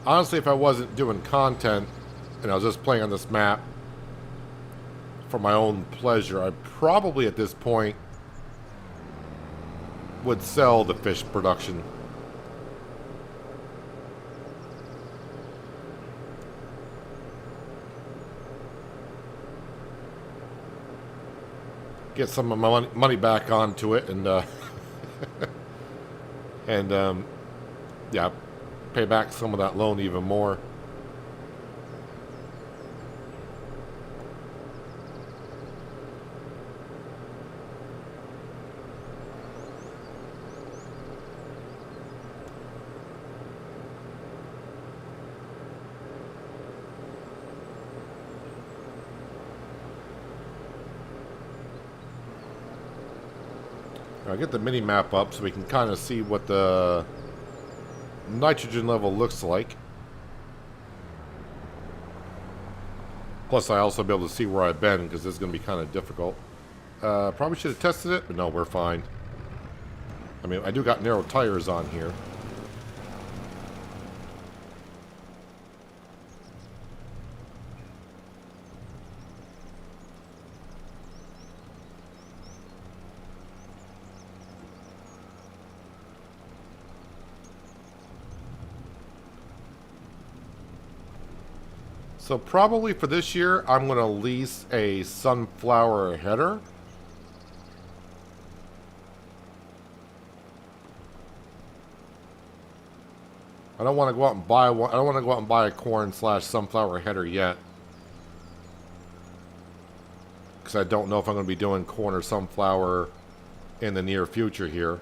Honestly, if I wasn't doing content and I was just playing on this map for my own pleasure, I probably at this point would sell the fish production. Get some of my money back onto it and yeah, pay back some of that loan even more. I'll get the mini map up so we can kind of see what the nitrogen level looks like. Plus, I also be able to see where I've been because this is going to be kind of difficult. Probably should have tested it, but no, we're fine. I mean, I do got narrow tires on here. So probably for this year, I'm going to lease a sunflower header. I don't want to go out and buy one. I don't want to go out and buy a corn/sunflower header yet, because I don't know if I'm going to be doing corn or sunflower in the near future here.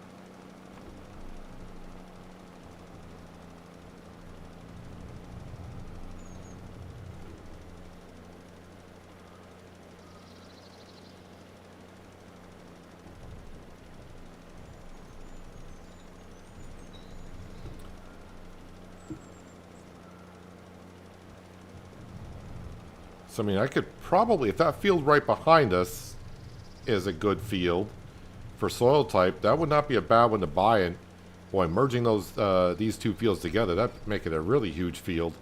So, I mean, I could probably, if that field right behind us is a good field for soil type, that would not be a bad one to buy. And boy, merging those these two fields together, that'd make it a really huge field.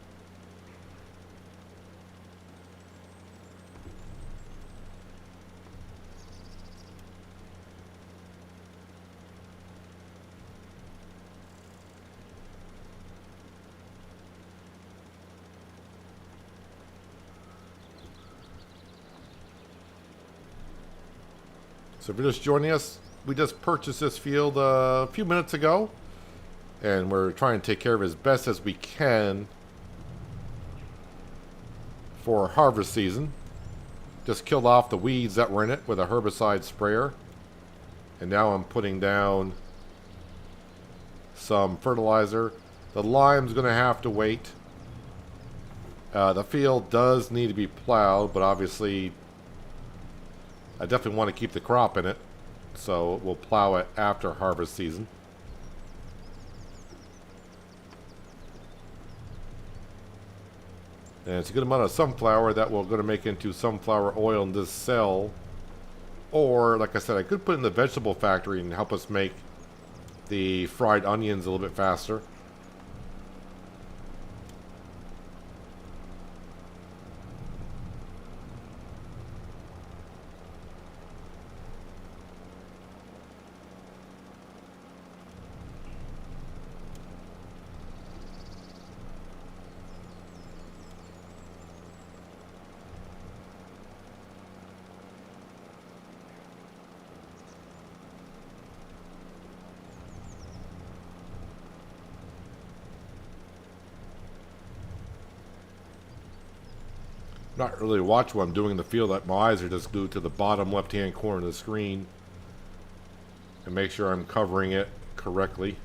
So if you're just joining us, we just purchased this field a few minutes ago, and we're trying to take care of it as best as we can for harvest season. Just killed off the weeds that were in it with a herbicide sprayer, and now I'm putting down some fertilizer. The lime's going to have to wait. The field does need to be plowed, but obviously I definitely want to keep the crop in it, so we'll plow it after harvest season. And it's a good amount of sunflower that we're going to make into sunflower oil in this cell. Or, like I said, I could put it in the vegetable factory and help us make the fried onions a little bit faster. Not really watch what I'm doing in the field. Like my eyes are just glued to the bottom left-hand corner of the screen, and make sure I'm covering it correctly.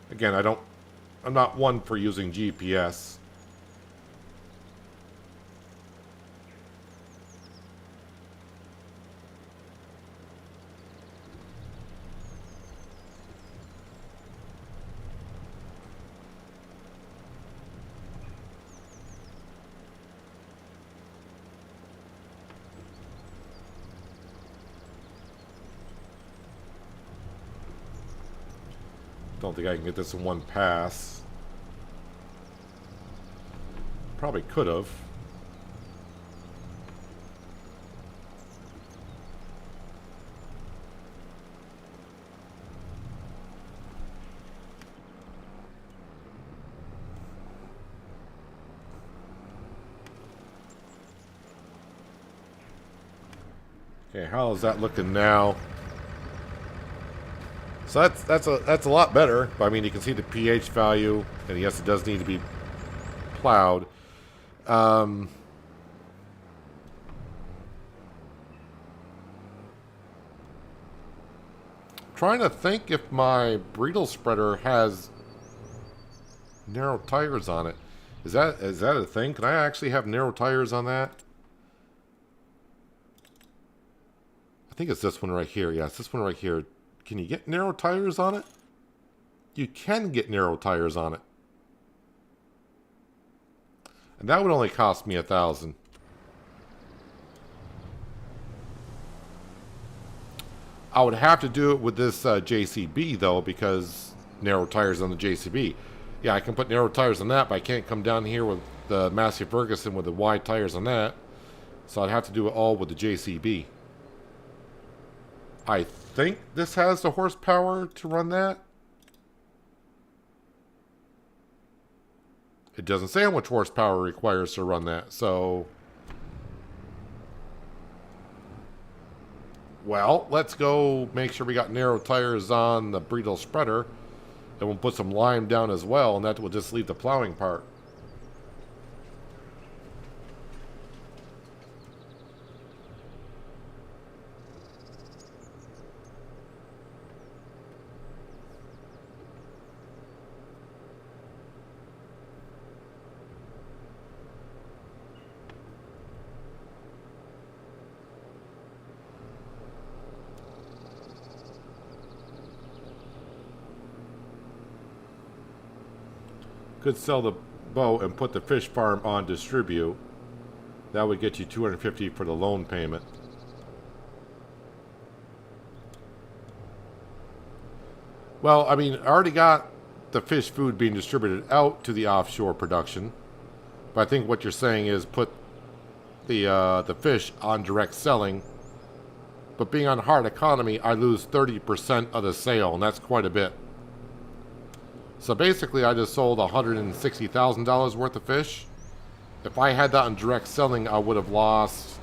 Again, I'm not one for using GPS. Don't think I can get this in one pass. Probably could have. Okay, how is that looking now? So that's a lot better. But I mean, you can see the pH value, and yes, it does need to be plowed. Trying to think if my Breedle spreader has narrow tires on it. Is that a thing? Can I actually have narrow tires on that? think it's this one right here. Yeah, it's this one right here. Can you get narrow tires on it? You can get narrow tires on it. And that would only cost me $1,000. I would have to do it with this JCB, though, because narrow tires on the JCB. Yeah, I can put narrow tires on that, but I can't come down here with the Massey Ferguson with the wide tires on that. So I'd have to do it all with the JCB. I think this has the horsepower to run that. It doesn't say how much horsepower it requires to run that, so... Well, let's go make sure we got narrow tires on the Bredal spreader. And we'll put some lime down as well, and that will just leave the plowing part. Could sell the bow and put the fish farm on distribute. That would get you $250 for the loan payment. Well, I mean, I already got the fish food being distributed out to the offshore production. But I think what you're saying is put the fish on direct selling. But being on hard economy, I lose 30% of the sale, and that's quite a bit. So basically, I just sold $160,000 worth of fish. If I had that on direct selling, I would have lost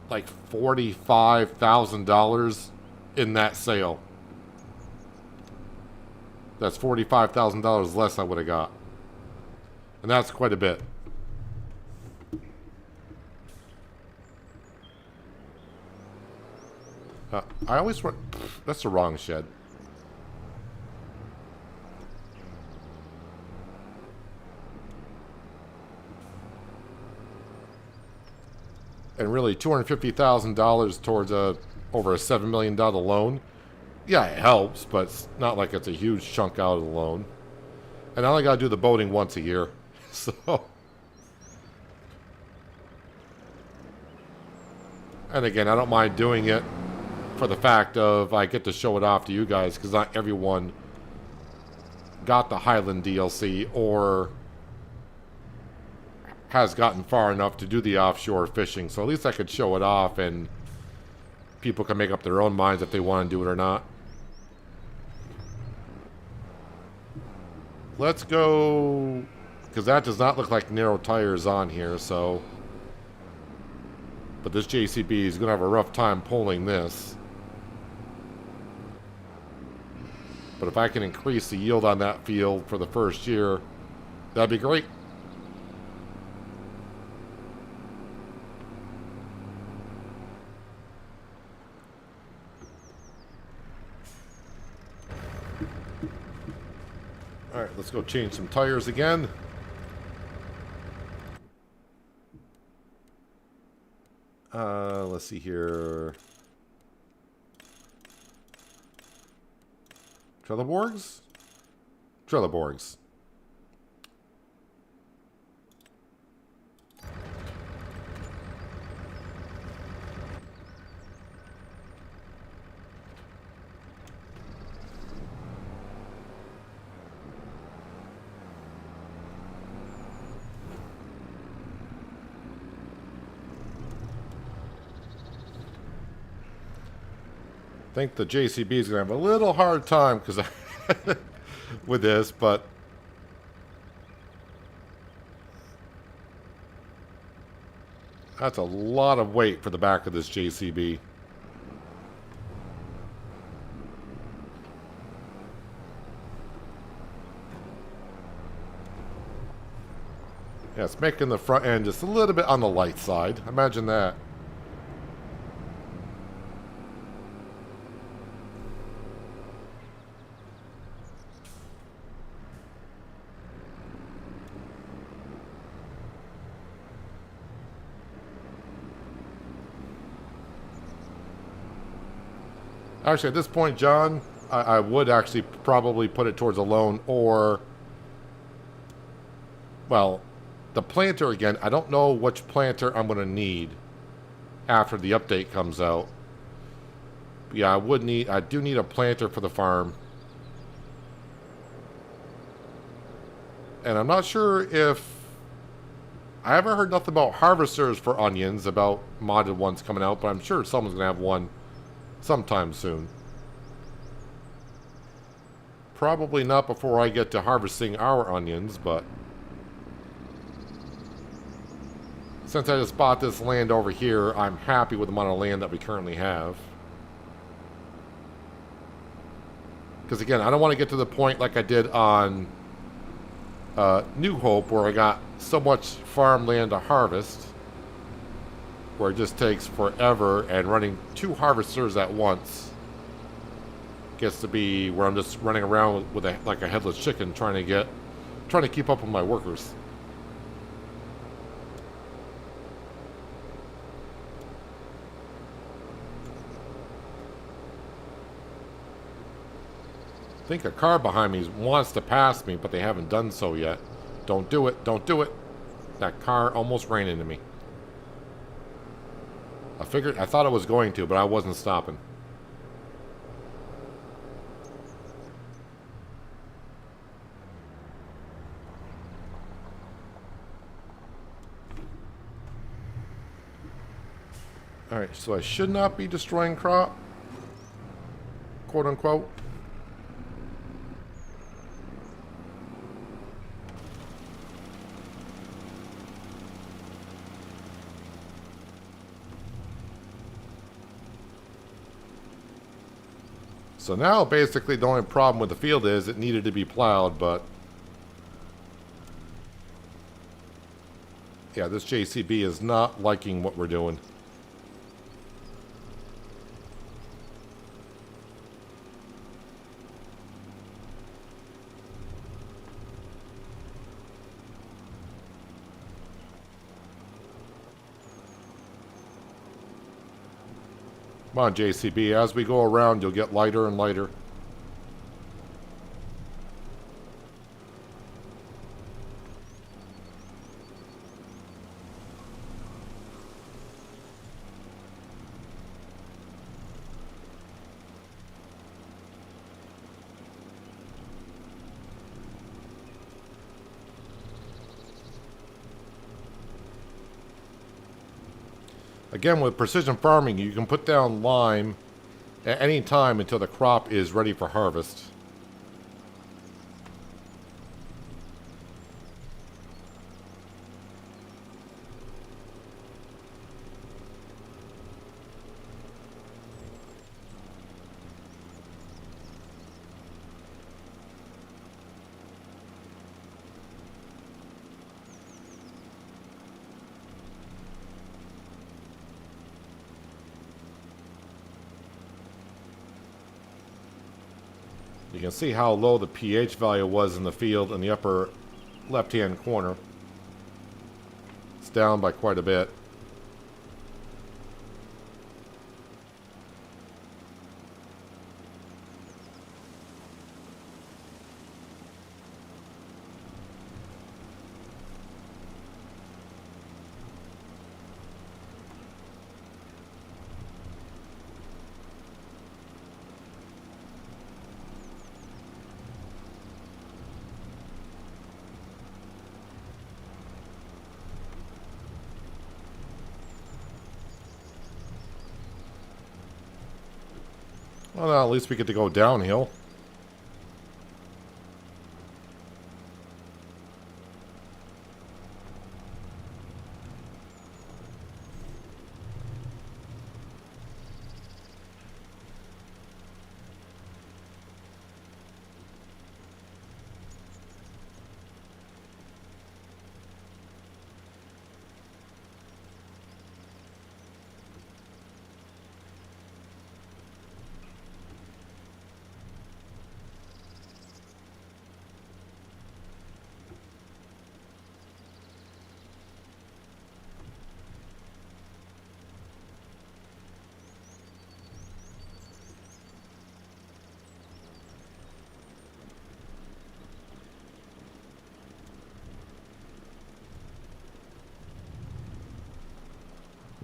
like $45,000 in that sale. That's $45,000 less I would have got. And that's quite a bit. I always run... That's the wrong shed. And really, $250,000 towards over a $7 million loan. Yeah, it helps, but it's not like it's a huge chunk out of the loan. And I only got to do the boating once a year. So... And again, I don't mind doing it for the fact of I get to show it off to you guys, because not everyone got the Highland DLC or has gotten far enough to do the offshore fishing. So at least I could show it off and people can make up their own minds if they want to do it or not. Let's go, because that does not look like narrow tires on here, so... But this JCB is going to have a rough time pulling this. But if I can increase the yield on that field for the first year, that'd be great. Alright, let's go change some tires again. Let's see here. Trelleborgs? Trelleborgs. I think the JCB is going to have a little hard time because with this, but that's a lot of weight for the back of this JCB. Yeah, it's making the front end just a little bit on the light side. Imagine that. Actually, at this point, John, I would actually probably put it towards a loan or, well, the planter again. I don't know which planter I'm going to need after the update comes out. But yeah, I do need a planter for the farm. And I'm not sure if, I haven't heard nothing about harvesters for onions, about modded ones coming out, but I'm sure someone's going to have one sometime soon. Probably not before I get to harvesting our onions, but since I just bought this land over here, I'm happy with the amount of land that we currently have. Because again, I don't want to get to the point like I did on New Hope, where I got so much farmland to harvest, where it just takes forever, and running 2 harvesters at once gets to be where I'm just running around with like a headless chicken, trying to keep up with my workers. I think a car behind me wants to pass me, but they haven't done so yet. Don't do it. Don't do it. That car almost ran into me. I thought it was going to, but I wasn't stopping. Alright, so I should not be destroying crop. Quote unquote. So now basically the only problem with the field is it needed to be plowed, but yeah, this JCB is not liking what we're doing. Come on, JCB. As we go around, you'll get lighter and lighter. Again, with precision farming, you can put down lime at any time until the crop is ready for harvest. You can see how low the pH value was in the field in the upper left-hand corner. It's down by quite a bit. Well, now at least we get to go downhill.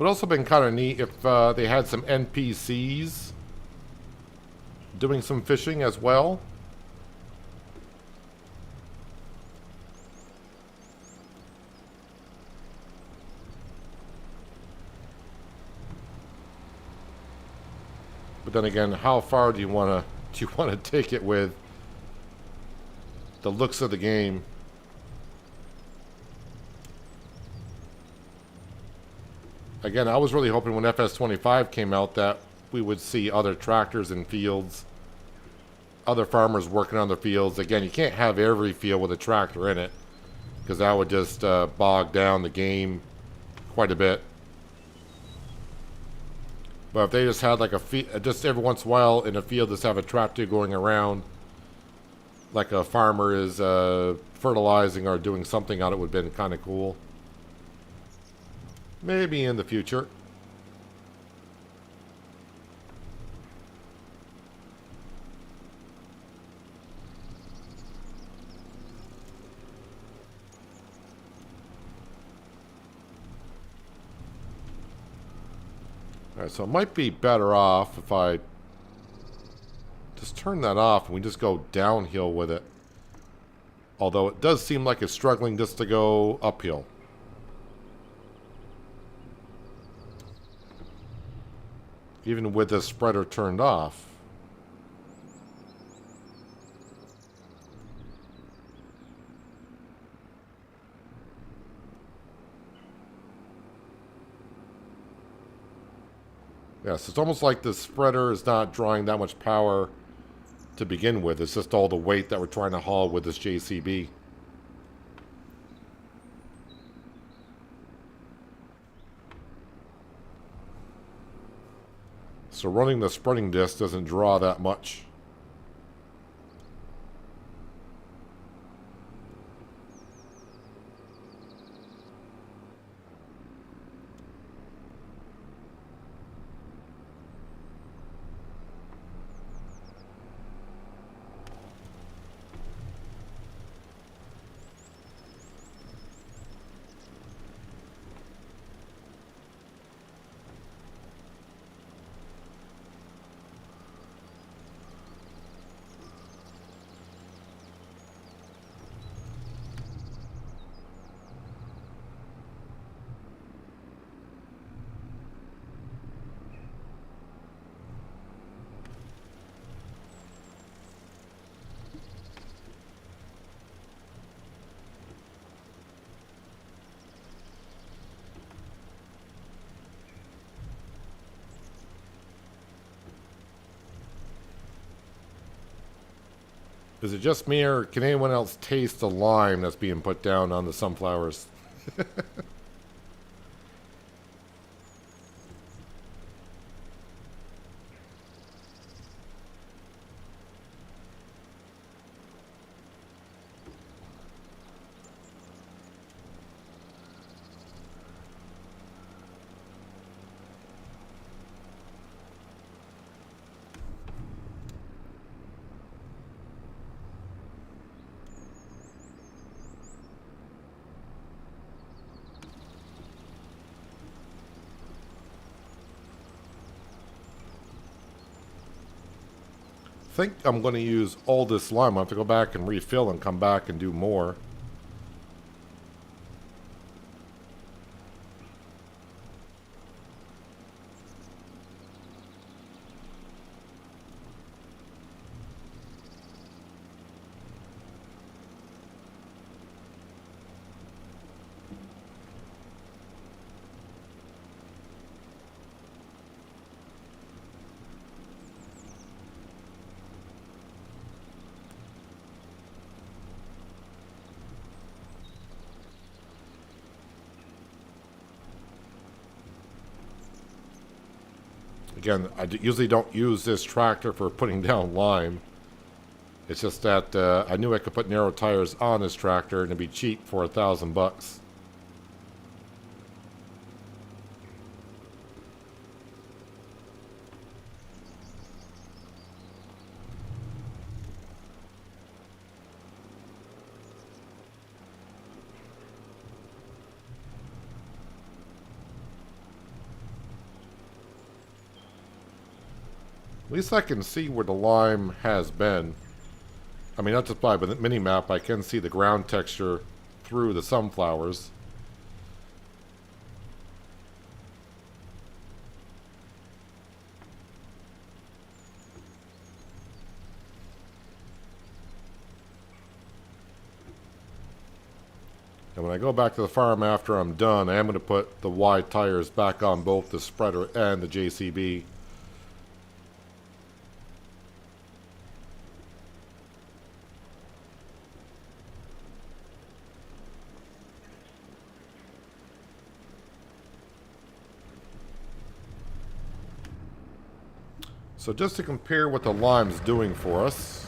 Would also been kind of neat if they had some NPCs doing some fishing as well. But then again, how far do you want to take it with the looks of the game? Again, I was really hoping when FS25 came out that we would see other tractors in fields, other farmers working on their fields. Again, you can't have every field with a tractor in it, because that would just bog down the game quite a bit. But if they just had like just every once in a while in a field just have a tractor going around, like a farmer is fertilizing or doing something on it, would have been kind of cool. Maybe in the future. Alright, so it might be better off if I just turn that off and we just go downhill with it. Although it does seem like it's struggling just to go uphill. Even with the spreader turned off. Yes, it's almost like the spreader is not drawing that much power to begin with. It's just all the weight that we're trying to haul with this JCB. So running the spreading disc doesn't draw that much. Is it just me, or can anyone else taste the lime that's being put down on the sunflowers? I think I'm going to use all this lime. I have to go back and refill and come back and do more. Again, I usually don't use this tractor for putting down lime. It's just that I knew I could put narrow tires on this tractor and it'd be cheap for $1,000. At least I can see where the lime has been. I mean, not just by the mini-map, I can see the ground texture through the sunflowers. And when I go back to the farm after I'm done, I am going to put the wide tires back on both the spreader and the JCB. So just to compare what the lime's doing for us.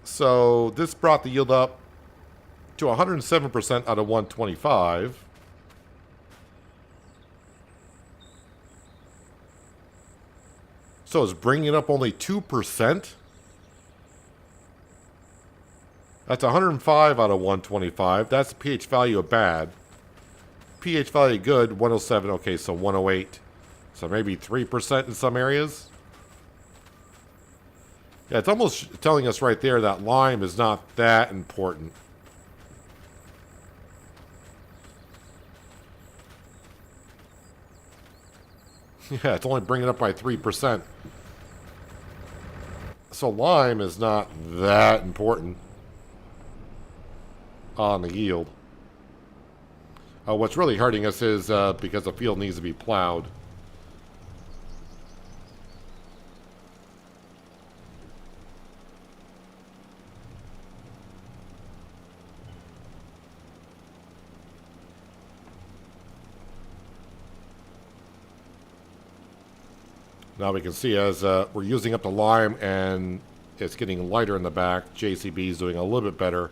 So this brought the yield up to 107% out of 125. So it's bringing it up only 2%. That's 105 out of 125. That's the pH value of bad. pH value good, 107. Okay, so 108. So maybe 3% in some areas. Yeah, it's almost telling us right there that lime is not that important. Yeah, it's only bringing it up by 3%. So lime is not that important on the yield. What's really hurting us is because the field needs to be plowed. Now we can see as we're using up the lime and it's getting lighter in the back, JCB is doing a little bit better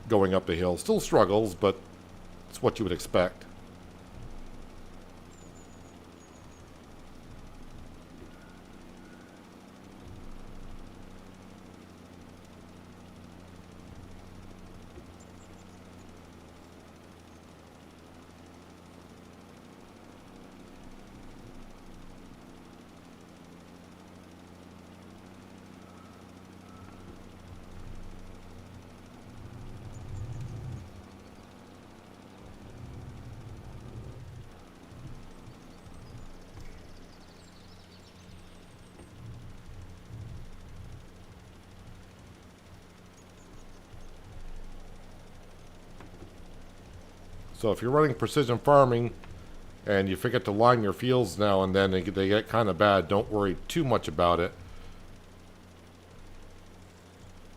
going up the hill. Still struggles, but it's what you would expect. So if you're running precision farming and you forget to line your fields now and then, they get kind of bad, don't worry too much about it.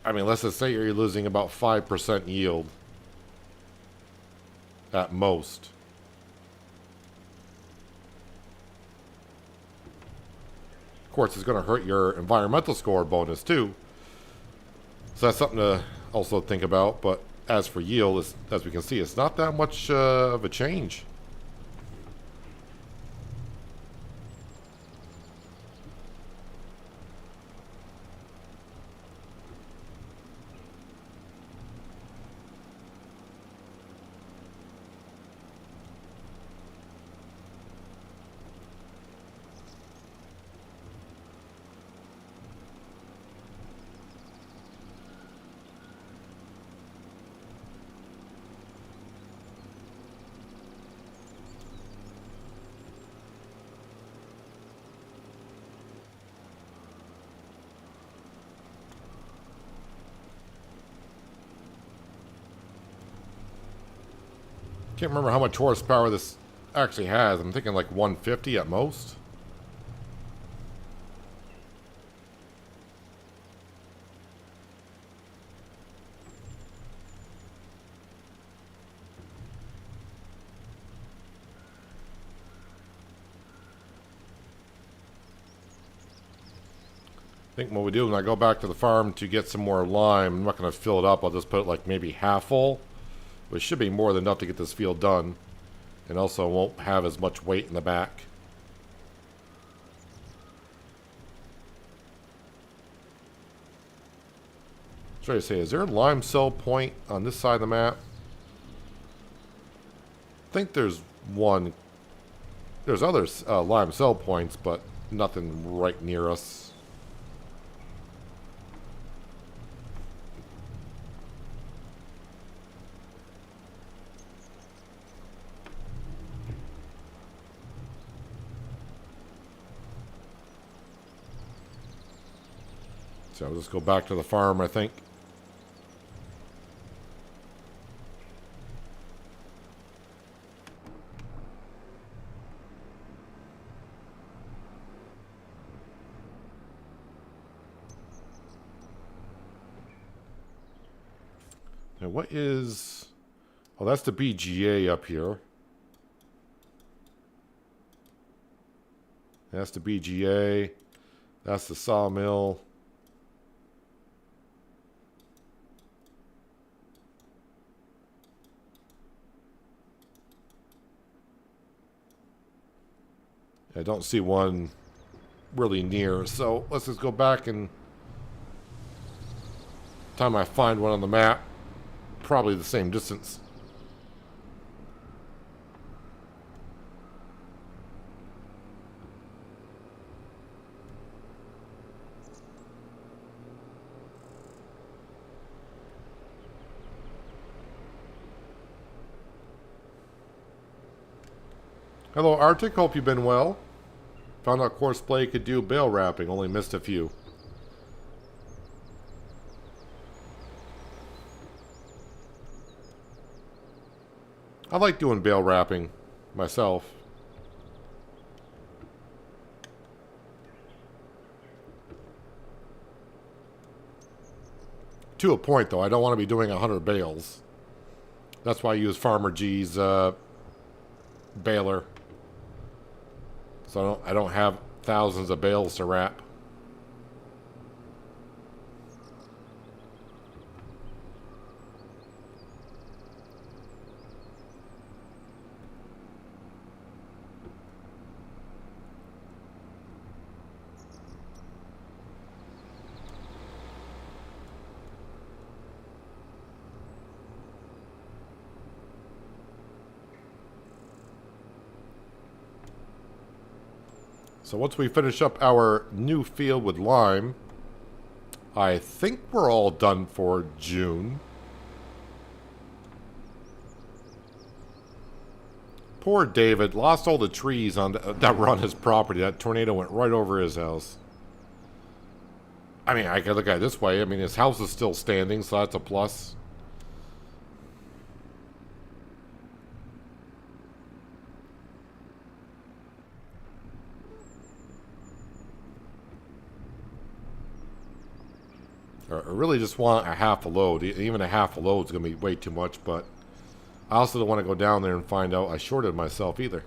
I mean, let's just say you're losing about 5% yield at most. Of course, it's going to hurt your environmental score bonus too. So that's something to also think about. But as for yield, as we can see, it's not that much of a change. Can't remember how much horsepower this actually has. I'm thinking like 150 at most. I think what we do when I go back to the farm to get some more lime, I'm not going to fill it up. I'll just put it like maybe half full. Which should be more than enough to get this field done. And also won't have as much weight in the back. Try to say, is there a lime cell point on this side of the map? I think there's one There's other lime sell points, but nothing right near us. So I'll just go back to the farm, I think. Now what is... Oh, that's the BGA up here. That's the BGA. That's the sawmill. I don't see one really near, so let's just go back and time I find one on the map, probably the same distance. Hello Arctic, hope you've been well. Found out Courseplay could do bale wrapping, only missed a few. I like doing bale wrapping myself. To a point though, I don't want to be doing 100 bales. That's why I use Farmer G's baler. So I don't have thousands of bales to wrap. So once we finish up our new field with lime, I think we're all done for June. Poor David lost all the trees on that were on his property. That tornado went right over his house. I mean, I can look at it this way. I mean, his house is still standing, so that's a plus. I really just want a half a load. Even a half a load is going to be way too much, but I also don't want to go down there and find out I shorted myself either.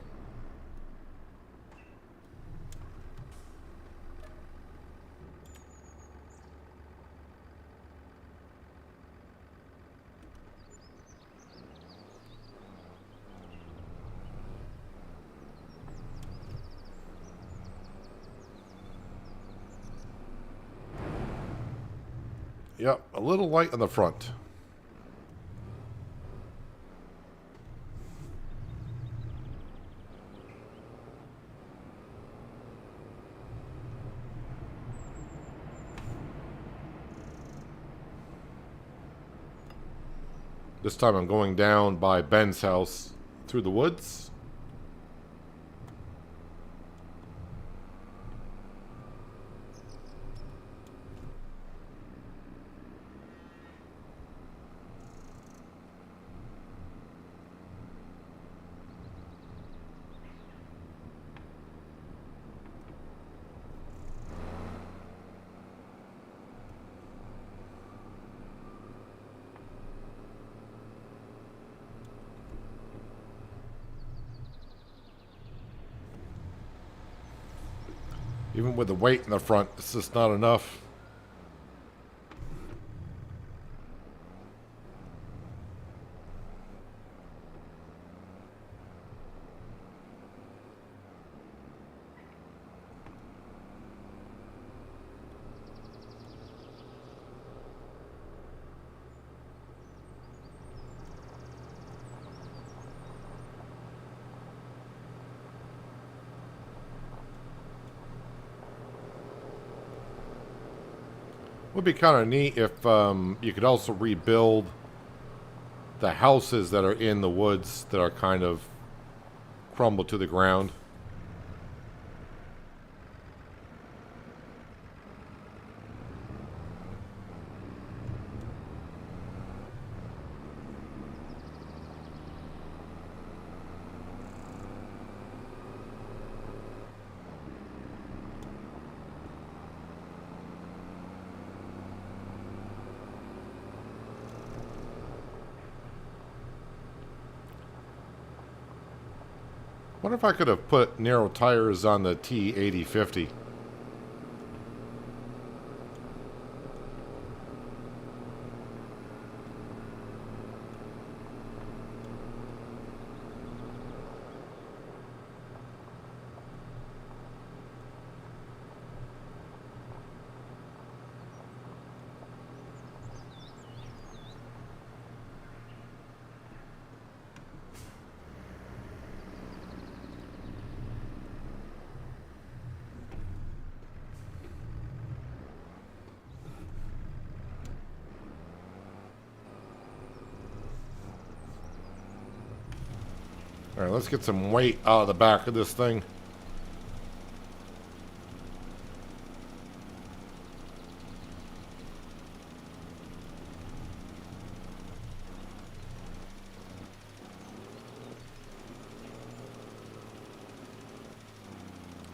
Yep, a little light on the front. This time I'm going down by Ben's house through the woods. Even with the weight in the front, it's just not enough. Would be kind of neat if you could also rebuild the houses that are in the woods that are kind of crumbled to the ground. Wonder if I could have put narrow tires on the T8050. Alright, let's get some weight out of the back of this thing.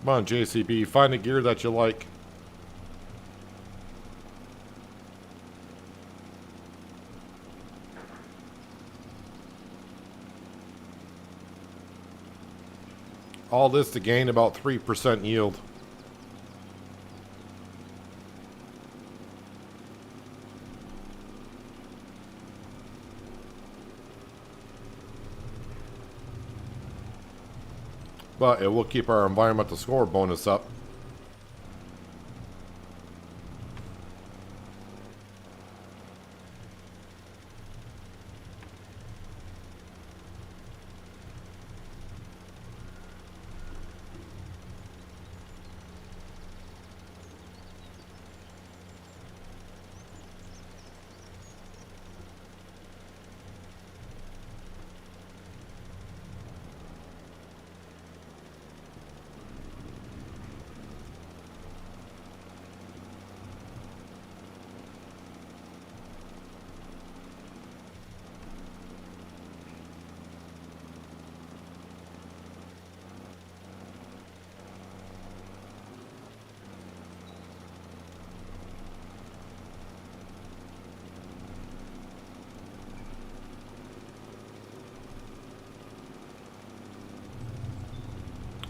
Come on, JCB, find a gear that you like. All this to gain about 3% yield. But it will keep our environmental score bonus up.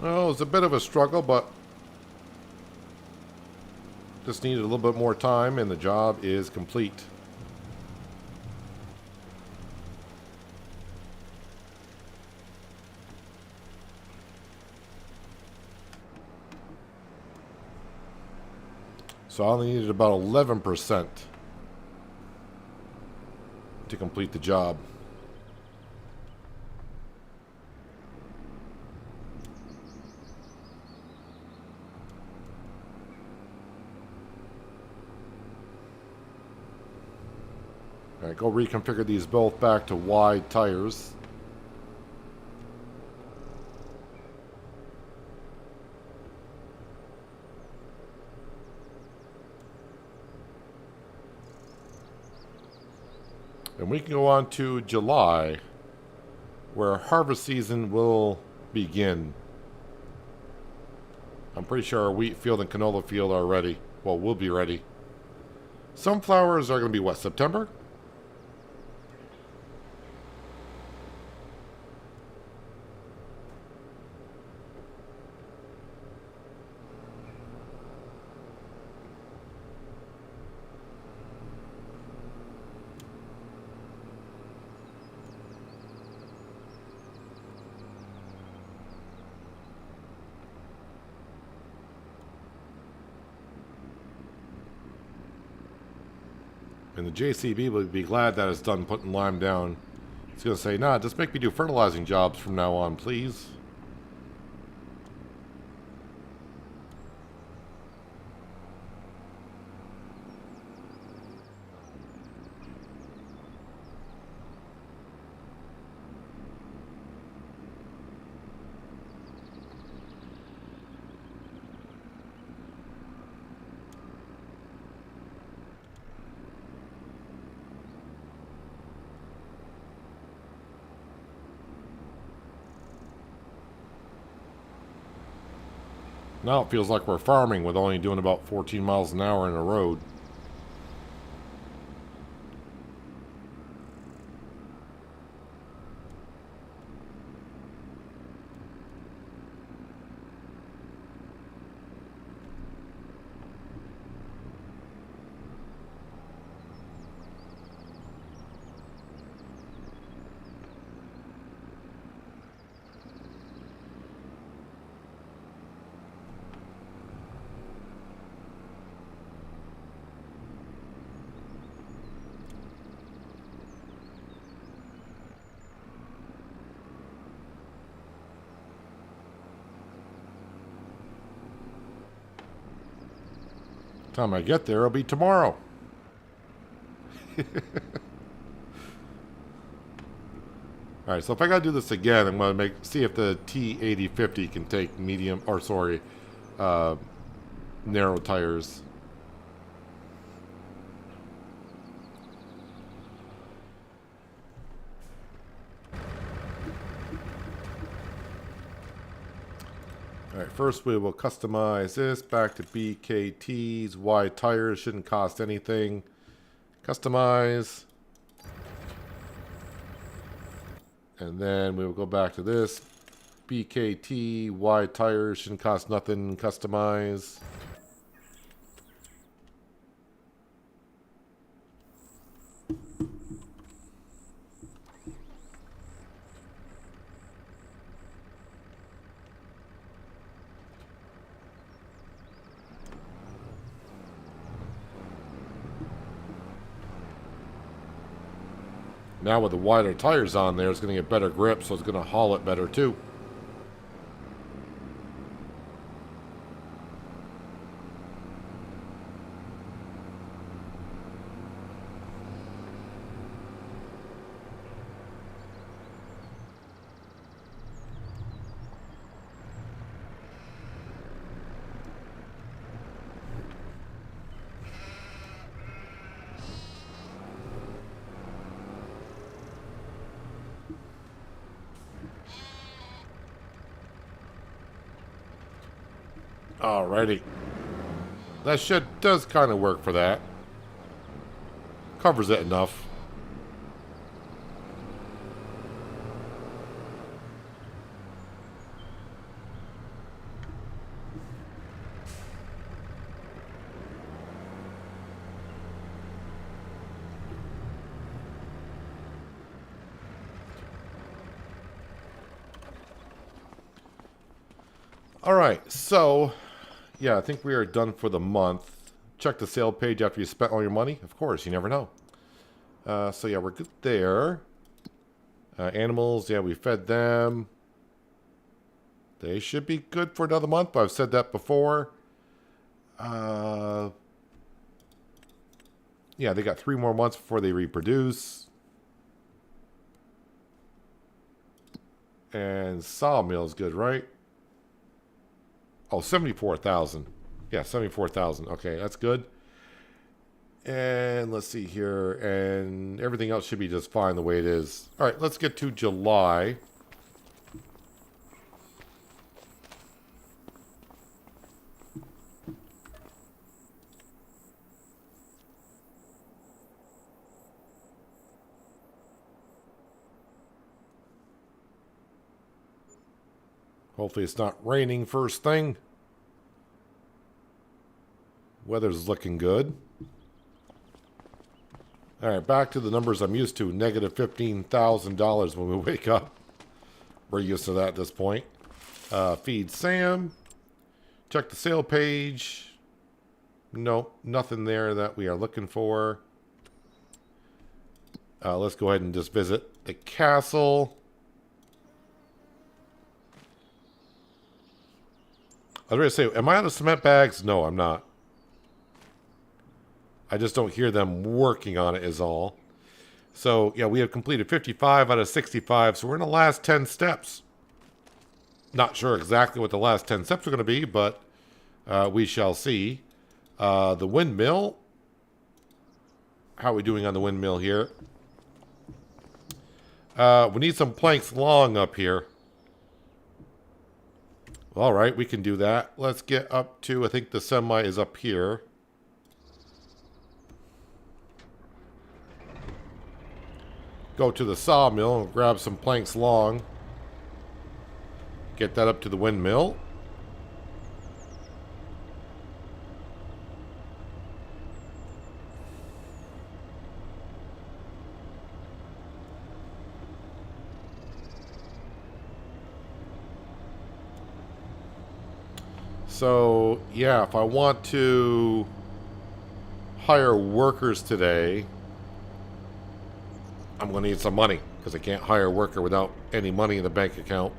Well, it's a bit of a struggle, but just needed a little bit more time and the job is complete. So I only needed about 11% to complete the job. Alright, go reconfigure these both back to wide tires. And we can go on to July, where harvest season will begin. I'm pretty sure our wheat field and canola field are ready. Well, will be ready. Sunflowers are going to be what, September? And the JCB will be glad that it's done putting lime down. It's going to say, nah, just make me do fertilizing jobs from now on, please. Now it feels like we're farming with only doing about 14 miles an hour in a road. Time I get there, it'll be tomorrow. Alright, so if I gotta do this again, I'm gonna see if the T8050 can take medium, or sorry, narrow tires. Alright, first we will customize this back to BKTs. Wide tires shouldn't cost anything. Customize. And then we will go back to this. BKT, wide tires shouldn't cost nothing. Customize. Now with the wider tires on there, it's going to get better grip, so it's going to haul it better too. Alrighty. That shed does kind of work for that. Covers it enough. Alright, so yeah, I think we are done for the month. Check the sale page after you spent all your money. Of course, you never know. So yeah, we're good there. Animals, yeah, we fed them. They should be good for another month, but I've said that before. Yeah, they got 3 more months before they reproduce. And sawmill is good, right? Oh, 74,000. Yeah, 74,000. Okay, that's good. And let's see here. And everything else should be just fine the way it is. All right, let's get to July. Hopefully it's not raining first thing. Weather's looking good. All right, back to the numbers I'm used to. Negative $15,000 when we wake up. We're used to that at this point. Feed Sam. Check the sale page. Nope, nothing there that we are looking for. Let's go ahead and just visit the castle. I was going to say, am I out of cement bags? No, I'm not. I just don't hear them working on it is all. So, yeah, we have completed 55 out of 65, so we're in the last 10 steps. Not sure exactly what the last 10 steps are going to be, but we shall see. The windmill. How are we doing on the windmill here? We need some planks long up here. All right, we can do that. Let's get up to, I think the semi is up here. Go to the sawmill and grab some planks long. Get that up to the windmill. So, yeah, if I want to hire workers today, I'm going to need some money because I can't hire a worker without any money in the bank account.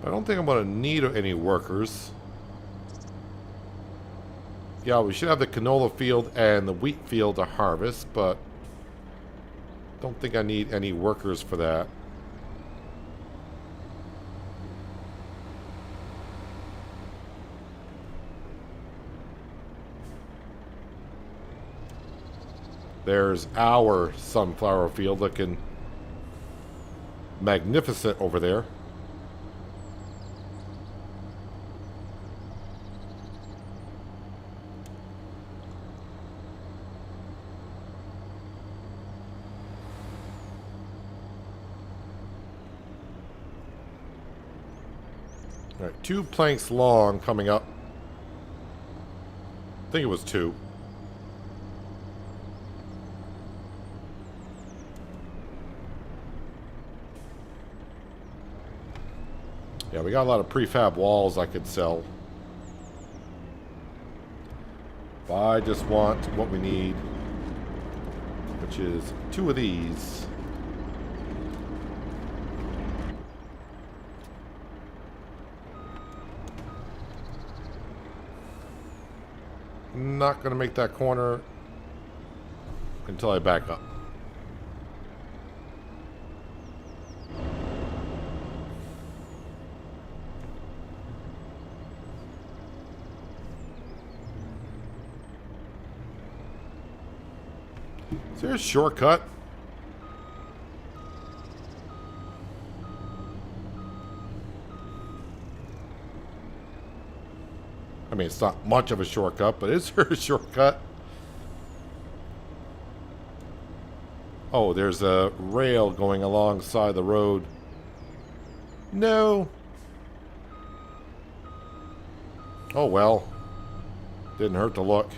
I don't think I'm going to need any workers. Yeah, we should have the canola field and the wheat field to harvest, but don't think I need any workers for that. There's our sunflower field looking magnificent over there. All right, 2 planks long coming up. I think it was 2. Yeah, we got a lot of prefab walls I could sell. But I just want what we need, which is 2 of these. Not going to make that corner until I back up. Is there a shortcut? I mean, it's not much of a shortcut, but is there a shortcut? Oh, there's a rail going alongside the road. No. Oh, well. Didn't hurt to look.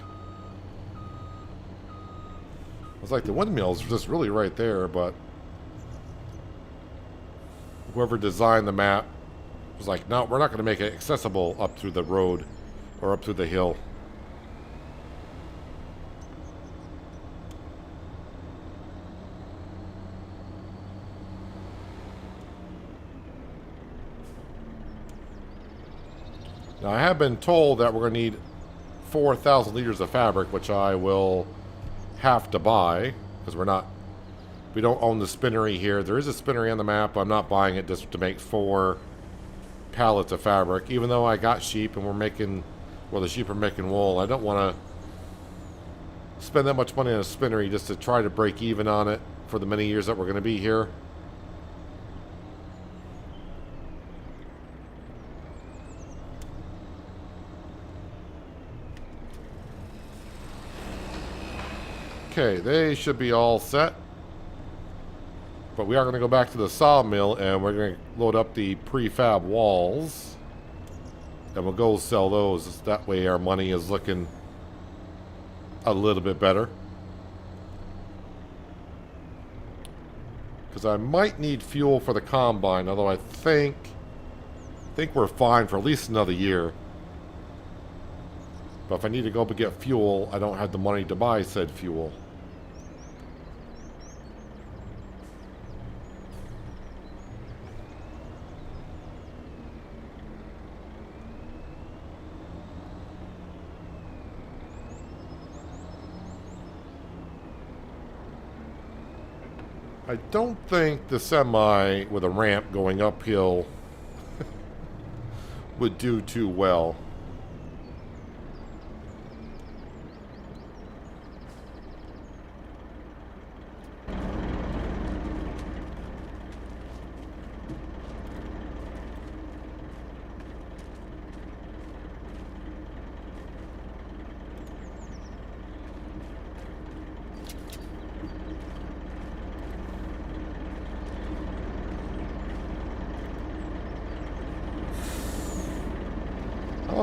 It's like the windmill's just really right there, but whoever designed the map was like, no, we're not going to make it accessible up through the road or up through the hill. Now, I have been told that we're going to need 4,000 liters of fabric, which I will have to buy because we don't own the spinnery here. There is a spinnery on the map, but I'm not buying it just to make 4 pallets of fabric. Even though I got sheep and the sheep are making wool, I don't want to spend that much money on a spinnery just to try to break even on it for the many years that we're going to be here. Okay, they should be all set. But we are going to go back to the sawmill and we're going to load up the prefab walls. And we'll go sell those. That way our money is looking a little bit better. Because I might need fuel for the combine, although I think we're fine for at least another year. But if I need to go up and get fuel, I don't have the money to buy said fuel. I don't think the semi with a ramp going uphill would do too well.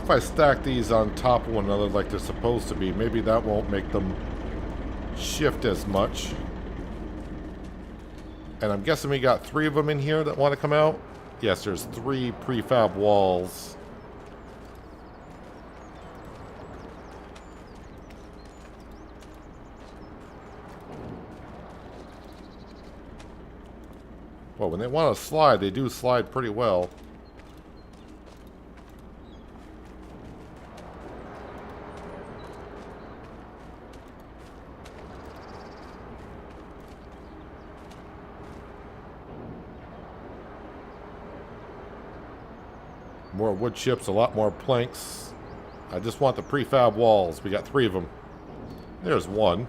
if I stack these on top of one another like they're supposed to be, maybe that won't make them shift as much. And I'm guessing we got 3 of them in here that want to come out. Yes, there's 3 prefab walls. Well, when they want to slide, they do slide pretty well. More wood chips, a lot more planks. I just want the prefab walls. We got 3 of them. There's 1.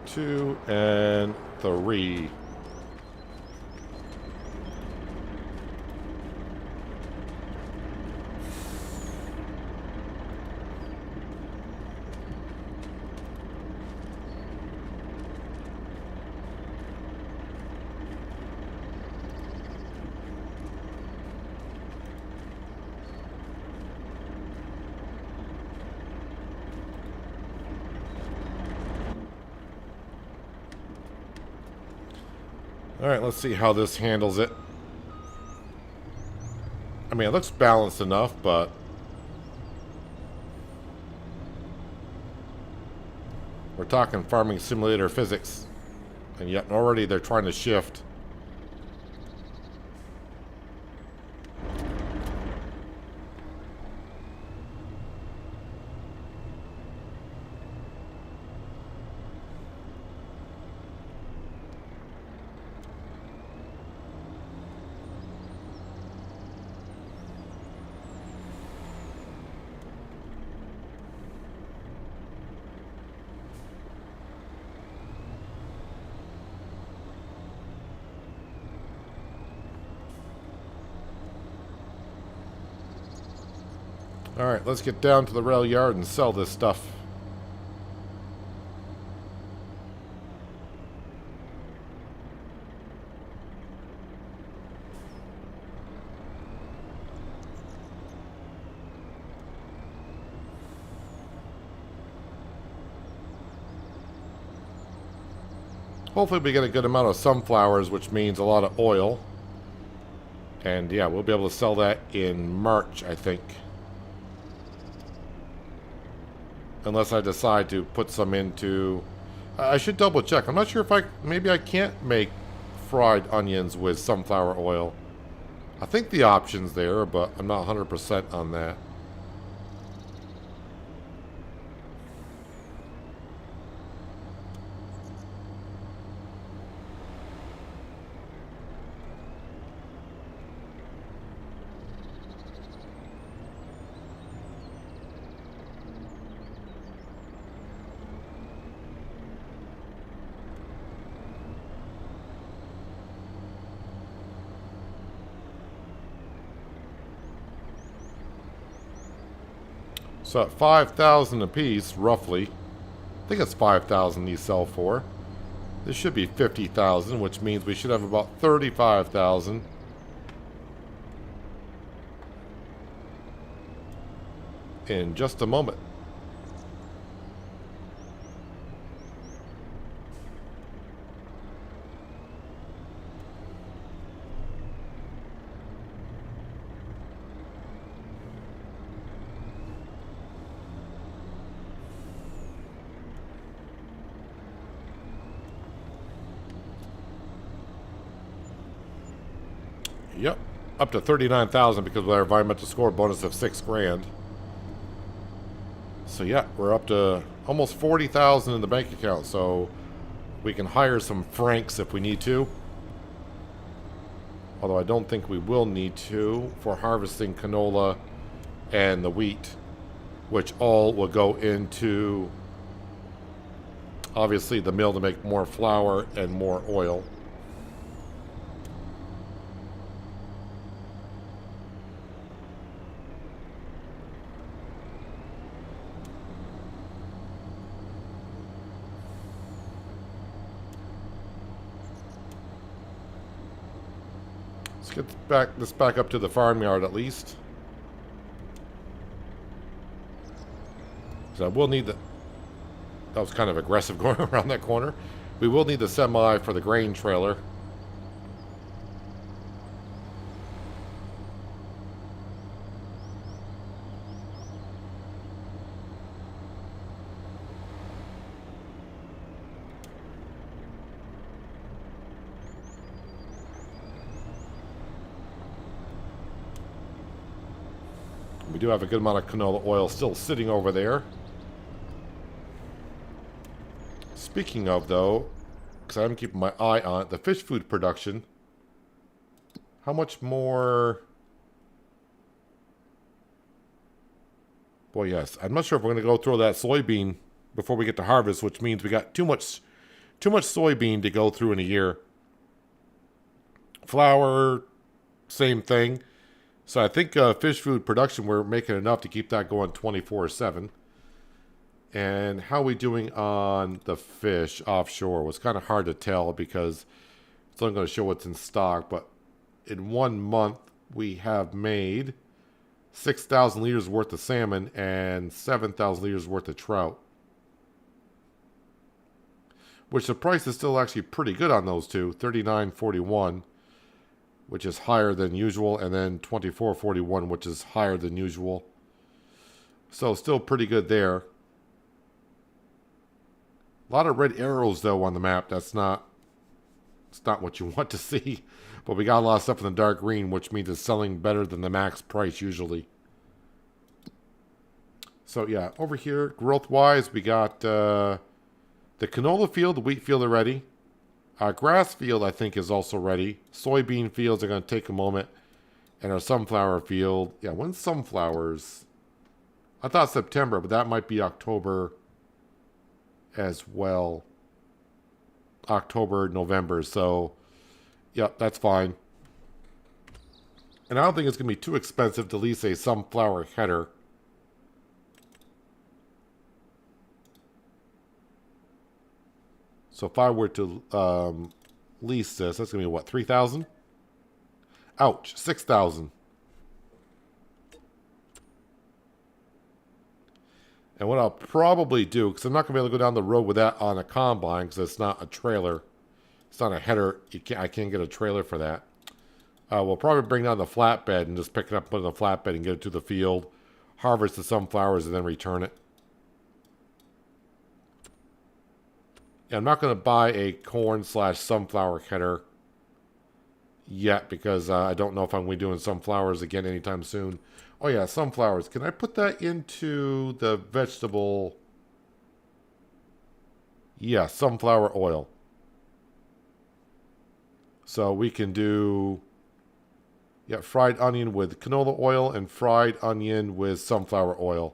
Two and 3. Alright, let's see how this handles it. I mean, it looks balanced enough, but... we're talking farming simulator physics. And yet already they're trying to shift. Alright, let's get down to the rail yard and sell this stuff. Hopefully we get a good amount of sunflowers, which means a lot of oil. And yeah, we'll be able to sell that in March, I think. Unless I decide to put some into... I should double check. I'm not sure if maybe I can't make fried onions with sunflower oil. I think the option's there, but I'm not 100% on that. So at 5,000 a piece, roughly, I think it's 5,000 these sell for. This should be 50,000, which means we should have about 35,000. In just a moment. Yep, up to 39,000 because of our environmental score bonus of 6 grand. So yeah, we're up to almost 40,000 in the bank account, so we can hire some Franks if we need to. Although I don't think we will need to for harvesting canola and the wheat, which all will go into, obviously, the mill to make more flour and more oil. Get this back up to the farmyard at least. So we'll need the... That was kind of aggressive going around that corner. We will need the semi for the grain trailer. We do have a good amount of canola oil still sitting over there. Speaking of, though, because I'm keeping my eye on it, the fish food production. How much more? Boy, yes. I'm not sure if we're going to go through that soybean before we get to harvest, which means we got too much soybean to go through in a year. Flour, same thing. So I think fish food production, we're making enough to keep that going 24/7. And how are we doing on the fish offshore? It was kind of hard to tell because it's only going to show what's in stock. But in 1 month, we have made 6,000 liters worth of salmon and 7,000 liters worth of trout. Which the price is still actually pretty good on those two, $39.41. Which is higher than usual, and then $24.41, which is higher than usual. So still pretty good there. A lot of red arrows though on the map. It's not what you want to see. But we got a lot of stuff in the dark green, which means it's selling better than the max price usually. So yeah, over here, growth wise, we got the canola field, the wheat field are ready. Our grass field, I think, is also ready. Soybean fields are going to take a moment. And our sunflower field... Yeah, when's sunflowers? I thought September, but that might be October as well. October, November. So, yep, that's fine. And I don't think it's going to be too expensive to lease a sunflower header. So if I were to lease this, that's going to be what, 3,000? Ouch, 6,000. And what I'll probably do, because I'm not going to be able to go down the road with that on a combine, because it's not a trailer. It's not a header. I can't get a trailer for that. We'll probably bring down the flatbed and just pick it up, put it in the flatbed and get it to the field, harvest the sunflowers, and then return it. Yeah, I'm not going to buy a corn/sunflower header yet because I don't know if I'm going to be doing sunflowers again anytime soon. Oh yeah, sunflowers. Can I put that into the vegetable? Yeah, sunflower oil. So we can do fried onion with canola oil and fried onion with sunflower oil.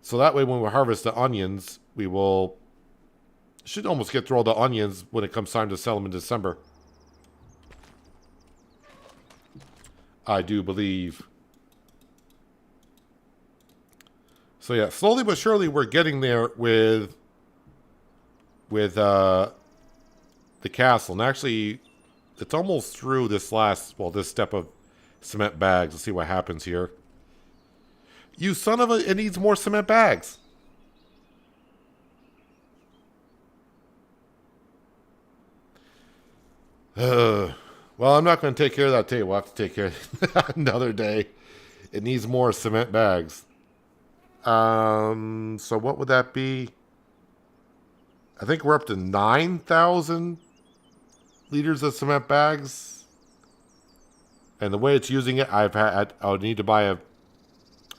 So that way when we harvest the onions, we will... should almost get through all the onions when it comes time to sell them in December. I do believe. So yeah, slowly but surely we're getting there with the castle. And actually, it's almost through this this step of cement bags. Let's see what happens here. You son of a... It needs more cement bags. Well, I'm not going to take care of that today. We'll have to take care of that another day. It needs more cement bags. So what would that be? I think we're up to 9,000 liters of cement bags. And the way it's using it, I would need to buy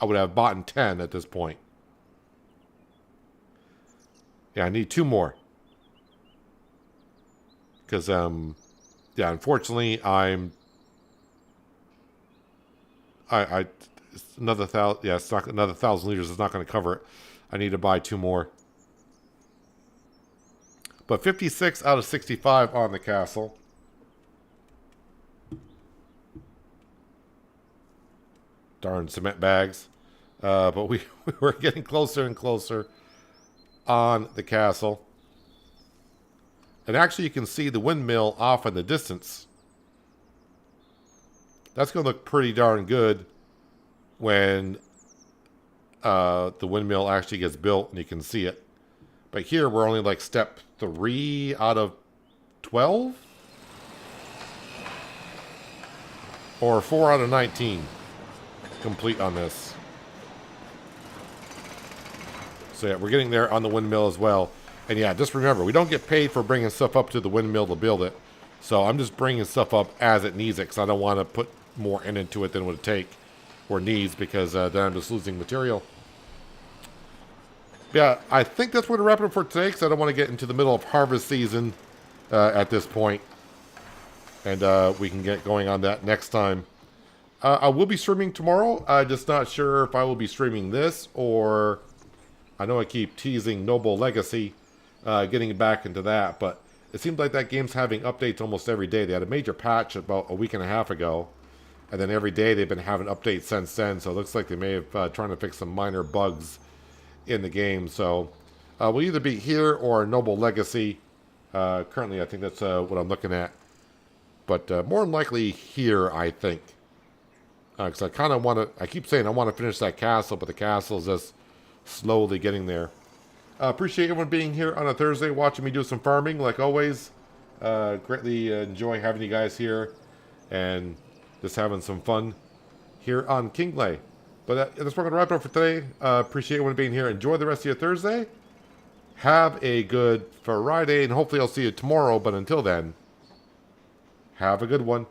I would have bought 10 at this point. Yeah, I need 2 more. Because, yeah, unfortunately, it's another 1,000. Yeah, it's not another 1,000 liters. Is not going to cover it. I need to buy 2 more. But 56 out of 65 on the castle. Darn cement bags. But we're getting closer and closer on the castle. And actually, you can see the windmill off in the distance. That's going to look pretty darn good when the windmill actually gets built and you can see it. But here we're only like step 3 out of 12? Or 4 out of 19 complete on this. So yeah, we're getting there on the windmill as well. And yeah, just remember, we don't get paid for bringing stuff up to the windmill to build it. So I'm just bringing stuff up as it needs it, because I don't want to put more into it than it would take or needs, because then I'm just losing material. Yeah, I think that's where to wrap it up for today, because I don't want to get into the middle of harvest season at this point. And we can get going on that next time. I will be streaming tomorrow. I'm just not sure if I will be streaming this, or I know I keep teasing Noble Legacy, getting back into that, but it seems like that game's having updates almost every day. They had a major patch about a week and a half ago, and then every day they've been having updates since then, so it looks like they may have trying to fix some minor bugs in the game. So we'll either be here or Noble Legacy. Currently, I think that's what I'm looking at. But more than likely here, I think. Because I kind of want to, I keep saying I want to finish that castle, but the castle is just slowly getting there. Appreciate everyone being here on a Thursday, watching me do some farming, like always. Greatly enjoy having you guys here, and just having some fun here on Kinlaig. But that's where I'm going to wrap it up for today. Appreciate everyone being here. Enjoy the rest of your Thursday. Have a good Friday, and hopefully I'll see you tomorrow. But until then, have a good one.